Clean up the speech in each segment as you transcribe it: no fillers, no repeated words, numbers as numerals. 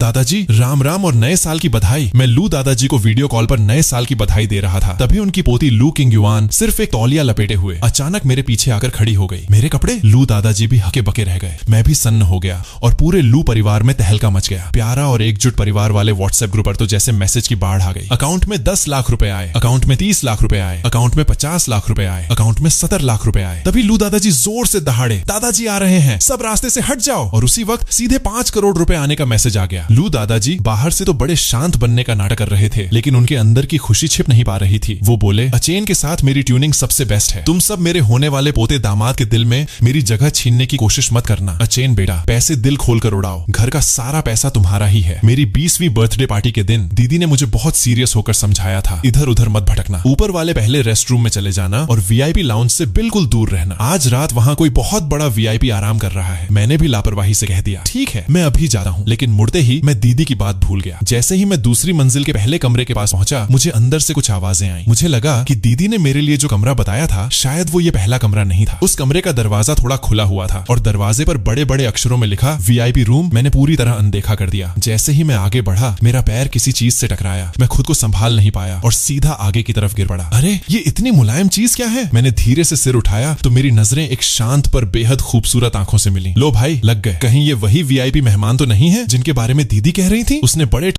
दादाजी राम राम और नए साल की बधाई। मैं लू दादाजी को वीडियो कॉल पर नए साल की बधाई दे रहा था। तभी उनकी पोती लू किंग युआन सिर्फ एक तौलिया लपेटे हुए अचानक मेरे पीछे आकर खड़ी हो गई। मेरे कपड़े? लू दादाजी भी हके बके रह गए। मैं भी सन्न हो गया और पूरे लू परिवार में तहलका मच गया। प्यारा और एकजुट परिवार वाले व्हाट्सएप ग्रुप पर तो जैसे मैसेज की बाढ़ आ गई। अकाउंट में 10 लाख रुपए आए, अकाउंट में 30 लाख रुपए आए, अकाउंट में 50 लाख रुपए आए, अकाउंट में 70 लाख रुपए आए। तभी लू दादाजी जोर से दहाड़े, दादाजी आ रहे हैं, सब रास्ते से हट जाओ। और उसी वक्त सीधे 5 करोड़ रुपए आने का मैसेज आ गया। लू दादाजी बाहर से तो बड़े शांत बनने का नाटक कर रहे थे, लेकिन उनके अंदर की खुशी छिप नहीं पा रही थी। वो बोले, अचेन के साथ मेरी ट्यूनिंग सबसे बेस्ट है। तुम सब मेरे होने वाले पोते दामाद के दिल में मेरी जगह छीनने की कोशिश मत करना। अचेन बेटा, पैसे दिल खोलकर उड़ाओ, घर का सारा पैसा तुम्हारा ही है। मेरी 20वीं बर्थडे पार्टी के दिन दीदी ने मुझे बहुत सीरियस होकर समझाया था, इधर उधर मत भटकना, ऊपर वाले पहले रेस्ट रूम में चले जाना और वीआईपी लाउंज से बिल्कुल दूर रहना। आज रात वहाँ कोई बहुत बड़ा वीआईपी आराम कर रहा है। मैंने भी लापरवाही से कह दिया, ठीक है मैं अभी जाता हूँ। लेकिन मुड़ते ही मैं दीदी की बात भूल गया। जैसे ही मैं दूसरी मंजिल के पहले कमरे के पास पहुंचा, मुझे अंदर से कुछ आवाजें आई। मुझे लगा कि दीदी ने मेरे लिए जो कमरा बताया था शायद वो ये पहला कमरा नहीं था। उस कमरे का दरवाजा थोड़ा खुला हुआ था और दरवाजे पर बड़े बड़े अक्षरों में लिखा वीआईपी रूम। मैंने पूरी तरह अनदेखा कर दिया। जैसे ही मैं आगे बढ़ा, मेरा पैर किसी चीज से टकराया। मैं खुद को संभाल नहीं पाया और सीधा आगे की तरफ गिर पड़ा। अरे ये इतनी मुलायम चीज क्या है? मैंने धीरे से सिर उठाया तो मेरी नजरें एक शांत पर बेहद खूबसूरत आंखों से मिली। लो भाई, लग गए। कहीं ये वही वीआईपी मेहमान तो नहीं है जिनके बारे में दीदी कह रही थी? उसने बड़े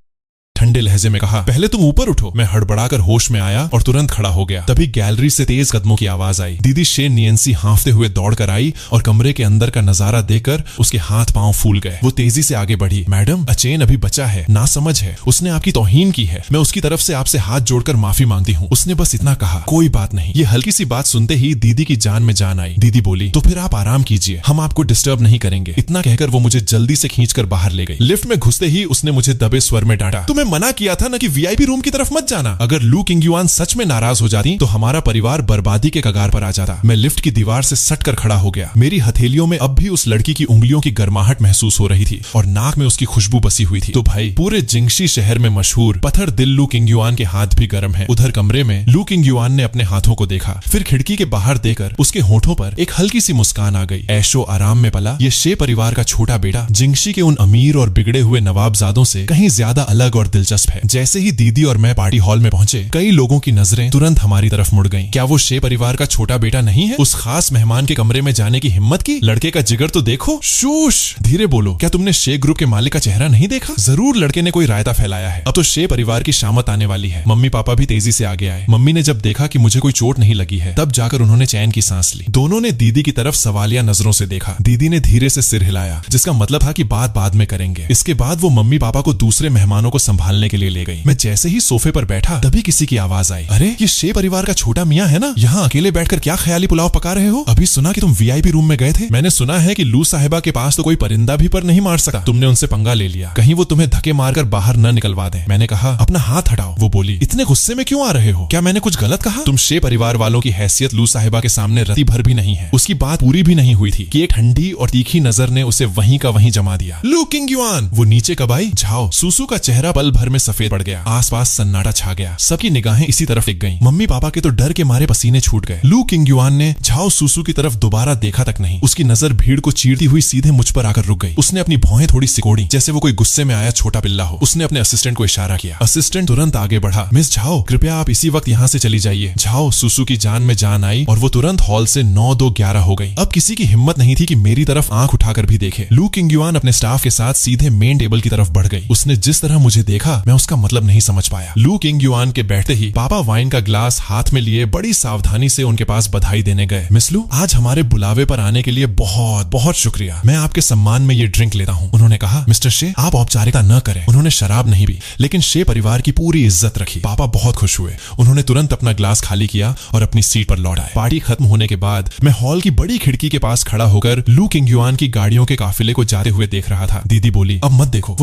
ठंडे लहजे में कहा, पहले तुम ऊपर उठो। मैं हड़बड़ाकर होश में आया और तुरंत खड़ा हो गया। तभी गैलरी से तेज कदमों की आवाज आई। दीदी शेन नियंसी हांफते हुए दौड़कर आई और कमरे के अंदर का नजारा देखकर उसके हाथ पांव फूल गए। वो तेजी से आगे बढ़ी। मैडम, अचेन अभी बचा है, नासमझ है, उसने आपकी तौहीन की है। मैं उसकी तरफ से आपसे हाथ जोड़कर माफी मांगती हूँ। उसने बस इतना कहा। कोई बात नहीं। ये हल्की सी बात सुनते ही दीदी की जान में जान आई। दीदी बोली, तो फिर आप आराम कीजिए, हम आपको डिस्टर्ब नहीं करेंगे। इतना कहकर वो मुझे जल्दी से खींचकर बाहर ले गई। लिफ्ट में घुसते ही उसने मुझे दबे स्वर में डांटा, तुम्हें मना किया था ना कि वीआईपी रूम की तरफ मत जाना। अगर लू किंग युआन सच में नाराज हो जाती तो हमारा परिवार बर्बादी के कगार पर आ जाता। मैं लिफ्ट की दीवार से सटकर खड़ा हो गया। मेरी हथेलियों में अब भी उस लड़की की उंगलियों की गर्माहट महसूस हो रही थी और नाक में उसकी खुशबू बसी हुई थी। तो भाई, पूरे जिंगशी शहर में मशहूर पत्थर दिल लू किंग युआन के हाथ भी गर्म है। उधर कमरे में लू किंग युआन ने अपने हाथों को देखा, फिर खिड़की के बाहर देखकर उसके होठों पर एक हल्की सी मुस्कान आ गई। ऐशो आराम में पला ये शे परिवार का छोटा बेटा जिंगशी के उन अमीर और बिगड़े हुए नवाबजादों से कहीं ज्यादा अलग और दिलचस्प है। जैसे ही दीदी और मैं पार्टी हॉल में पहुंचे, कई लोगों की नजरें तुरंत हमारी तरफ मुड़ गईं। क्या वो शे परिवार का छोटा बेटा नहीं है? उस खास मेहमान के कमरे में जाने की हिम्मत की? लड़के का जिगर तो देखो। शूश, धीरे बोलो। क्या तुमने शे ग्रुप के मालिक का चेहरा नहीं देखा? जरूर लड़के ने कोई रायता फैलाया है। अब तो शे परिवार की शामत आने वाली है। मम्मी पापा भी तेजी से आगे आए। मम्मी ने जब देखा कि मुझे कोई चोट नहीं लगी है, तब जाकर उन्होंने चैन की सांस ली। दोनों ने दीदी की तरफ सवालिया नजरों से देखा। दीदी ने धीरे से सिर हिलाया, जिसका मतलब था कि बात बाद में करेंगे। इसके बाद वो मम्मी पापा को दूसरे मेहमानों को संभालने के लिए ले गई। मैं जैसे ही सोफे पर बैठा, तभी किसी की आवाज आई। अरे ये शे परिवार का छोटा मियां है ना? यहाँ अकेले बैठकर क्या ख्याली पुलाव पका रहे हो? अभी सुना कि तुम वीआईपी रूम में गए थे। मैंने सुना है कि लू साहिबा के पास तो कोई परिंदा भी पर नहीं मार सका। तुमने उनसे पंगा ले लिया, कहीं वो तुम्हें धक्के मारकर बाहर न निकलवा दें। मैंने कहा, अपना हाथ हटाओ। वो बोली, इतने गुस्से में क्यों आ रहे हो? क्या मैंने कुछ गलत कहा? तुम शे परिवार वालों की हैसियत लू साहिबा के सामने रत्ती भर भी नहीं है। उसकी बात पूरी भी नहीं हुई थी कि एक ठंडी और तीखी नजर ने उसे वहीं का वहीं जमा दिया। लू किंग युआन! वो नीचे कब आई? झाओ सुसु का चेहरा पल भर में सफेद पड़ गया। आसपास सन्नाटा छा गया। सबकी निगाहें इसी तरफ टिक गईं। मम्मी पापा के तो डर के मारे पसीने छूट गए। लू किंग युआन ने झाओ सुसु की तरफ दोबारा देखा तक नहीं। उसकी नजर भीड़ को चीरती हुई सीधे मुझ पर आकर रुक गई। उसने अपनी भौहें थोड़ी सिकोड़ी, जैसे वो कोई गुस्से में आया छोटा पिल्ला हो। उसने अपने असिस्टेंट को इशारा किया। असिस्टेंट तुरंत आगे बढ़ा। मिस झाओ, कृपया आप इसी वक्त यहाँ से चली जाइए। झाओ सुसु की जान में जान आई और वो तुरंत हॉल से 9-2-11 हो गई। अब किसी की हिम्मत नहीं थी कि मेरी तरफ आंख उठाकर भी देखे। लू किंग युआन अपने स्टाफ के साथ सीधे मेन टेबल की तरफ बढ़ गई। उसने जिस तरह मुझे देखा, मैं उसका मतलब नहीं समझ पाया। लू किंग युआन के बैठते ही पापा वाइन का ग्लास हाथ में लिए बड़ी सावधानी से उनके पास बधाई देने गए। मिस लू, आज हमारे बुलावे पर आने के लिए बहुत बहुत शुक्रिया। मैं आपके सम्मान में ये ड्रिंक लेता हूँ। उन्होंने कहा, मिस्टर शे, आप औपचारिकता न करें। उन्होंने शराब नहीं पी, लेकिन शे परिवार की पूरी इज्जत रखी। पापा बहुत खुश हुए। उन्होंने तुरंत अपना ग्लास खाली किया और अपनी सीट पर लौट आए। पार्टी खत्म होने के बाद मैं हॉल की बड़ी खिड़की के पास खड़ा होकर लू किंग युआन की गाड़ियों के काफिले को जाते हुए देख रहा था। दीदी बोली, अब मत देखो,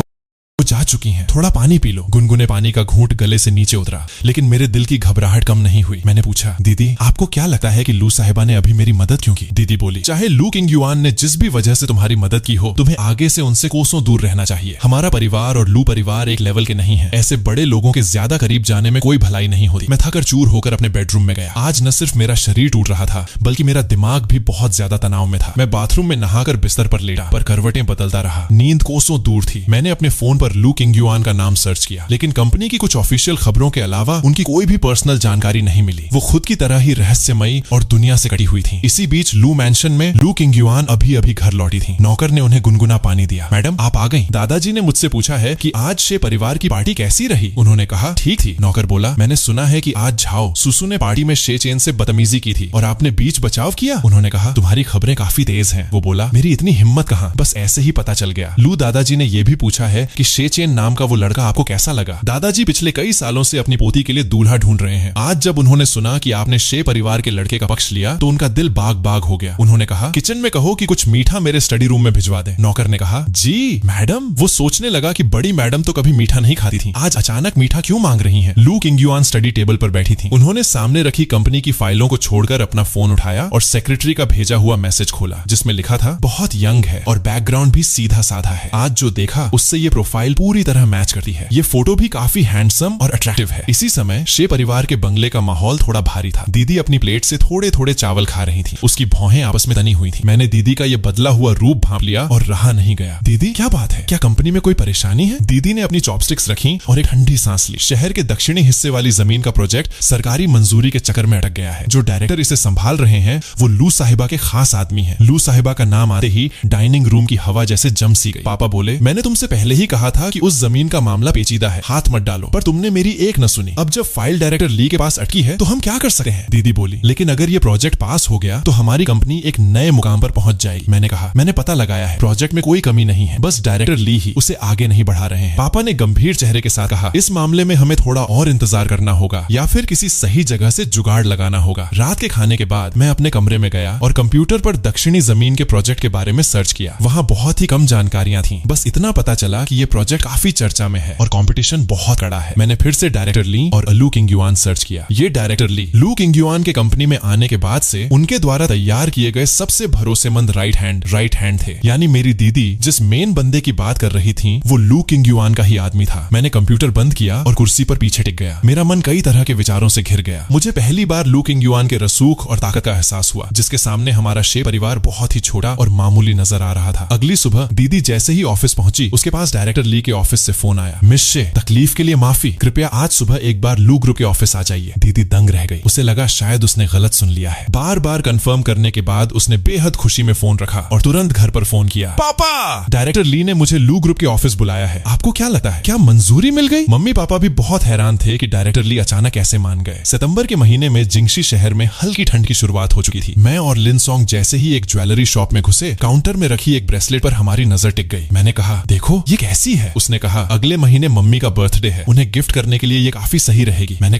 वो जा चुकी हैं, थोड़ा पानी पी लो। गुनगुने पानी का घूंट गले से नीचे उतरा, लेकिन मेरे दिल की घबराहट कम नहीं हुई। मैंने पूछा, दीदी आपको क्या लगता है कि लू साहिबा ने अभी मेरी मदद क्यों की? दीदी बोली, चाहे लू किंग युआन ने जिस भी वजह से तुम्हारी मदद की हो, तुम्हें आगे से उनसे कोसों दूर रहना चाहिए। हमारा परिवार और लू परिवार एक लेवल के नहीं है। ऐसे बड़े लोगों के ज्यादा करीब जाने में कोई भलाई नहीं होती। मैं थकर चूर होकर अपने बेडरूम में गया। आज न सिर्फ मेरा शरीर टूट रहा था, बल्कि मेरा दिमाग भी बहुत ज्यादा तनाव में था। मैं बाथरूम में नहाकर बिस्तर पर लेटा, पर करवटें बदलता रहा। नींद कोसों दूर थी। मैंने अपने फोन पर पर लू किंग युआन का नाम सर्च किया, लेकिन कंपनी की कुछ ऑफिशियल खबरों के अलावा उनकी कोई भी पर्सनल जानकारी नहीं मिली। वो खुद की तरह ही रहस्यमयी और दुनिया से कटी हुई थी। इसी बीच लू मैंशन में लू किंग युआन अभी अभी घर लौटी थी। नौकर ने उन्हें गुनगुना पानी दिया। मैडम आप आ गई। दादाजी ने मुझसे पूछा है कि आज शे परिवार की पार्टी कैसी रही। उन्होंने कहा ठीक थी। नौकर बोला मैंने सुना है कि आज झाओ सुसु ने पार्टी में शे चेन से बदतमीजी की थी और आपने बीच बचाव किया। उन्होंने कहा तुम्हारी खबरें काफी तेज हैं। वो बोला मेरी इतनी हिम्मत कहाँ, बस ऐसे ही पता चल गया। लू दादाजी ने यह भी पूछा है कि शे चेन नाम का वो लड़का आपको कैसा लगा। दादाजी पिछले कई सालों से अपनी पोती के लिए दूल्हा ढूंढ रहे हैं। आज जब उन्होंने सुना कि आपने शे परिवार के लड़के का पक्ष लिया तो उनका दिल बाग बाग हो गया। उन्होंने कहा किचन में कहो कि कुछ मीठा मेरे स्टडी रूम में भिजवा दे। नौकर ने कहा जी मैडम। वो सोचने लगा कि बड़ी मैडम तो कभी मीठा नहीं खाती थी, आज अचानक मीठा क्यों मांग रही हैं। लू किंग युआन स्टडी टेबल पर बैठी थी। उन्होंने सामने रखी कंपनी की फाइलों को छोड़कर अपना फोन उठाया और सेक्रेटरी का भेजा हुआ मैसेज खोला, जिसमें लिखा था बहुत यंग है और बैकग्राउंड भी सीधा साधा है। आज जो देखा उससे ये प्रोफाइल पूरी तरह मैच करती है। ये फोटो भी काफी हैंडसम और अट्रैक्टिव है। इसी समय शे परिवार के बंगले का माहौल थोड़ा भारी था। दीदी अपनी प्लेट से थोड़े थोड़े चावल खा रही थी। उसकी भौहें आपस में तनी हुई थी। मैंने दीदी का ये बदला हुआ रूप भांप लिया और रहा नहीं गया। दीदी क्या बात है, क्या कंपनी में कोई परेशानी है। दीदी ने अपनी चॉपस्टिक्स रखी और एक ठंडी सांस ली। शहर के दक्षिणी हिस्से वाली जमीन का प्रोजेक्ट सरकारी मंजूरी के चक्कर में अटक गया है। जो डायरेक्टर इसे संभाल रहे हैं वो लू साहिबा के खास आदमी है। लू साहिबा का नाम आते ही डाइनिंग रूम की हवा जैसे जम सी गई। पापा बोले मैंने तुमसे पहले ही कहा था कि उस जमीन का मामला पेचीदा है, हाथ मत डालो, पर तुमने मेरी एक न सुनी। अब जब फाइल डायरेक्टर ली के पास अटकी है तो हम क्या कर सकते हैं। दीदी बोली लेकिन अगर ये प्रोजेक्ट पास हो गया तो हमारी कंपनी एक नए मुकाम पर पहुंच जाएगी। मैंने कहा मैंने पता लगाया है, प्रोजेक्ट में कोई कमी नहीं है, बस डायरेक्टर ली ही उसे आगे नहीं बढ़ा रहे हैं। पापा ने गंभीर चेहरे के साथ कहा इस मामले में हमें थोड़ा और इंतजार करना होगा या फिर किसी सही जगह से जुगाड़ लगाना होगा। रात के खाने के बाद मैं अपने कमरे में गया और कंप्यूटर पर दक्षिणी जमीन के प्रोजेक्ट के बारे में सर्च किया। वहां बहुत ही कम जानकारियां थी, बस इतना पता चला कि ये प्रोजेक्ट काफी चर्चा में है और कंपटीशन बहुत कड़ा है। मैंने फिर से डायरेक्टर ली और लू किंग युआन सर्च किया। ये डायरेक्टर ली लू किंग युआन के कंपनी में आने के बाद से उनके द्वारा तैयार किए गए सबसे भरोसेमंद राइट हैंड थे। यानी मेरी दीदी जिस मेन बंदे की बात कर रही थी वो लू किंग युआन का ही आदमी था। मैंने कंप्यूटर बंद किया और कुर्सी पर पीछे टिक गया। मेरा मन कई तरह के विचारों से घिर गया। मुझे पहली बार लू किंग युआन के रसूख और ताकत का एहसास हुआ, जिसके सामने हमारा शे परिवार बहुत ही छोटा और मामूली नजर आ रहा था। अगली सुबह दीदी जैसे ही ऑफिस पहुंची उसके पास डायरेक्टर ली के ऑफिस से फोन आया। मिस शे, तकलीफ के लिए माफी, कृपया आज सुबह एक बार लू ग्रुप के ऑफिस आ जाइए। दीदी दंग रह गई। उसे लगा शायद उसने गलत सुन लिया है। बार बार कंफर्म करने के बाद उसने बेहद खुशी में फोन रखा और तुरंत घर पर फोन किया। पापा, डायरेक्टर ली ने मुझे लू ग्रुप के ऑफिस बुलाया है। आपको क्या लगता है, क्या मंजूरी मिल गई? मम्मी पापा भी बहुत हैरान थे कि डायरेक्टर ली अचानक कैसे मान गए। सितंबर के महीने में जिंगशी शहर में हल्की ठंड की शुरुआत हो चुकी थी। मैं और लिन सॉन्ग जैसे ही एक ज्वेलरी शॉप में घुसे, काउंटर में रखी एक ब्रेसलेट पर हमारी नजर टिक गई। मैंने कहा देखो ये कैसी है। उसने कहा अगले महीने मम्मी का बर्थडे है, उन्हें गिफ्ट करने के लिए ये काफी सही रहेगी। मैंने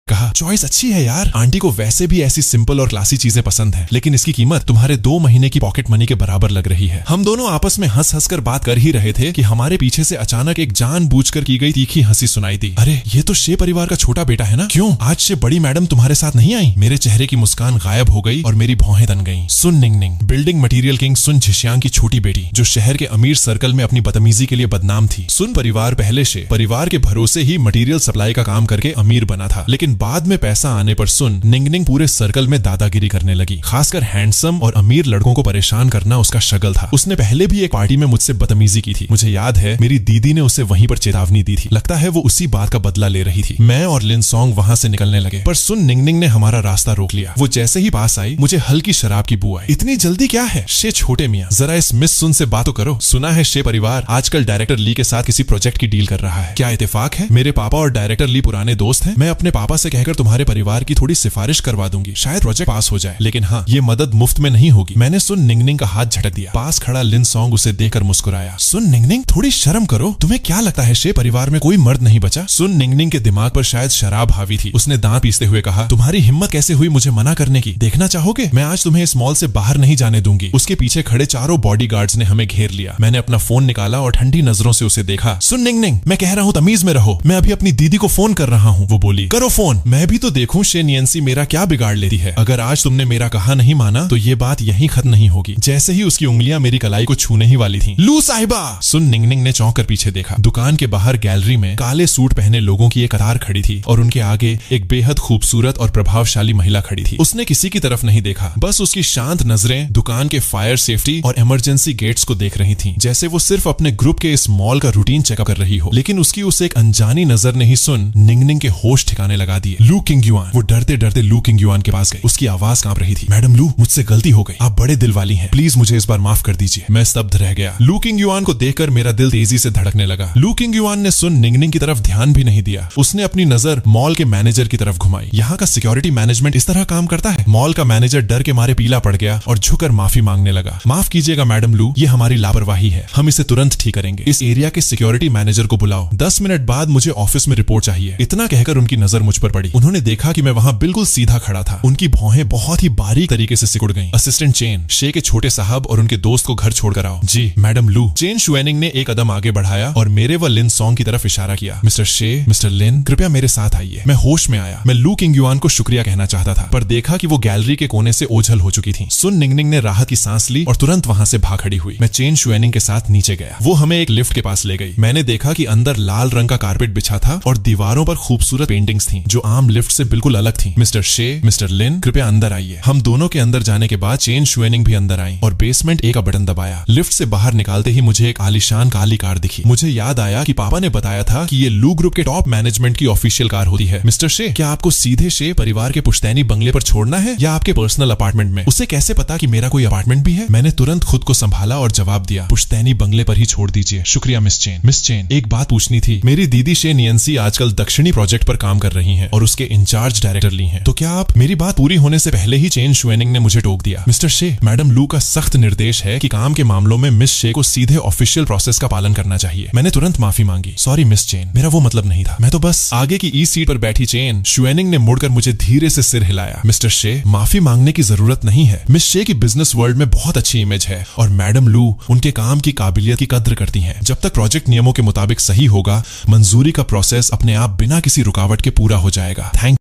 कहा चॉइस अच्छी है यार, आंटी को वैसे भी ऐसी सिंपल और क्लासी चीजें पसंद है, लेकिन इसकी कीमत तुम्हारे 2 महीने की पॉकेट मनी के बराबर लग रही है। हम दोनों आपस में हंस हंस कर बात कर ही रहे थे कि हमारे पीछे से अचानक एक जानबूझकर की गई तीखी हंसी सुनाई दी। अरे ये तो शे परिवार का छोटा बेटा है ना, क्यों आज से बड़ी मैडम तुम्हारे साथ नहीं आई? मेरे चेहरे की मुस्कान गायब हो गई और मेरी भौहें तन गईं। सुन निंगनिंग, बिल्डिंग मटेरियल किंग सुन झिशियांग की छोटी बेटी, जो शहर के अमीर सर्कल में अपनी बदतमीजी के लिए बदनाम थी। सुन परिवार पहले से परिवार के भरोसे ही मटेरियल सप्लाई का काम करके अमीर बना था, लेकिन बाद में पैसा आने पर सुन निंगनिंग पूरे सर्कल में दादागिरी करने लगी। खासकर हैंडसम और अमीर लड़कों को परेशान करना उसका शगल था। उसने पहले भी एक पार्टी में मुझसे बदतमीजी की थी। मुझे याद है मेरी दीदी ने उसे वहीं पर चेतावनी दी थी। लगता है वो उसी बात का बदला ले रही थी। मैं और लिन सॉन्ग वहां से निकलने लगे, पर सुन निंगनिंग ने हमारा रास्ता रोक लिया। वो जैसे ही पास आई मुझे हल्की शराब की बू आई। इतनी जल्दी क्या है शे छोटे मियां, जरा इस मिस सुन से बात तो करो। सुना है शे परिवार आजकल डायरेक्टर ली के साथ किसी प्रोजेक्ट की डील कर रहा है। क्या इत्तेफाक है? मेरे पापा और डायरेक्टर ली पुराने दोस्त हैं। मैं अपने पापा से कहकर तुम्हारे परिवार की थोड़ी सिफारिश करवा दूंगी, शायद प्रोजेक्ट पास हो जाए, लेकिन हाँ ये मदद मुफ्त में नहीं होगी। मैंने सुन निंगनिंग का हाथ झटक दिया। पास खड़ा लिन सॉन्ग उसे देखकर मुस्कुराया। सुन निंगनिंग, थोड़ी शर्म करो। तुम्हें क्या लगता है शे परिवार में कोई मर्द नहीं बचा? सुन निंगनिंग के दिमाग पर शायद शराब हावी थी। उसने दांत पीसते हुए कहा, तुम्हारी हिम्मत कैसे हुई मुझे मना करने की? देखना चाहोगे? मैं आज तुम्हें इस मॉल से बाहर नहीं जाने दूंगी। उसके पीछे खड़े चारों बॉडीगार्ड्स ने हमें घेर लिया। मैंने अपना फोन निकाला और ठंडी नजरों से उसे देखा। सुन निंगनिंग, मैं कह रहा हूँ तमीज में रहो, मैं अभी अपनी दीदी को फोन कर रहा हूँ। वो बोली, करो फोन। कौन? मैं भी तो देखूं शे नियंसी मेरा क्या बिगाड़ लेती है। अगर आज तुमने मेरा कहा नहीं माना तो ये बात यहीं खत्म नहीं होगी। जैसे ही उसकी उंगलियां मेरी कलाई को छूने ही वाली थी। लू साहिबा! सुन निंगनिंग ने चौंक कर पीछे देखा। दुकान के बाहर गैलरी में काले सूट पहने लोगों की एक कतार खड़ी थी और उनके आगे एक बेहद खूबसूरत और प्रभावशाली महिला खड़ी थी। उसने किसी की तरफ नहीं देखा, बस उसकी शांत नजरें दुकान के फायर सेफ्टी और इमरजेंसी गेट्स को देख रही थीं, जैसे वो सिर्फ अपने ग्रुप के इस मॉल का रूटीन चेकअप कर रही हो। लेकिन उसकी उस एक अनजानी नजर ने ही सुन निंगनिंग के होश ठिकाने लगा दिए। लू किंगयुआन! वो डरते डरते लू किंगयुआन के पास गए। उसकी आवाज कांप रही थी। मैडम लू, मुझसे गलती हो गई। आप बड़े दिल वाली हैं, प्लीज मुझे इस बार माफ कर दीजिए। मैं स्तब्ध रह गया। लू किंगयुआन को देखकर मेरा दिल तेजी से धड़कने लगा। लू किंगयुआन ने सुन निंगनिंग की तरफ ध्यान भी नहीं दिया। उसने अपनी नजर मॉल के मैनेजर की तरफ घुमाई। यहाँ का सिक्योरिटी मैनेजमेंट इस तरह काम करता है? मॉल का मैनेजर डर के मारे पीला पड़ गया और झुककर माफी मांगने लगा। माफ कीजिएगा मैडम लू, ये हमारी लापरवाही है, हम इसे तुरंत ठीक करेंगे। इस एरिया के सिक्योरिटी मैनेजर को बुलाओ। 10 मिनट बाद मुझे ऑफिस में रिपोर्ट चाहिए। इतना कहकर उनकी नजर मुझ पर पड़ी। उन्होंने देखा कि मैं वहां बिल्कुल सीधा खड़ा था। उनकी भौहें बहुत ही बारीक तरीके से सिकुड़ गईं। असिस्टेंट चेन, शे के छोटे साहब और उनके दोस्त को घर छोड़कर आओ। जी मैडम लू। चेन शुएनिंग ने एक कदम आगे बढ़ाया और मेरे व लिन सॉन्ग की तरफ इशारा किया। मिस्टर शे, मिस्टर लिन, कृपया मेरे साथ आइए। मैं होश में आया। मैं लू किंगयुआन को शुक्रिया कहना चाहता था, पर देखा कि वो गैलरी के कोने से ओझल हो चुकी थी। सुन निंगनिंग ने राहत की सांस ली और तुरंत वहां से भाग खड़ी हुई। मैं चेन शुएनिंग के साथ नीचे गया। वो हमें एक लिफ्ट के पास ले गई। मैंने देखा कि अंदर लाल रंग का कारपेट बिछा था और दीवारों पर खूबसूरत पेंटिंग्स थीं, जो आम लिफ्ट से बिल्कुल अलग थीं। मिस्टर शे, मिस्टर लिन, कृपया अंदर आइए। हम दोनों के अंदर जाने के बाद चेन शुएनिंग भी अंदर आई और बेसमेंट ए का बटन दबाया। लिफ्ट से बाहर निकालते ही मुझे एक आलीशान काली कार दिखी। मुझे याद आया कि पापा ने बताया था कि ये लू ग्रुप के टॉप मैनेजमेंट की ऑफिशियल कार होती है। मिस्टर शे, क्या आपको सीधे शे परिवार के पुश्तैनी बंगले पर छोड़ना है या आपके पर्सनल अपार्टमेंट में? उसे कैसे पता कि मेरा कोई अपार्टमेंट भी है? मैंने तुरंत खुद को संभाला और जवाब दिया, पुश्तैनी बंगले पर ही छोड़ दीजिए। शुक्रिया मिस चेन। मिस चेन, एक बात पूछनी थी। मेरी दीदी शे नियंसी आजकल दक्षिणी प्रोजेक्ट पर काम कर रही हैं और उसके इंचार्ज डायरेक्टर ली हैं। तो क्या आप? मेरी बात पूरी होने से पहले ही चेन शुएनिंग ने मुझे टोक दिया। मिस्टर शे, मैडम लू का सख्त निर्देश है कि काम के मामलों में मिस शे को सीधे ऑफिशियल प्रोसेस का पालन करना चाहिए। मैंने तुरंत माफी मांगी। सॉरी मिस चेन, मेरा वो मतलब नहीं था। मैं तो बस आगे की ई सीट पर बैठी चेन शुएनिंग ने मुड़कर मुझे धीरे से सिर हिलाया। मिस्टर शे, माफी मांगने की जरूरत नहीं है। मिस शे की बिजनेस वर्ल्ड में बहुत अच्छी इमेज है और मैडम लू उनके काम की काबिलियत की कद्र करती हैं। जब तक प्रोजेक्ट नियमों के मुताबिक सही होगा, मंजूरी का प्रोसेस अपने आप बिना किसी रुकावट के पूरा हो जाएगा। Thank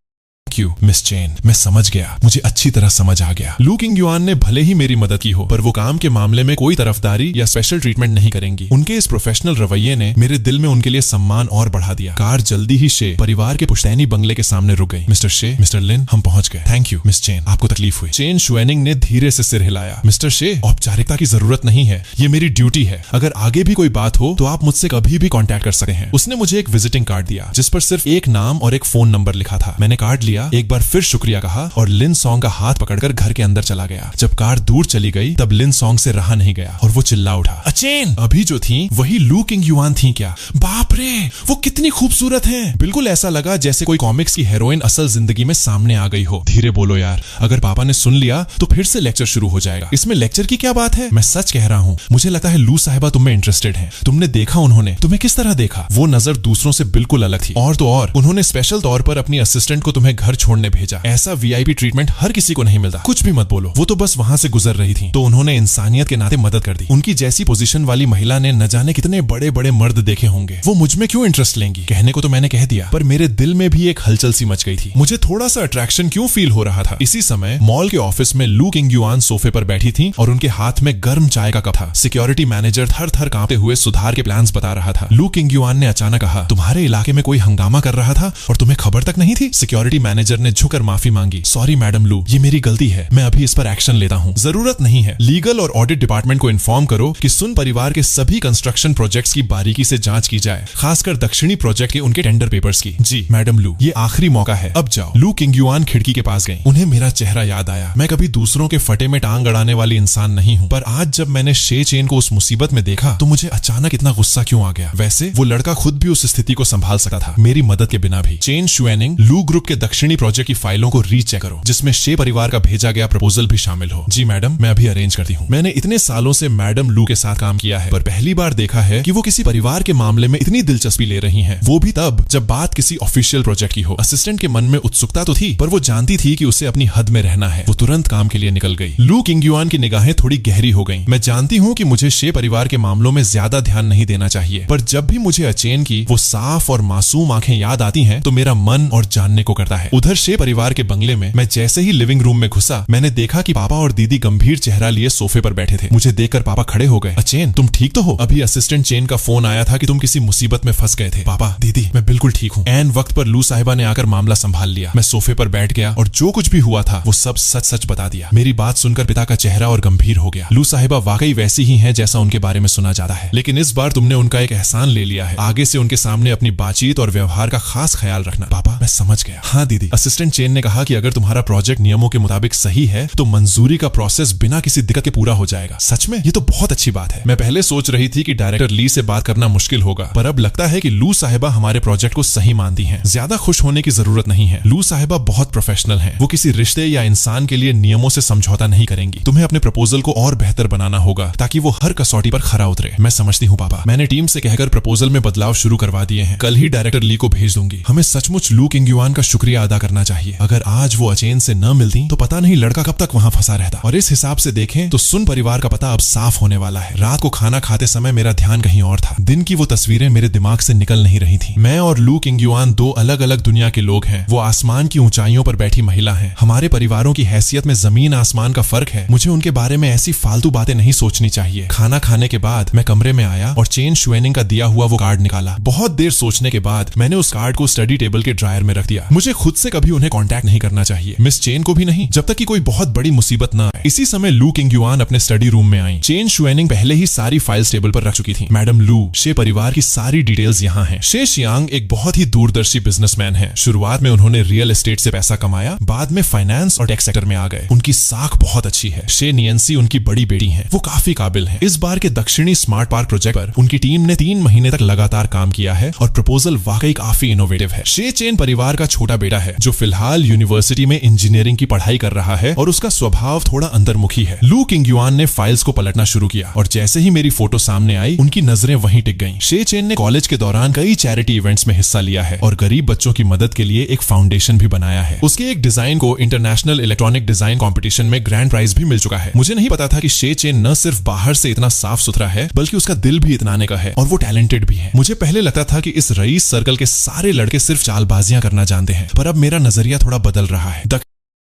you miss chain. मैं समझ गया, मुझे अच्छी तरह समझ आ गया। लू किंगयुआन ने भले ही मेरी मदद की हो, पर वो काम के मामले में कोई तरफदारी या स्पेशल ट्रीटमेंट नहीं करेंगी। उनके इस प्रोफेशनल रवैये ने मेरे दिल में उनके लिए सम्मान और बढ़ा दिया। कार जल्दी ही शे परिवार के पुश्तैनी बंगले के सामने रुक गई। मिस्टर शे, मिस्टर लिन, हम पहुंच गए। थैंक यू मिस चेन, आपको तकलीफ हुई? चेन शुएनिंग ने धीरे से सिर हिलाया। मिस्टर शे, औपचारिकता की जरूरत नहीं है, ये मेरी ड्यूटी है। अगर आगे भी कोई बात हो तो आप मुझसे कभी भी कॉन्टैक्ट कर सकते हैं। उसने मुझे एक विजिटिंग कार्ड दिया जिस पर सिर्फ एक नाम और एक फोन नंबर लिखा था। मैंने कार्ड लिया, एक बार फिर शुक्रिया कहा और लिन सॉन्ग का हाथ पकड़कर घर के अंदर चला गया। जब कार दूर चली गई तब लिन सॉन्ग से रहा नहीं गया और वो चिल्ला उठा, अचेन! अभी जो थी वही लू किंगयुआन थी क्या? बाप रे, वो कितनी खूबसूरत हैं। बिल्कुल ऐसा लगा जैसे कोई कॉमिक्स की हीरोइन असल जिंदगी में सामने आ गई हो। धीरे बोलो यार, अगर पापा ने सुन लिया तो फिर से लेक्चर शुरू हो जाएगा। इसमें लेक्चर की क्या बात है? मैं सच कह रहा हूँ, मुझे लगता है लू साहिबा तुम में इंटरेस्टेड है। तुमने देखा उन्होंने तुम्हें किस तरह देखा? वो नजर दूसरों से बिल्कुल अलग थी। और तो और उन्होंने स्पेशल तौर पर अपनी असिस्टेंट को तुम्हें घर छोड़ने भेजा। ऐसा वीआईपी ट्रीटमेंट हर किसी को नहीं मिलता। कुछ भी मत बोलो, वो तो बस वहां से गुजर रही थी तो उन्होंने इंसानियत के नाते मदद कर दी। उनकी जैसी पोजीशन वाली महिला ने न जाने कितने बड़े बड़े मर्द देखे होंगे, वो मुझ में क्यों इंटरेस्ट लेंगी? कहने को तो मैंने कह दिया, पर मेरे दिल में भी एक हलचल सी मच गई थी। मुझे थोड़ा सा अट्रैक्शन क्यों फील हो रहा था। इसी समय मॉल के ऑफिस में लू किंगयुआन सोफे पर बैठी थी और उनके हाथ में गर्म चाय का कप था। सिक्योरिटी मैनेजर थर थर कांपते हुए सुधार के प्लान्स बता रहा था। लू किंगयुआन ने अचानक कहा, तुम्हारे इलाके में कोई हंगामा कर रहा था और तुम्हें खबर तक नहीं थी? सिक्योरिटी मैनेजर ने झुककर माफी मांगी। सॉरी मैडम लू, ये मेरी गलती है, मैं अभी इस पर एक्शन लेता हूँ। जरूरत नहीं है, लीगल और ऑडिट डिपार्टमेंट को इन्फॉर्म करो कि सुन परिवार के सभी कंस्ट्रक्शन प्रोजेक्ट्स की बारीकी से जांच की जाए, खासकर दक्षिणी प्रोजेक्ट के उनके टेंडर पेपर्स की। जी मैडम लू, ये आखिरी मौका है, अब जाओ। लू किंगयुआन खिड़की के पास गई। उन्हें मेरा चेहरा याद आया। मैं कभी दूसरों के फटे में टांग अड़ाने वाली इंसान नहीं हूँ, पर आज जब मैंने शे चेन को उस मुसीबत में देखा तो मुझे अचानक इतना गुस्सा क्यों आ गया? वैसे वो लड़का खुद भी उस स्थिति को संभाल सकता था, मेरी मदद के बिना भी। चेन शुएनिंग लू ग्रुप के दक्षिणी दक्षिणी प्रोजेक्ट की फाइलों को रीचेक करो जिसमें शे परिवार का भेजा गया प्रपोजल भी शामिल हो। जी मैडम, मैं अभी अरेंज करती हूँ। मैंने इतने सालों से मैडम लू के साथ काम किया है, पर पहली बार देखा है कि वो किसी परिवार के मामले में इतनी दिलचस्पी ले रही हैं, वो भी तब जब बात किसी ऑफिशियल प्रोजेक्ट की हो। असिस्टेंट के मन में उत्सुकता तो थी, पर वो जानती थी कि उसे अपनी हद में रहना है। वो तुरंत काम के लिए निकल गई। लू किंगयुआन की निगाहें थोड़ी गहरी हो गईं। मैं जानती हूँ कि मुझे शे परिवार के मामलों में ज्यादा ध्यान नहीं देना चाहिए, पर जब भी मुझे अचेन की वो साफ और मासूम आंखें याद आती हैं, तो मेरा मन और जानने को करता है। उधर शे परिवार के बंगले में मैं जैसे ही लिविंग रूम में घुसा, मैंने देखा कि पापा और दीदी गंभीर चेहरा लिए सोफे पर बैठे थे। मुझे देखकर पापा खड़े हो गए। अचेन, तुम ठीक तो हो? अभी असिस्टेंट चेन का फोन आया था कि तुम किसी मुसीबत में फंस गए थे। पापा, दीदी, मैं बिल्कुल ठीक हूँ। एन वक्त पर लू साहिबा ने आकर मामला संभाल लिया। मैं सोफे पर बैठ गया और जो कुछ भी हुआ था वो सब सच सच बता दिया। मेरी बात सुनकर पिता का चेहरा और गंभीर हो गया। लू साहिबा वाकई वैसी ही हैं जैसा उनके बारे में सुना जाता है, लेकिन इस बार तुमने उनका एक एहसान ले लिया है। आगे से उनके सामने अपनी बातचीत और व्यवहार का खास ख्याल रखना। पापा, मैं समझ गया। हाँ दीदी, असिस्टेंट चेन ने कहा कि अगर तुम्हारा प्रोजेक्ट नियमों के मुताबिक सही है तो मंजूरी का प्रोसेस बिना किसी दिक्कत के पूरा हो जाएगा। सच में? ये तो बहुत अच्छी बात है। मैं पहले सोच रही थी कि डायरेक्टर ली से बात करना मुश्किल होगा, पर अब लगता है कि लू साहिबा हमारे प्रोजेक्ट को सही मानती हैं। ज्यादा खुश होने की जरूरत नहीं है। लू साहिबा बहुत प्रोफेशनल हैं। वो किसी रिश्ते या इंसान के लिए नियमों से समझौता नहीं करेंगी। तुम्हें अपने प्रपोजल को और बेहतर बनाना होगा ताकि वो हर कसौटी पर खरा उतरे। मैं समझती हूँ पापा। मैंने टीम से कहकर प्रपोजल में बदलाव शुरू करवा दिए हैं। कल ही डायरेक्टर ली को भेज दूंगी। हमें सचमुच लू किंगयुआन का शुक्रिया अदा करना चाहिए। अगर आज वो अचेन से न मिलती तो पता नहीं लड़का कब तक वहां फंसा रहता। और इस हिसाब से देखें तो सुन परिवार का पता अब साफ होने वाला है। रात को खाना खाते समय मेरा ध्यान कहीं और था। दिन की वो तस्वीरें मेरे दिमाग से निकल नहीं रही थी। मैं और लू किंगयुआन दो अलग अलग दुनिया के लोग हैं। वो आसमान की ऊंचाइयों पर बैठी महिला है। हमारे परिवारों की हैसियत में जमीन आसमान का फर्क है। मुझे उनके बारे में ऐसी फालतू बातें नहीं सोचनी चाहिए। खाना खाने के बाद मैं कमरे में आया और चेन शुएनिंग का दिया हुआ वो कार्ड निकाला। बहुत देर सोचने के बाद मैंने उस कार्ड को स्टडी टेबल के ड्रायर में रख दिया। मुझे खुद से कभी उन्हें कांटेक्ट नहीं करना चाहिए, मिस चेन को भी नहीं, जब तक कि कोई बहुत बड़ी मुसीबत न आए। इसी समय लू किंगयुआन अपने स्टडी रूम में आई। चेन शुएनिंग पहले ही सारी फाइल्स टेबल पर रख चुकी थी। मैडम लू, शे परिवार की सारी डिटेल्स यहाँ हैं। शे शियांग एक बहुत ही दूरदर्शी बिजनेसमैन है। शुरुआत में उन्होंने रियल एस्टेट से पैसा कमाया, बाद में फाइनेंस और टेक सेक्टर में आ गए। उनकी साख बहुत अच्छी है। शे नियंसी उनकी बड़ी बेटी है। वो काफी काबिल है। इस बार के दक्षिणी स्मार्ट पार्क प्रोजेक्ट पर उनकी टीम ने 3 महीने तक लगातार काम किया है और प्रपोजल वाकई काफी इनोवेटिव है। शे चेन परिवार का छोटा बेटा है जो फिलहाल यूनिवर्सिटी में इंजीनियरिंग की पढ़ाई कर रहा है और उसका स्वभाव थोड़ा अंतर्मुखी है। लू किंगयुआन ने फाइल्स को पलटना शुरू किया और जैसे ही मेरी फोटो सामने आई उनकी नजरें वहीं टिक गईं। शे चेन ने कॉलेज के दौरान कई चैरिटी इवेंट्स में हिस्सा लिया है और गरीब बच्चों की मदद के लिए एक फाउंडेशन भी बनाया है। उसके एक डिजाइन को इंटरनेशनल इलेक्ट्रॉनिक डिजाइन कंपटीशन में ग्रैंड प्राइज भी मिल चुका है। मुझे नहीं पता था कि शे चेन न सिर्फ बाहर से इतना साफ सुथरा है बल्कि उसका दिल भी इतना आने का है और वो टैलेंटेड भी है। मुझे पहले लगता था कि इस रईस सर्कल के सारे लड़के सिर्फ चालबाजियां करना जानते हैं, पर अब मेरा नजरिया थोड़ा बदल रहा है।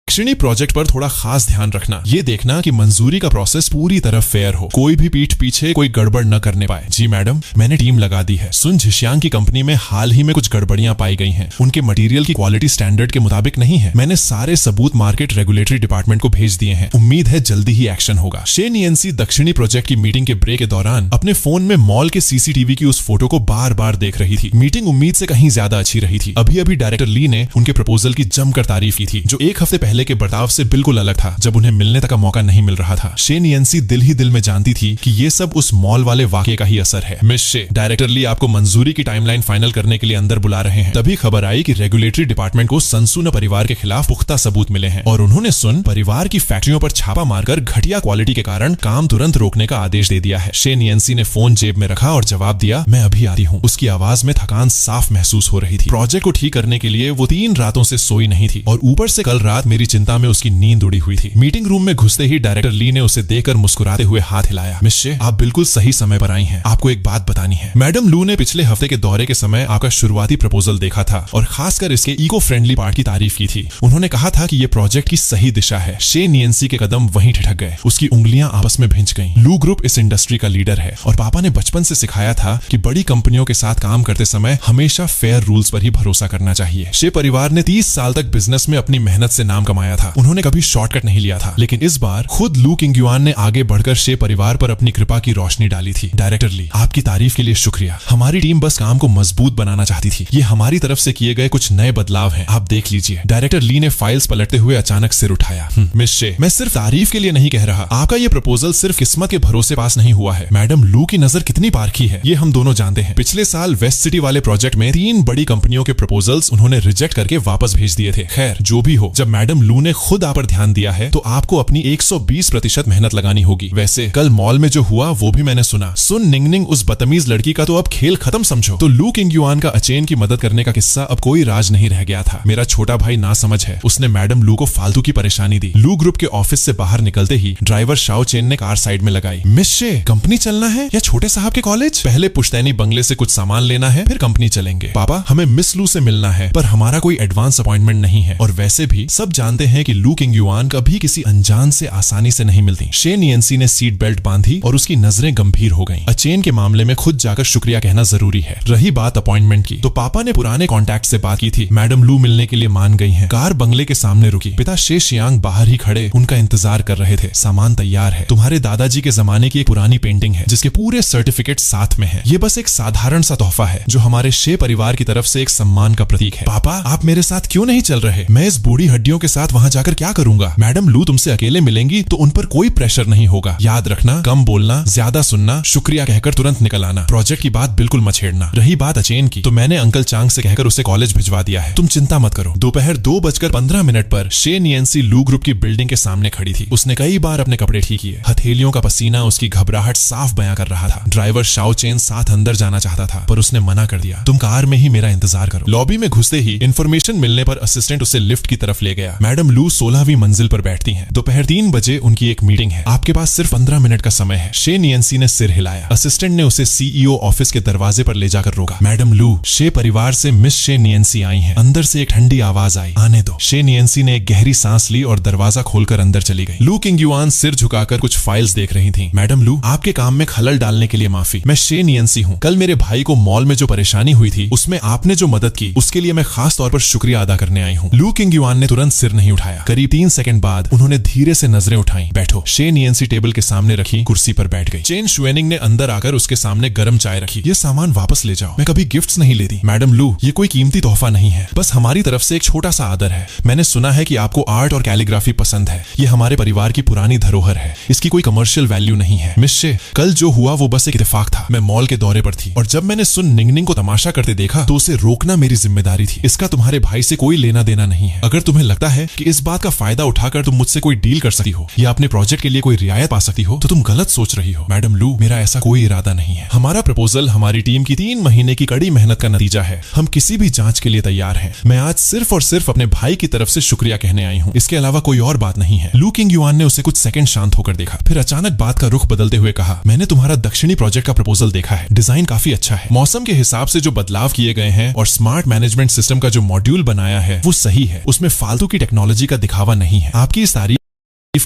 दक्षिणी प्रोजेक्ट पर थोड़ा खास ध्यान रखना। ये देखना कि मंजूरी का प्रोसेस पूरी तरह फेयर हो, कोई भी पीठ पीछे कोई गड़बड़ न करने पाए। जी मैडम, मैंने टीम लगा दी है। सुन झिशियांग की कंपनी में हाल ही में कुछ गड़बड़ियां पाई गई हैं। उनके मटेरियल की क्वालिटी स्टैंडर्ड के मुताबिक नहीं है। मैंने सारे सबूत मार्केट रेगुलेटरी डिपार्टमेंट को भेज दिए हैं। उम्मीद है जल्दी ही एक्शन होगा। शे नियंसी दक्षिणी प्रोजेक्ट की मीटिंग के ब्रेक के दौरान अपने फोन में मॉल के सीसीटीवी की उस फोटो को बार बार देख रही थी। मीटिंग उम्मीद से कहीं ज्यादा अच्छी रही थी। अभी अभी डायरेक्टर ली ने उनके प्रपोजल की जमकर तारीफ की थी, जो एक हफ्ते पहले के बर्ताव से बिल्कुल अलग था जब उन्हें मिलने तक का मौका नहीं मिल रहा था। शे नियंसी दिल ही दिल में जानती थी कि ये सब उस मॉल वाले वाकये का ही असर है। मिस शे, डायरेक्टर ली आपको मंजूरी की टाइमलाइन फाइनल करने के लिए अंदर बुला रहे हैं। तभी खबर आई कि रेगुलेटरी डिपार्टमेंट को संसून परिवार के खिलाफ पुख्ता सबूत मिले हैं और उन्होंने सुन परिवार की फैक्ट्रियों पर छापा मारकर घटिया क्वालिटी के कारण काम तुरंत रोकने का आदेश दे दिया है। शे नियंसी ने फोन जेब में रखा और जवाब दिया, मैं अभी आती हूँ। उसकी आवाज में थकान साफ महसूस हो रही थी। प्रोजेक्ट को ठीक करने के लिए वो 3 रातों से सोई नहीं थी और ऊपर से कल रात मेरी चिंता में उसकी नींद उड़ी हुई थी। मीटिंग रूम में घुसते ही डायरेक्टर ली ने उसे देखकर मुस्कुराते हुए हाथ हिलाया। मिस शे, आप बिल्कुल सही समय पर आई हैं। आपको एक बात बतानी है। मैडम लू ने पिछले हफ्ते के दौरे के समय आपका शुरुआती प्रपोजल देखा था और खासकर इसके इको फ्रेंडली पार्ट की तारीफ की थी। उन्होंने कहा था कि ये प्रोजेक्ट की सही दिशा है। शे नियंसी के कदम वहीं ठिठक गए। उसकी उंगलियां आपस में भिंच गईं। लू ग्रुप इस इंडस्ट्री का लीडर है और पापा ने बचपन से सिखाया था कि बड़ी कंपनियों के साथ काम करते समय हमेशा फेयर रूल्स पर ही भरोसा करना चाहिए। शे परिवार ने 30 साल तक बिजनेस में अपनी मेहनत से नाम कमाया कमाया था। उन्होंने कभी शॉर्टकट नहीं लिया था, लेकिन इस बार खुद लू किंग-युआन ने आगे बढ़कर शे परिवार पर अपनी कृपा की रोशनी डाली थी। डायरेक्टर ली, आपकी तारीफ के लिए शुक्रिया। हमारी टीम बस काम को मजबूत बनाना चाहती थी। ये हमारी तरफ से किए गए कुछ नए बदलाव हैं, आप देख लीजिए। डायरेक्टर ली ने फाइल्स पलटते हुए अचानक सिर उठाया। मिस शे, मैं सिर्फ तारीफ के लिए नहीं कह रहा। आपका ये प्रपोजल सिर्फ किस्मत के भरोसे पास नहीं हुआ है। मैडम लू की नजर कितनी पारखी है, ये हम दोनों जानते हैं। पिछले साल वेस्ट सिटी वाले प्रोजेक्ट में 3 बड़ी कंपनियों के प्रपोजल्स उन्होंने रिजेक्ट करके वापस भेज दिए थे। खैर जो भी हो, जब मैडम लू ने खुद आप पर ध्यान दिया है तो आपको अपनी 120% मेहनत लगानी होगी। वैसे कल मॉल में जो हुआ वो भी मैंने सुना। सुन निंगनिंग, उस बदतमीज लड़की का तो अब खेल खत्म समझो। तो लू किंग-युआन का अचेन की मदद करने का किस्सा अब कोई राज नहीं रह गया था। मेरा छोटा भाई ना समझ है, उसने मैडम लू को फालतू की परेशानी दी। लू ग्रुप के ऑफिस से बाहर निकलते ही ड्राइवर शाओ चेन ने कार साइड में लगाई। मिस शे, कंपनी चलना है या छोटे साहब के कॉलेज? पहले पुश्तैनी बंगले से कुछ सामान लेना है, फिर कंपनी चलेंगे। पापा, हमें मिस लू से मिलना है, पर हमारा कोई एडवांस अपॉइंटमेंट नहीं है। और वैसे भी सब जानते हैं कि लू किंग-युआन कभी किसी अनजान से आसानी से नहीं मिलती। शे नियंसी ने सीट बेल्ट बांधी और उसकी नजरें गंभीर हो गईं। अचेन के मामले में खुद जाकर शुक्रिया कहना जरूरी है। रही बात अपॉइंटमेंट की, तो पापा ने पुराने कॉन्टैक्ट से बात की थी। मैडम लू मिलने के लिए मान गई हैं। कार बंगले के सामने रुकी। पिता शे शियांग बाहर ही खड़े उनका इंतजार कर रहे थे। सामान तैयार है। तुम्हारे दादाजी के जमाने की एक पुरानी पेंटिंग है जिसके पूरे सर्टिफिकेट साथ में है। ये बस एक साधारण सा तोहफा है जो हमारे शे परिवार की तरफ से एक सम्मान का प्रतीक है। पापा, आप मेरे साथ क्यों नहीं चल रहे? मैं इस बूढ़ी हड्डियों के साथ वहां जाकर क्या करूंगा? मैडम लू तुमसे अकेले मिलेंगी तो उन पर कोई प्रेशर नहीं होगा। याद रखना, कम बोलना, ज्यादा सुनना, शुक्रिया कहकर तुरंत निकल आना। प्रोजेक्ट की बात बिल्कुल मत छेड़ना। रही बात अचेन की, तो मैंने अंकल चांग से कहकर उसे कॉलेज भिजवा दिया है। तुम चिंता मत करो। दोपहर 2:15 पर शे नियंसी लू ग्रुप की बिल्डिंग के सामने खड़ी थी। उसने कई बार अपने कपड़े ठीक किए। हथेलियों का पसीना उसकी घबराहट साफ बयां कर रहा था। ड्राइवर शाओ चेन साथ अंदर जाना चाहता था, पर उसने मना कर दिया। तुम कार में ही मेरा इंतजार करो। लॉबी में घुसते ही इंफॉर्मेशन मिलने पर असिस्टेंट उसे लिफ्ट की तरफ ले गया। मैडम लू 16वीं मंजिल पर बैठती हैं। दोपहर 3 बजे उनकी एक मीटिंग है। आपके पास सिर्फ 15 मिनट का समय है। शे नियंसी ने सिर हिलाया। असिस्टेंट ने उसे सीईओ ऑफिस के दरवाजे पर ले जाकर रोका। मैडम लू, शे परिवार से मिस शे नियंसी आई हैं। अंदर से एक ठंडी आवाज आई, आने दो। शे नियंसी ने एक गहरी सांस ली और दरवाजा खोलकर अंदर चली गई। लू किंग-युआन सिर झुकाकर कुछ फाइल्स देख रही थी। मैडम लू, आपके काम में खलल डालने के लिए माफी। मैं शे नियंसी हूँ। कल मेरे भाई को मॉल में जो परेशानी हुई थी उसमें आपने जो मदद की उसके लिए मैं खास तौर पर शुक्रिया अदा करने आई हूँ। लू किंग-युआन ने तुरंत सिर नहीं उठाया। करीब 3 सेकंड बाद उन्होंने धीरे से नजरें उठाई। बैठो। शे नियंसी टेबल के सामने रखी कुर्सी पर बैठ गई। चेन शुएनिंग ने अंदर आकर उसके सामने गर्म चाय रखी। ये सामान वापस ले जाओ। मैं कभी गिफ्ट्स नहीं लेती। मैडम लू, ये कोई कीमती तोहफा नहीं है, बस हमारी तरफ से एक छोटा सा आदर है। मैंने सुना है कि आपको आर्ट और कैलीग्राफी पसंद है। ये हमारे परिवार की पुरानी धरोहर है। इसकी कोई कमर्शियल वैल्यू नहीं है। मिस शे, कल जो हुआ वो बस एक इत्तेफाक था। मैं मॉल के दौरे पर थी और जब मैंने सुन निंगनिंग को तमाशा करते देखा तो उसे रोकना मेरी जिम्मेदारी थी। इसका तुम्हारे भाई से कोई लेना देना नहीं है। अगर तुम्हें लगता है कि इस बात का फायदा उठाकर तुम मुझसे कोई डील कर सकती हो या अपने प्रोजेक्ट के लिए कोई रियायत पा सकती हो तो तुम गलत सोच रही हो। मैडम लू, मेरा ऐसा कोई इरादा नहीं है। हमारा प्रपोजल हमारी टीम की 3 महीने की कड़ी मेहनत का नतीजा है। हम किसी भी जांच के लिए तैयार हैं। मैं आज सिर्फ और सिर्फ अपने भाई की तरफ से शुक्रिया कहने आई हूँ। इसके अलावा कोई और बात नहीं है। लू किंग-युआन ने उसे कुछ सेकंड शांत होकर देखा, फिर अचानक बात का रुख बदलते हुए कहा, मैंने तुम्हारा दक्षिणी प्रोजेक्ट का प्रपोजल देखा है। डिजाइन काफी अच्छा है। मौसम के हिसाब से जो बदलाव किए गए हैं और स्मार्ट मैनेजमेंट सिस्टम का जो मॉड्यूल बनाया है वो सही है। उसमें फालतू की टेक्नोलॉजी का दिखावा नहीं है। आपकी इस तारीफ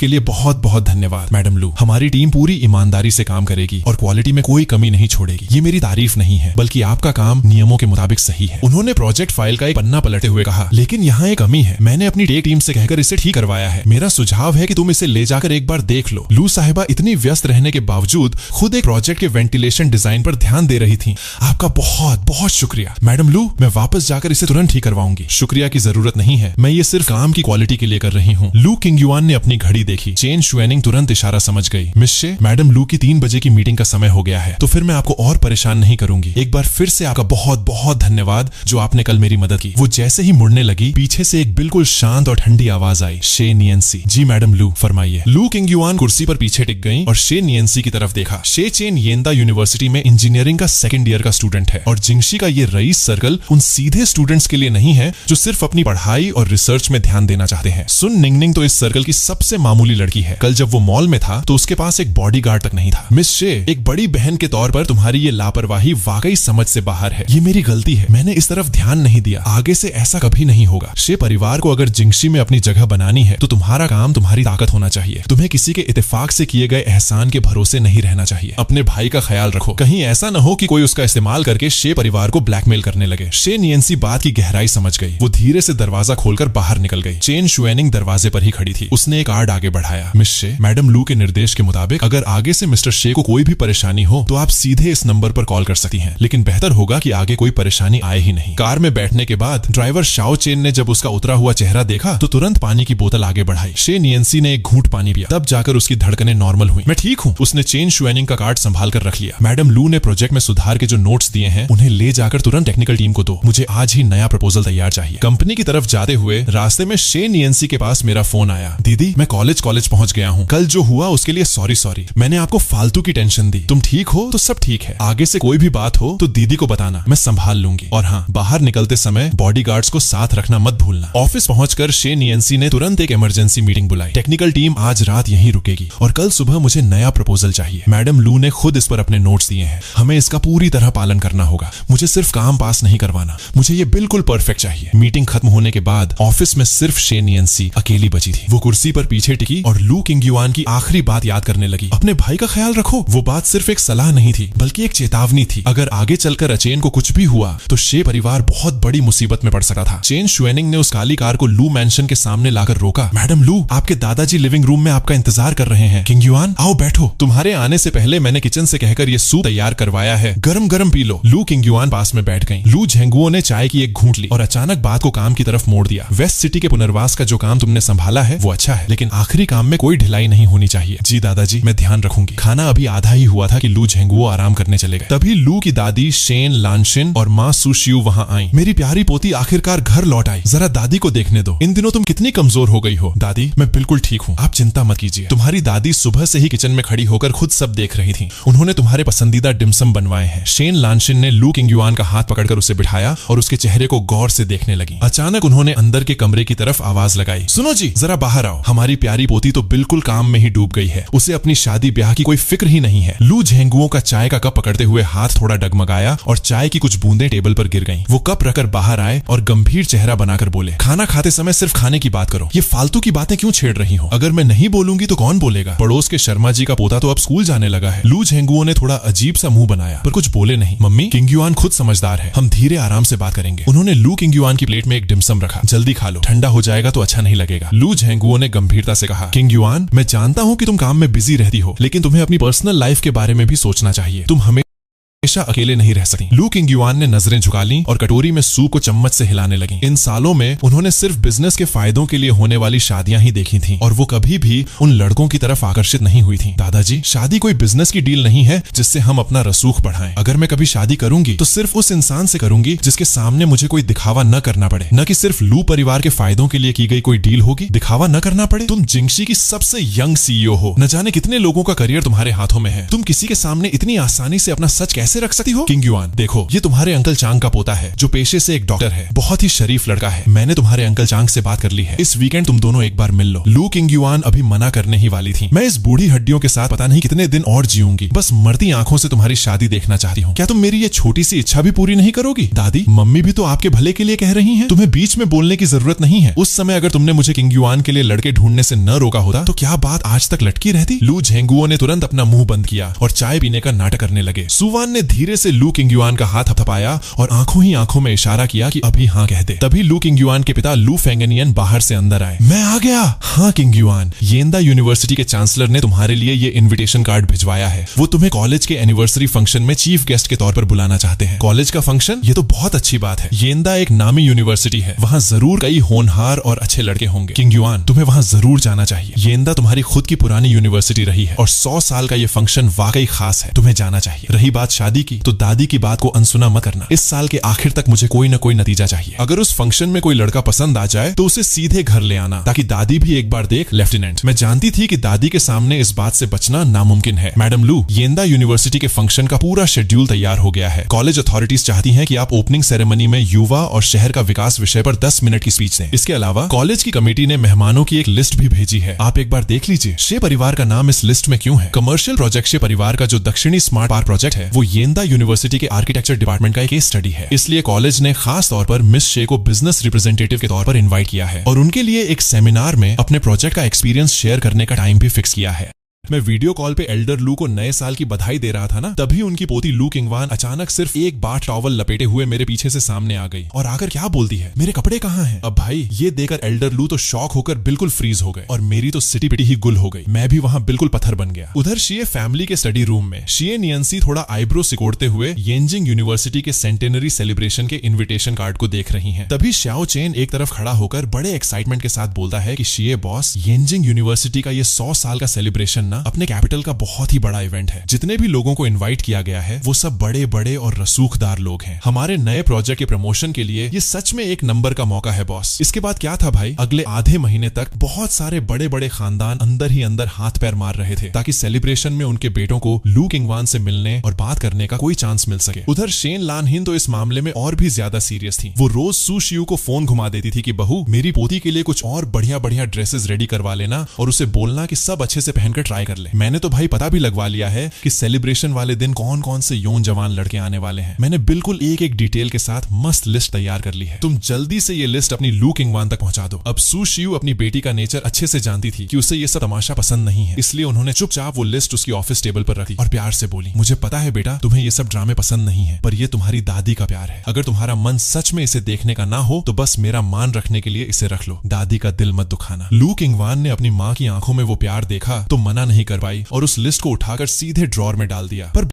के लिए बहुत बहुत धन्यवाद मैडम लू। हमारी टीम पूरी ईमानदारी से काम करेगी और क्वालिटी में कोई कमी नहीं छोड़ेगी। ये मेरी तारीफ नहीं है, बल्कि आपका काम नियमों के मुताबिक सही है। उन्होंने प्रोजेक्ट फाइल का एक पन्ना पलटते हुए कहा, लेकिन यहाँ एक कमी है। मैंने अपनी टीम से कहकर इसे ठीक करवाया है। मेरा सुझाव है कि तुम इसे ले जाकर एक बार देख लो। लू साहिबा इतनी व्यस्त रहने के बावजूद खुद एक प्रोजेक्ट के वेंटिलेशन डिजाइन पर ध्यान दे रही थी। आपका बहुत बहुत शुक्रिया मैडम लू। मैं वापस जाकर इसे तुरंत ठीक करवाऊंगी। शुक्रिया की जरूरत नहीं है, मैं ये सिर्फ काम की क्वालिटी के लिए कर रही हूँ। लू किंग-युआन ने अपनी घड़ी देखी। चेन शुएनिंग तुरंत इशारा समझ गई। मिस शे, मैडम लू की 3 बजे की मीटिंग का समय हो गया है, तो फिर मैं आपको और परेशान नहीं करूंगी। एक बार फिर से आपका बहुत बहुत धन्यवाद जो आपने कल मेरी मदद की। वो जैसे ही मुड़ने लगी, पीछे से एक बिल्कुल शांत और ठंडी आवाज आई, शे नियंसी। जी मैडम लू, फरमाइए। लू किंग-युआन कुर्सी पर पीछे टिक गई और शे नियंसी की तरफ देखा। शे चेन येंदा यूनिवर्सिटी में इंजीनियरिंग का 2nd ईयर का स्टूडेंट है और जिंगशी का ये रईस सर्कल उन सीधे स्टूडेंट्स के लिए नहीं है जो सिर्फ अपनी पढ़ाई और रिसर्च में ध्यान देना चाहते हैं। सुन निंगनिंग तो इस सर्कल की सबसे मामूली लड़की है। कल जब वो मॉल में था तो उसके पास एक बॉडीगार्ड तक नहीं था। मिस शे, एक बड़ी बहन के तौर पर तुम्हारी ये लापरवाही वाकई समझ से बाहर है। ये मेरी गलती है, मैंने इस तरफ ध्यान नहीं दिया। आगे से ऐसा कभी नहीं होगा। शे परिवार को अगर जिंगशी में अपनी जगह बनानी है तो तुम्हारा काम तुम्हारी ताकत होना चाहिए। तुम्हें किसी के इत्तेफाक से किए गए एहसान के भरोसे नहीं रहना चाहिए। अपने भाई का ख्याल रखो, कहीं ऐसा न हो कि कोई उसका इस्तेमाल करके शे परिवार को ब्लैकमेल करने लगे। शे नियंसी बात की गहराई समझ गई। वो धीरे से दरवाजा खोलकर बाहर निकल गई। चेन शुएनिंग दरवाजे पर ही खड़ी थी। उसने एक कार्ड आगे बढ़ाया। मिस शे, मैडम लू के निर्देश के मुताबिक अगर आगे से मिस्टर शे को कोई भी परेशानी हो तो आप सीधे इस नंबर पर कॉल कर सकती हैं, लेकिन बेहतर होगा कि आगे कोई परेशानी आए ही नहीं। कार में बैठने के बाद ड्राइवर शाओ चेन ने जब उसका उतरा हुआ चेहरा देखा तो तुरंत पानी की बोतल आगे बढ़ाई। शे नियंसी ने एक घूंट पानी पिया, तब जाकर उसकी धड़कनें नॉर्मल हुई। मैं ठीक हूँ। उसने चेन शुएनिंग का कार्ड संभाल कर रख लिया। मैडम लू ने प्रोजेक्ट में सुधार के जो नोट्स दिए हैं उन्हें ले जाकर तुरंत टेक्निकल टीम को दो। मुझे आज ही नया प्रपोजल तैयार चाहिए। कंपनी की तरफ जाते हुए रास्ते में शे नियंसी के पास मेरा फोन आया। दीदी, मैं कॉलेज पहुंच गया हूँ। कल जो हुआ उसके लिए सॉरी। मैंने आपको फालतू की टेंशन दी। तुम ठीक हो तो सब ठीक है। आगे से कोई भी बात हो तो दीदी को बताना, मैं संभाल लूंगी। और हाँ, बाहर निकलते समय बॉडीगार्ड्स को साथ रखना मत भूलना। ऑफिस पहुंचकर शे नियंसी ने तुरंत एक इमरजेंसी मीटिंग बुलाई। टेक्निकल टीम आज रात यहीं रुकेगी और कल सुबह मुझे नया प्रपोजल चाहिए। मैडम लू ने खुद इस पर अपने नोट्स दिए हैं। हमें इसका पूरी तरह पालन करना होगा। मुझे सिर्फ काम पास नहीं करवाना, मुझे ये बिल्कुल परफेक्ट चाहिए। मीटिंग खत्म होने के बाद ऑफिस में सिर्फ शे नियंसी अकेली बची थी। वो कुर्सी पर पीछे टिकी और लू किंगयुआन की आखिरी बात याद करने लगी। अपने भाई का ख्याल रखो। वो बात सिर्फ एक सलाह नहीं थी बल्कि एक चेतावनी थी। अगर आगे चलकर अचेन को कुछ भी हुआ तो शे परिवार बहुत बड़ी मुसीबत में पड़ सकता था। चेन शुएनिंग ने उस काली कार को लू मैंशन के सामने लाकर रोका। मैडम लू, आपके दादाजी लिविंग रूम में आपका इंतजार कर रहे हैं। किंगयुआन, आओ बैठो। तुम्हारे आने से पहले मैंने किचन से कहकर ये सूप तैयार करवाया है, गरम गरम पी लो। लू किंगयुआन पास में बैठ गई। लू झेंगुओ ने चाय की एक घूंट ली और अचानक बात को काम की तरफ मोड़ दिया। वेस्ट सिटी के पुनर्वास का जो काम तुमने संभाला है वो अच्छा है, लेकिन आखिरी काम में कोई ढिलाई नहीं होनी चाहिए। जी दादाजी, मैं ध्यान रखूंगी। खाना अभी आधा ही हुआ था कि लू झेंगुओ आराम करने चले गए। तभी लू की दादी शेन लानशिन और माँ सुशियू वहां आई। मेरी प्यारी पोती आखिरकार घर लौट आई। जरा दादी को देखने दो। इन दिनों तुम कितनी कमजोर हो गई हो। दादी, मैं बिल्कुल ठीक हूँ, आप चिंता मत कीजिए। तुम्हारी दादी सुबह से ही किचन में खड़ी होकर खुद सब देख रही थी। उन्होंने तुम्हारे पसंदीदा डिमसम बनवाए हैं। शेन लानशिन ने लू किंगयुआन का हाथ पकड़कर उसे बिठाया और उसके चेहरे को गौर से देखने लगी। अचानक उन्होंने अंदर के कमरे की तरफ आवाज लगाई। सुनो जी, जरा बाहर आओ। हमारी प्यारी पोती तो बिल्कुल काम में ही डूब गई है। उसे अपनी शादी ब्याह की कोई फिक्र ही नहीं है। लू झेंगुओं का चाय का कप पकड़ते हुए हाथ थोड़ा डगमगाया और चाय की कुछ बूंदें टेबल पर गिर गईं। वो कप रखकर बाहर आए और गंभीर चेहरा बनाकर बोले, खाना खाते समय सिर्फ खाने की बात करो। ये फालतू की बातें क्यों छेड़ रही हो? अगर मैं नहीं बोलूंगी तो कौन बोलेगा? पड़ोस के शर्मा जी का पोता तो अब स्कूल जाने लगा है। लू झेंगुओं ने थोड़ा अजीब सा मुंह बनाया पर कुछ बोले नहीं। मम्मी, किंगयुआन खुद समझदार है, हम धीरे आराम से बात करेंगे। उन्होंने लू किंगयुआन की प्लेट में एक डिमसम रखा। जल्दी खा लो, ठंडा हो जाएगा तो अच्छा नहीं लगेगा। लू झेंगुओं ने गंभीरता से कहा, किंगयुआन, मैं जानता हूँ कि तुम काम में बिजी रहती हो, लेकिन तुम्हें अपनी पर्सनल लाइफ के बारे में भी सोचना चाहिए। तुम हमेशा अकेले नहीं रह सकती। लू किंगयुआन ने नजरें झुका ली और कटोरी में सूप को चम्मच से हिलाने लगी। इन सालों में उन्होंने सिर्फ बिजनेस के फायदों के लिए होने वाली शादियां ही देखी थीं और वो कभी भी उन लड़कों की तरफ आकर्षित नहीं हुई थी। दादाजी, शादी कोई बिजनेस की डील नहीं है जिससे हम अपना रसूख बढ़ाएं। अगर मैं कभी शादी करूंगी तो सिर्फ उस इंसान से करूंगी जिसके सामने मुझे कोई दिखावा न करना पड़े, न कि सिर्फ लू परिवार के फायदों के लिए की गई कोई डील होगी। दिखावा न करना पड़े? तुम जिंगशी की सबसे यंग सीईओ हो। न जाने कितने लोगों का करियर तुम्हारे हाथों में है। तुम किसी के सामने इतनी आसानी से अपना सच कैसे रख सकती हो? किंगयुआन, देखो, ये तुम्हारे अंकल चांग का पोता है जो पेशे से एक डॉक्टर है। बहुत ही शरीफ लड़का है। मैंने तुम्हारे अंकल चांग से बात कर ली है। इस वीकेंड तुम दोनों एक बार मिल लो। लू किंगयुआन अभी मना करने ही वाली थी। मैं इस बूढ़ी हड्डियों के साथ पता नहीं कितने दिन और जीऊंगी। बस मरती आंखों से तुम्हारी शादी देखना चाहती हूँ। क्या तुम मेरी ये छोटी सी इच्छा भी पूरी नहीं करोगी? दादी, मम्मी भी तो आपके भले के लिए कह रही हैं। तुम्हें बीच में बोलने की जरूरत नहीं है। उस समय अगर तुमने मुझे किंगयुआन के लिए लड़के ढूंढने से न रोका होता तो क्या बात आज तक लटकी रहती? लू झेंगुओं ने तुरंत अपना मुंह बंद किया और चाय पीने का नाटक करने लगे। सुवान ने धीरे से लू किंगयुआन का हाथ थपथपाया और आंखों ही आंखों में इशारा किया कि अभी हाँ कह दे। तभी लू किंगयुआन के पिता लू फेंगनियन बाहर से अंदर आए। मैं आ गया। हाँ किंगयुआन, येंदा यूनिवर्सिटी के चांसलर ने तुम्हारे लिए ये इनविटेशन कार्ड भिजवाया है। वो तुम्हें कॉलेज के एनिवर्सरी फंक्शन में चीफ गेस्ट के तौर पर बुलाना चाहते हैं। कॉलेज का फंक्शन? ये तो बहुत अच्छी बात है। येंदा एक नामी यूनिवर्सिटी है, वहाँ जरूर कई होनहार और अच्छे लड़के होंगे। किंगयुआन, तुम्हें वहाँ जरूर जाना चाहिए। येंदा तुम्हारी खुद की पुरानी यूनिवर्सिटी रही है और 100 साल का ये फंक्शन वाकई खास है। तुम्हें जाना चाहिए। रही बात शादी दादी की, तो दादी की बात को अनसुना मत करना। इस साल के आखिर तक मुझे कोई न कोई नतीजा चाहिए। अगर उस फंक्शन में कोई लड़का पसंद आ जाए तो उसे सीधे घर ले आना, ताकि दादी भी एक बार देख लेफ्टिनेंट। मैं जानती थी कि दादी के सामने इस बात से बचना नामुमकिन है। मैडम लू, येंदा यूनिवर्सिटी के फंक्शन का पूरा शेड्यूल तैयार हो गया है। कॉलेज अथॉरिटीज चाहती हैं कि आप ओपनिंग सेरेमनी में युवा और शहर का विकास विषय पर 10 मिनट की स्पीच दें। इसके अलावा कॉलेज की कमेटी ने मेहमानों की एक लिस्ट भी भेजी है, आप एक बार देख लीजिए। शे परिवार का नाम इस लिस्ट में क्यों है? कमर्शियल प्रोजेक्ट शे परिवार का जो दक्षिणी स्मार्ट पार्क प्रोजेक्ट है, वो येंदा यूनिवर्सिटी के आर्किटेक्चर डिपार्टमेंट का एक केस स्टडी है। इसलिए कॉलेज ने खास तौर पर मिस शे को बिजनेस रिप्रेजेंटेटिव के तौर पर इनवाइट किया है और उनके लिए एक सेमिनार में अपने प्रोजेक्ट का एक्सपीरियंस शेयर करने का टाइम भी फिक्स किया है। मैं वीडियो कॉल पे एल्डर लू को नए साल की बधाई दे रहा था ना, तभी उनकी पोती लू किंगवान अचानक सिर्फ एक बाथ टॉवल लपेटे हुए मेरे पीछे से सामने आ गई और आकर क्या बोलती है, मेरे कपड़े कहाँ हैं? अब भाई ये देखकर एल्डर लू तो शॉक होकर बिल्कुल फ्रीज हो गए और मेरी तो सिटी पिटी ही गुल हो गई। मैं भी वहां बिल्कुल पत्थर बन गया। उधर शिए फैमिली के स्टडी रूम में शिए नियंसी थोड़ा आईब्रो सिकोड़ते हुए येंजिंग यूनिवर्सिटी के सेंटेनरी सेलिब्रेशन के इन्विटेशन कार्ड को देख रही हैं। तभी श्याओ चेन एक तरफ खड़ा होकर बड़े एक्साइटमेंट के साथ बोलता है कि शिए बॉस, येंजिंग यूनिवर्सिटी का ये 100 साल का सेलिब्रेशन ना अपने कैपिटल का बहुत ही बड़ा इवेंट है। जितने भी लोगों को इनवाइट किया गया है वो सब बड़े बड़े और रसूखदार लोग हैं। हमारे नए प्रोजेक्ट के प्रमोशन के लिए ये सच में एक नंबर का मौका है बॉस। इसके बाद क्या था भाई, अगले आधे महीने तक बहुत सारे बड़े बड़े खानदान अंदर ही अंदर हाथ पैर मार रहे थे ताकि सेलिब्रेशन में उनके बेटों को लू किंगवान से मिलने और बात करने का कोई चांस मिल सके। उधर शेन लानहिन तो इस मामले में और भी ज्यादा सीरियस थी। वो रोज सू शियू को फोन घुमा देती थी कि बहू, मेरी पोती के लिए कुछ और बढ़िया बढ़िया ड्रेसेस रेडी करवा लेना और उसे बोलना कि सब अच्छे से पहनकर ट्राई कर ले। मैंने तो भाई पता भी लगवा लिया है कि सेलिब्रेशन वाले दिन कौन कौन से यौन जवान लड़के आने वाले हैं। मैंने बिल्कुल एक एक डिटेल के साथ मस्त लिस्ट तैयार कर ली है। तुम जल्दी से ये लिस्ट अपनी लू किंगवान तक पहुंचा दो। अब सू शियू अपनी बेटी का नेचर अच्छे से जानती थी कि उसे ये सब तमाशा पसंद नहीं है, इसलिए उन्होंने चुपचाप वो लिस्ट उसकी ऑफिस टेबल पर रखी और प्यार से बोली, मुझे पता है बेटा तुम्हें ये सब ड्रामे पसंद नहीं है, पर ये तुम्हारी दादी का प्यार है। अगर तुम्हारा मन सच में इसे देखने का ना हो तो बस मेरा मान रखने के लिए इसे रख लो। दादी का दिल मत दुखाना। लू किंगवान ने अपनी माँ की आंखों में वो प्यार देखा तो मना नहीं कर पाई और उस लिस्ट को उठाकर सीधे ड्रॉर में डाल दिया। पर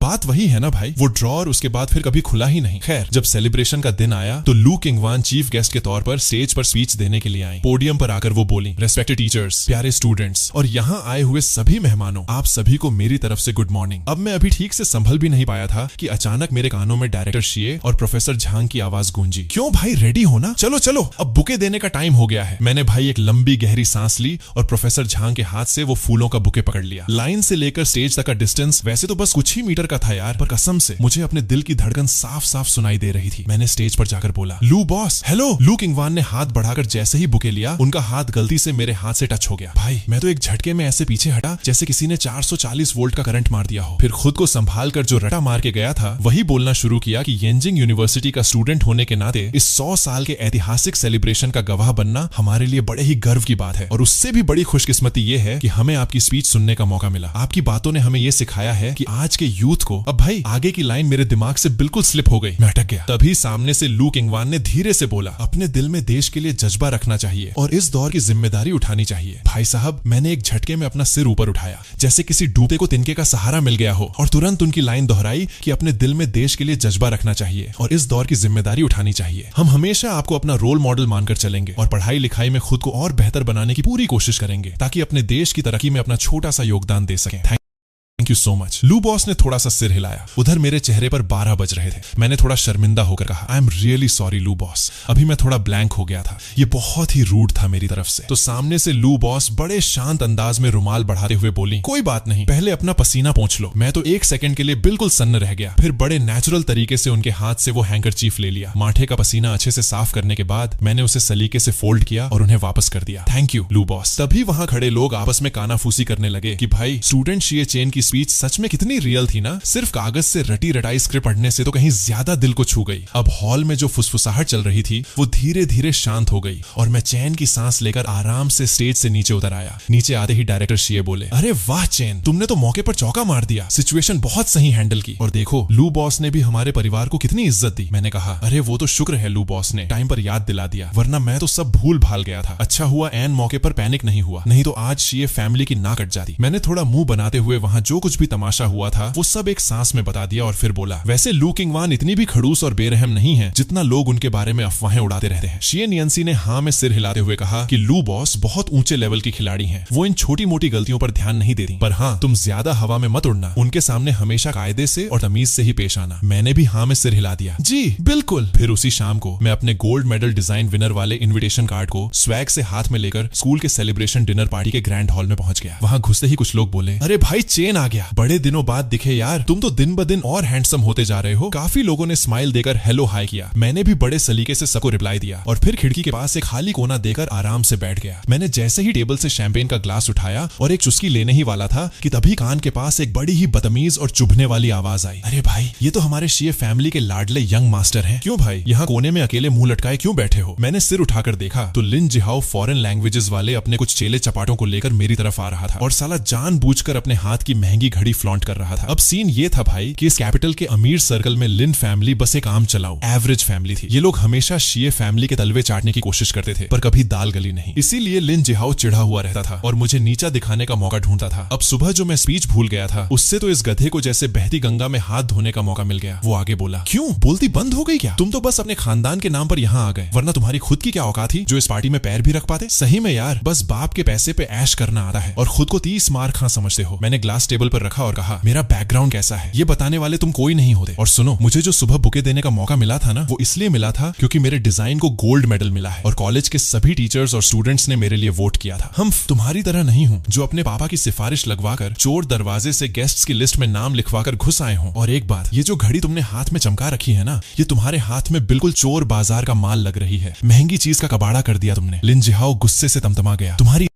बात वही है ना भाई, वो ड्रॉर उसके बाद फिर कभी खुला ही नहीं। खैर, जब सेलिब्रेशन का दिन आया तो लू किंगवान चीफ गेस्ट के तौर पर स्टेज पर स्पीच देने के लिए आई। पोडियम पर आकर वो बोली, रेस्पेक्टेड टीचर्स, प्यारे स्टूडेंट्स और यहाँ आए हुए सभी मेहमानों, आप सभी को मेरी तरफ से गुड मॉर्निंग। अब मैं अभी ठीक से संभल भी नहीं पाया था कि अचानक मेरे कानों में डायरेक्टर शिए और प्रोफेसर झांग की आवाज गूंजी, क्यों भाई रेडी हो ना, चलो चलो अब बुके देने का टाइम हो गया है। मैंने भाई एक लंबी गहरी सांस ली और प्रोफेसर झांग के हाथ से वो फूलों का बुके पकड़ लिया। लाइन से लेकर स्टेज तक का डिस्टेंस वैसे तो बस कुछ ही मीटर का था यार, पर कसम से मुझे अपने दिल की धड़कन साफ साफ सुनाई दे रही थी। मैंने स्टेज पर जाकर बोला, लू बॉस, हेलो। लू किंगवान ने हाथ बढ़ाकर जैसे ही बुके लिया, उनका हाथ गलती से मेरे हाथ से टच हो गया। भाई मैं तो एक झटके में ऐसे पीछे हटा जैसे किसी ने 440 वोल्ट का करंट मार दिया हो। फिर खुद को संभाल कर जो रटा मार के गया था वही बोलना शुरू किया कि येंजिंग यूनिवर्सिटी का स्टूडेंट होने के नाते इस 100 साल के ऐतिहासिक सेलिब्रेशन का गवाह बनना हमारे लिए बड़े ही गर्व की बात है और उससे भी बड़ी खुशकिस्मती ये है कि हमें आपकी स्पीच सुनने का मौका मिला। आपकी बातों ने हमें ये सिखाया है कि आज के यूथ को। अब भाई आगे की लाइन मेरे दिमाग से बिल्कुल स्लिप हो गई, मैं अटक गया। तभी सामने से लू किंगवान ने धीरे से बोला, अपने दिल में देश के लिए जज्बा रखना चाहिए और इस दौर की जिम्मेदारी उठानी चाहिए। भाई साहब, मैंने एक झटके में अपना सिर ऊपर उठाया जैसे किसी डूबते को तिनके का सहारा मिल गया हो और तुरंत उनकी लाइन दोहराई कि अपने दिल में देश के लिए जज्बा रखना चाहिए और इस दौर की जिम्मेदारी उठानी चाहिए। हम हमेशा आपको अपना रोल मॉडल मानकर चलेंगे और पढ़ाई लिखाई में खुद को और बेहतर बनाने की पूरी कोशिश करेंगे ताकि अपने देश की तरक्की में अपना छोटा सा योगदान दे सकें। Thank you so much. लू बॉस ने थोड़ा सा सिर हिलाया। उधर मेरे चेहरे पर 12 बज रहे थे। मैंने थोड़ा शर्मिंदा होकर कहा, आई एम रियली सॉरी लू बॉस। अभी मैं थोड़ा ब्लैंक हो गया था, ये बहुत ही रूड था मेरी तरफ से। तो सामने से लू बॉस बड़े शांत अंदाज में रुमाल बढ़ाते हुए बोली, कोई बात नहीं, पहले अपना पसीना पोंछ लो। मैं तो एक सेकंड के लिए बिल्कुल सन्न रह गया। फिर बड़े नेचुरल तरीके से उनके हाथ से वो हैंकरचीफ ले लिया। माथे का पसीना अच्छे से साफ करने के बाद मैंने उसे सलीके से फोल्ड किया और उन्हें वापस कर दिया। थैंक यू लू बॉस। तभी वहां खड़े लोग आपस में कानाफूसी करने लगे कि भाई स्टूडेंट शिए चेन की स्पीच सच में कितनी रियल थी ना, सिर्फ कागज से रटी रटाई स्क्रिप्ट पढ़ने से तो कहीं ज्यादा दिल को छू गई। अब हॉल में जो फुसफुसाहट चल रही थी वो धीरे धीरे शांत हो गई और मैं चैन की सांस लेकर आराम से स्टेज से नीचे उतर आया। नीचे आते ही डायरेक्टर शिए बोले, अरे वाह चैन, तुमने तो मौके पर चौका मार दिया, सिचुएशन बहुत सही हैंडल की और देखो लू बॉस ने भी हमारे परिवार को कितनी इज्जत दी। मैंने कहा, अरे वो तो शुक्र है लू बॉस ने टाइम पर याद दिला दिया, वरना मैं तो सब भूल भाल गया था। अच्छा हुआ एन मौके पर पैनिक नहीं हुआ, नहीं तो आज शिए फैमिली की नाक कट जाती। मैंने थोड़ा मुंह बनाते हुए वहां जो कुछ भी तमाशा हुआ था वो सब एक सांस में बता दिया और फिर बोला, वैसे लू किंगवान इतनी भी खड़ूस और बेरहम नहीं है जितना लोग उनके बारे में अफवाहें उड़ाते रहते हैं। शिएन यानसी ने हाँ में सिर हिलाते हुए कहा कि लू बॉस बहुत ऊंचे लेवल की खिलाड़ी हैं। वो इन छोटी मोटी गलतियों पर ध्यान नहीं देती, पर हाँ तुम ज्यादा हवा में मत उड़ना, उनके सामने हमेशा कायदे से और तमीज से ही पेश आना। मैंने भी हाँ में सिर हिला दिया, जी बिल्कुल। फिर उसी शाम को मैं अपने गोल्ड मेडल डिजाइन विनर वाले इन्विटेशन कार्ड को स्वैग से हाथ में लेकर स्कूल के सेलिब्रेशन डिनर पार्टी के ग्रैंड हॉल में पहुंच गया। वहां घुसते ही कुछ लोग बोले, अरे भाई चेन आ गया, बड़े दिनों बाद दिखे यार, तुम तो दिन ब दिन और हैंडसम होते जा रहे हो। काफी लोगों ने स्माइल देकर हेलो हाय किया। मैंने भी बड़े सलीके से सबको रिप्लाई दिया और फिर खिड़की के पास एक खाली कोना देकर आराम से बैठ गया। मैंने जैसे ही टेबल से शैंपेन का ग्लास उठाया और एक चुस्की लेने ही वाला था कि तभी कान के पास एक बड़ी ही बदतमीज और चुभने वाली आवाज आई, अरे भाई ये तो हमारे शिए फैमिली के लाडले यंग मास्टर हैं। क्यों भाई यहाँ कोने में अकेले मुंह लटकाए क्यों बैठे हो? मैंने सिर उठाकर देखा तो लिन जिहाओ फॉरेन लैंग्वेजेस वाले अपने कुछ चेले चपाटों को लेकर मेरी तरफ आ रहा था और साला जानबूझकर अपने हाथ की महंगी घड़ी फ्लॉन्ट कर रहा था। अब सीन ये था भाई कि इस कैपिटल के अमीर सर्कल में लिन फैमिली बस एक आम चलाओ एवरेज फैमिली थी। ये लोग हमेशा शिए फैमिली के तलवे चाटने की कोशिश करते थे पर कभी दाल गली नहीं। इसीलिए लिन जिहाओ चिढ़ा हुआ रहता था और मुझे नीचा दिखाने का मौका ढूंढता था। अब सुबह जो मैं स्पीच भूल गया था उससे तो इस गधे को जैसे बहती गंगा में हाथ धोने का मौका मिल गया। वो आगे बोला, क्यों बोलती बंद हो गई क्या? तुम तो बस अपने खानदान के नाम पर यहाँ आ गए, वरना तुम्हारी खुद की क्या औकात थी जो इस पार्टी में पैर भी रख पाते? सही में यार बस बाप के पैसे पे ऐश करना आता है और खुद को 30 मार खा समझते हो। मैंने ग्लास टेबल पर रखा और कहा, मेरा बैकग्राउंड कैसा है ये बताने वाले तुम कोई नहीं होते। और सुनो, मुझे जो सुबह बुके देने का मौका मिला था ना वो इसलिए मिला था क्योंकि मेरे डिजाइन को गोल्ड मेडल मिला है और कॉलेज के सभी टीचर्स और स्टूडेंट्स ने मेरे लिए वोट किया था। हम तुम्हारी तरह नहीं हूँ जो अपने पापा की सिफारिश लगवाकर चोर दरवाजे से गेस्ट्स की लिस्ट में नाम लिखवाकर घुस आए हों। और एक बात, ये जो घड़ी तुमने हाथ में चमका रखी है ना, ये तुम्हारे हाथ में बिल्कुल चोर बाजार का माल लग रही है। महंगी चीज का कबाड़ा कर दिया तुमने। लिन जिहाओ गुस्से से तमतमा गया, तुम्हारी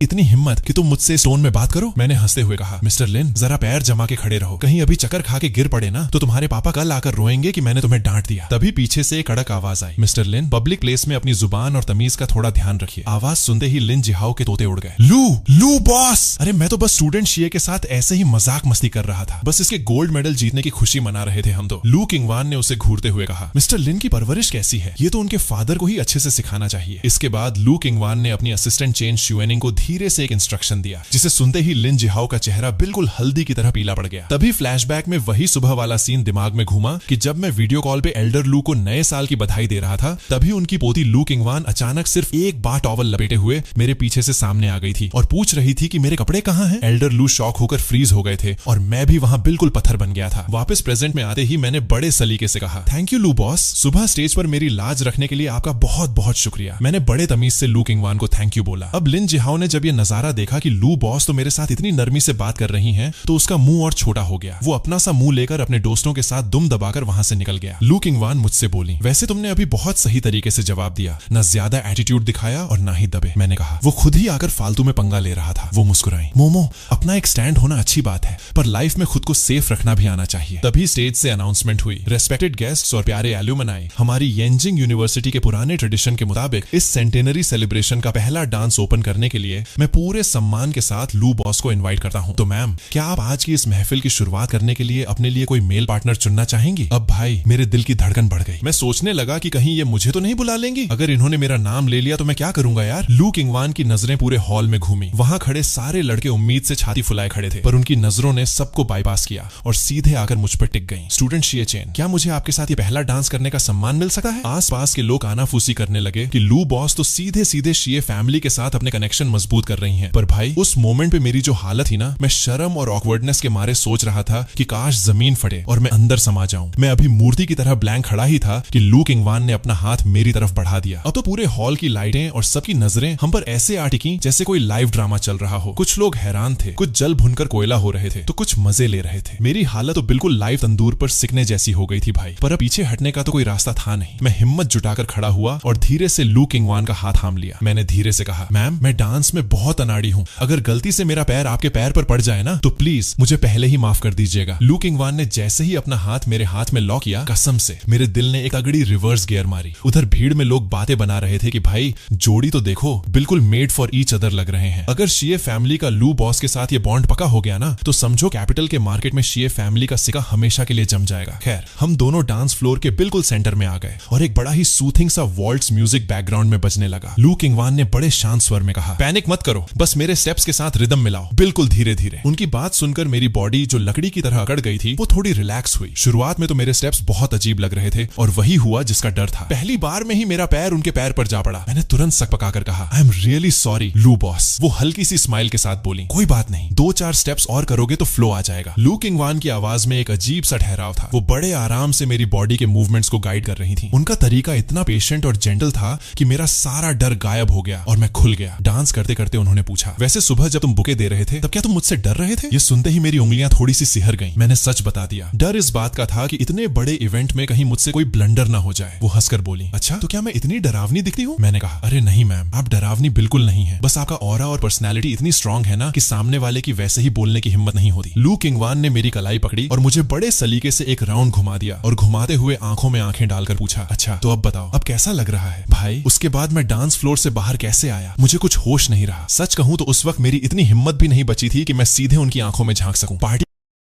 इतनी हिम्मत कि तुम मुझसे इस टोन में बात करो? मैंने हंसते हुए कहा, मिस्टर लिन जरा पैर जमा के खड़े रहो, कहीं अभी चक्कर खा के गिर पड़े ना तो तुम्हारे पापा कल आकर रोएंगे कि मैंने तुम्हें डांट दिया। तभी पीछे से एक कड़क आवाज आई, मिस्टर लिन पब्लिक प्लेस में अपनी जुबान और तमीज का थोड़ा ध्यान रखिए। आवाज सुनते ही लिन जिहाओ के तोते उड़ गए। लू बॉस! अरे मैं तो बस स्टूडेंट शिए के साथ ऐसे ही मजाक मस्ती कर रहा था, बस इसके गोल्ड मेडल जीतने की खुशी मना रहे थे हम तो। लू किंगवान ने उसे घूरते हुए कहा, मिस्टर लिन की परवरिश कैसी है? ये तो उनके फादर को ही अच्छे से सिखाना चाहिए। इसके बाद लू किंगवान ने अपनी असिस्टेंट चेन शुएनिंग को धीरे से एक इंस्ट्रक्शन दिया जिसे सुनते ही लिन जिहाओ का चेहरा बिल्कुल हल्दी की तरह पीला पड़ गया। तभी फ्लैशबैक में वही सुबह वाला सीन दिमाग में घूमा कि जब मैं वीडियो कॉल पे एल्डर लू को नए साल की बधाई दे रहा था तभी उनकी पोती लू किंगवान अचानक सिर्फ एक बार टॉवल लपेटे हुए मेरे पीछे से सामने आ गई थी और पूछ रही थी कि मेरे कपड़े कहाँ हैं। एल्डर लू शॉक होकर फ्रीज हो गए थे और मैं भी वहां बिल्कुल पत्थर बन गया था। वापस प्रेजेंट में आते ही मैंने बड़े सलीके से कहा, थैंक यू लू बॉस, सुबह स्टेज पर मेरी लाज रखने के लिए आपका बहुत बहुत शुक्रिया। मैंने बड़े तमीज से लू किंगवान को थैंक यू बोला। अब लिन जिहाओ ने जब ये नजारा देखा कि लू बॉस तो मेरे साथ इतनी नरमी से बात कर रही हैं तो उसका मुंह और छोटा हो गया। वो अपना सा मुंह लेकर अपने दोस्तों के साथ दुम दबाकर वहां से निकल गया। लू किंगवान मुझसे बोली, वैसे तुमने अभी बहुत सही तरीके से जवाब दिया, ना ज्यादा एटीट्यूड दिखाया और ना ही दबे। मैंने कहा, वो खुद ही आकर फालतू में पंगा ले रहा था। वो मुस्कुराई, मोमो अपना एक स्टैंड होना अच्छी बात है पर लाइफ में खुद को सेफ रखना भी आना चाहिए। तभी स्टेज से अनाउंसमेंट हुई, रेस्पेक्टेड गेस्ट्स और प्यारे एल्यूमनाई, हमारी येंजिंग यूनिवर्सिटी के पुराने ट्रेडिशन के मुताबिक इस सेंटेनरी सेलिब्रेशन का पहला डांस ओपन करने के लिए मैं पूरे सम्मान के साथ लू बॉस को इनवाइट करता हूं। तो मैम, क्या आप आज की इस महफिल की शुरुआत करने के लिए अपने लिए कोई मेल पार्टनर चुनना चाहेंगी? अब भाई मेरे दिल की धड़कन बढ़ गई। मैं सोचने लगा कि कहीं ये मुझे तो नहीं बुला लेंगी। अगर इन्होंने मेरा नाम ले लिया तो मैं क्या करूंगा यार। लू किंगवान की नजरें पूरे हॉल में घूमी। वहां खड़े सारे लड़के उम्मीद से छाती फुलाए खड़े थे पर उनकी नजरों ने सबको बाईपास किया और सीधे आकर मुझ पर टिक गई। स्टूडेंट शिए चेन, क्या मुझे आपके साथ ये पहला डांस करने का सम्मान मिल सकता है? आस पास के लोग आनाफूसी करने लगे कि लू बॉस तो सीधे सीधे शिए फैमिली के साथ अपने कनेक्शन मजबूत कर रही हैं। पर भाई उस मोमेंट पे मेरी जो हालत थी ना, मैं शर्म और ऑकवर्डनेस के मारे सोच रहा था कि काश जमीन फटे और मैं अंदर समा जाऊं। मैं अभी मूर्ति की तरह ब्लैंक खड़ा ही था कि लू किंगवान ने अपना हाथ मेरी तरफ बढ़ा दिया। अब तो पूरे हॉल की लाइटें और सबकी नजरें हम पर ऐसे आ टिकी जैसे कोई लाइव ड्रामा चल रहा हो। कुछ लोग हैरान थे, कुछ जल भुनकर कोयला हो रहे थे तो कुछ मजे ले रहे थे। मेरी हालत तो बिल्कुल लाइव तंदूर पर सिकने जैसी हो गई थी भाई। पर अब पीछे हटने का तो कोई रास्ता था नहीं। मैं हिम्मत जुटाकर खड़ा हुआ और धीरे से लू किंगवान का हाथ थाम लिया। मैंने धीरे से कहा, मैम मैं डांस में बहुत अनाड़ी हूँ, अगर गलती से मेरा पैर आपके पैर पर पड़ जाए ना तो प्लीज मुझे पहले ही माफ कर दीजिएगा। लू किंगवान ने जैसे ही अपना हाथ मेरे हाथ में लॉक किया, कसम से मेरे दिल ने एक तगड़ी रिवर्स गियर मारी। उधर भीड़ में लोग बातें बना रहे थे कि भाई जोड़ी तो देखो, बिल्कुल मेड फॉर ईच अदर लग रहे हैं। अगर शिए फैमिली का लू बॉस के साथ ये बॉन्ड पक्का हो गया ना तो समझो कैपिटल के मार्केट में शिए फैमिली का सिक्का हमेशा के लिए जम जाएगा। खैर, हम दोनों डांस फ्लोर के बिल्कुल सेंटर में आ गए और एक बड़ा ही सूथिंग सा वॉल्ट्स म्यूजिक बैकग्राउंड में बजने लगा। लू किंगवान ने बड़े शांत स्वर में कहा, पैनिक मत मत करो, बस मेरे स्टेप्स के साथ रिदम मिलाओ, बिल्कुल धीरे धीरे। उनकी बात सुनकर मेरी बॉडी जो लकड़ी की तरह अकड़ गई थी वो थोड़ी रिलैक्स हुई। शुरुआत में तो मेरे स्टेप्स बहुत अजीब लग रहे थे और वही हुआ जिसका डर था। पहली बार में ही मेरा पैर उनके पैर पर जा पड़ा। मैंने तुरंत सकपकाकर कहा, आई एम रियली सॉरी लू बॉस। वो हल्की सी स्माइल के साथ बोली, कोई बात नहीं, 2-4 स्टेप्स और करोगे तो फ्लो आ जाएगा। लू किंगवान की आवाज में एक अजीब सा ठहराव था। वो बड़े आराम से मेरी बॉडी के मूवमेंट्स को गाइड कर रही थी। उनका तरीका इतना पेशेंट और जेंटल था कि मेरा सारा डर गायब हो गया और मैं खुल गया। डांस करते करते उन्होंने पूछा, वैसे सुबह जब तुम बुके दे रहे थे तब क्या तुम मुझसे डर रहे थे? ये सुनते ही मेरी उंगलियां थोड़ी सी सिहर गईं। मैंने सच बता दिया। डर इस बात का था कि इतने बड़े इवेंट में कहीं मुझसे कोई ब्लंडर ना हो जाए। वो हंसकर बोली, अच्छा तो क्या मैं इतनी डरावनी दिखती हूँ? मैंने कहा, अरे नहीं मैम, आप डरावनी बिल्कुल नहीं है, बस आपका ऑरा और पर्सनैलिटी इतनी स्ट्रांग है ना कि सामने वाले की वैसे ही बोलने की हिम्मत नहीं होती। लू किंगवान ने मेरी कलाई पकड़ी और मुझे बड़े सलीके से एक राउंड घुमा दिया और घुमाते हुए आंखों में आंखें डालकर पूछा, अच्छा तो अब बताओ अब कैसा लग रहा है? भाई उसके बाद मैं डांस फ्लोर से बाहर कैसे आया, मुझे कुछ होश नहीं रहा। सच कहूं तो उस वक्त मेरी इतनी हिम्मत भी नहीं बची थी कि मैं सीधे उनकी आंखों में झांक सकूं। पार्टी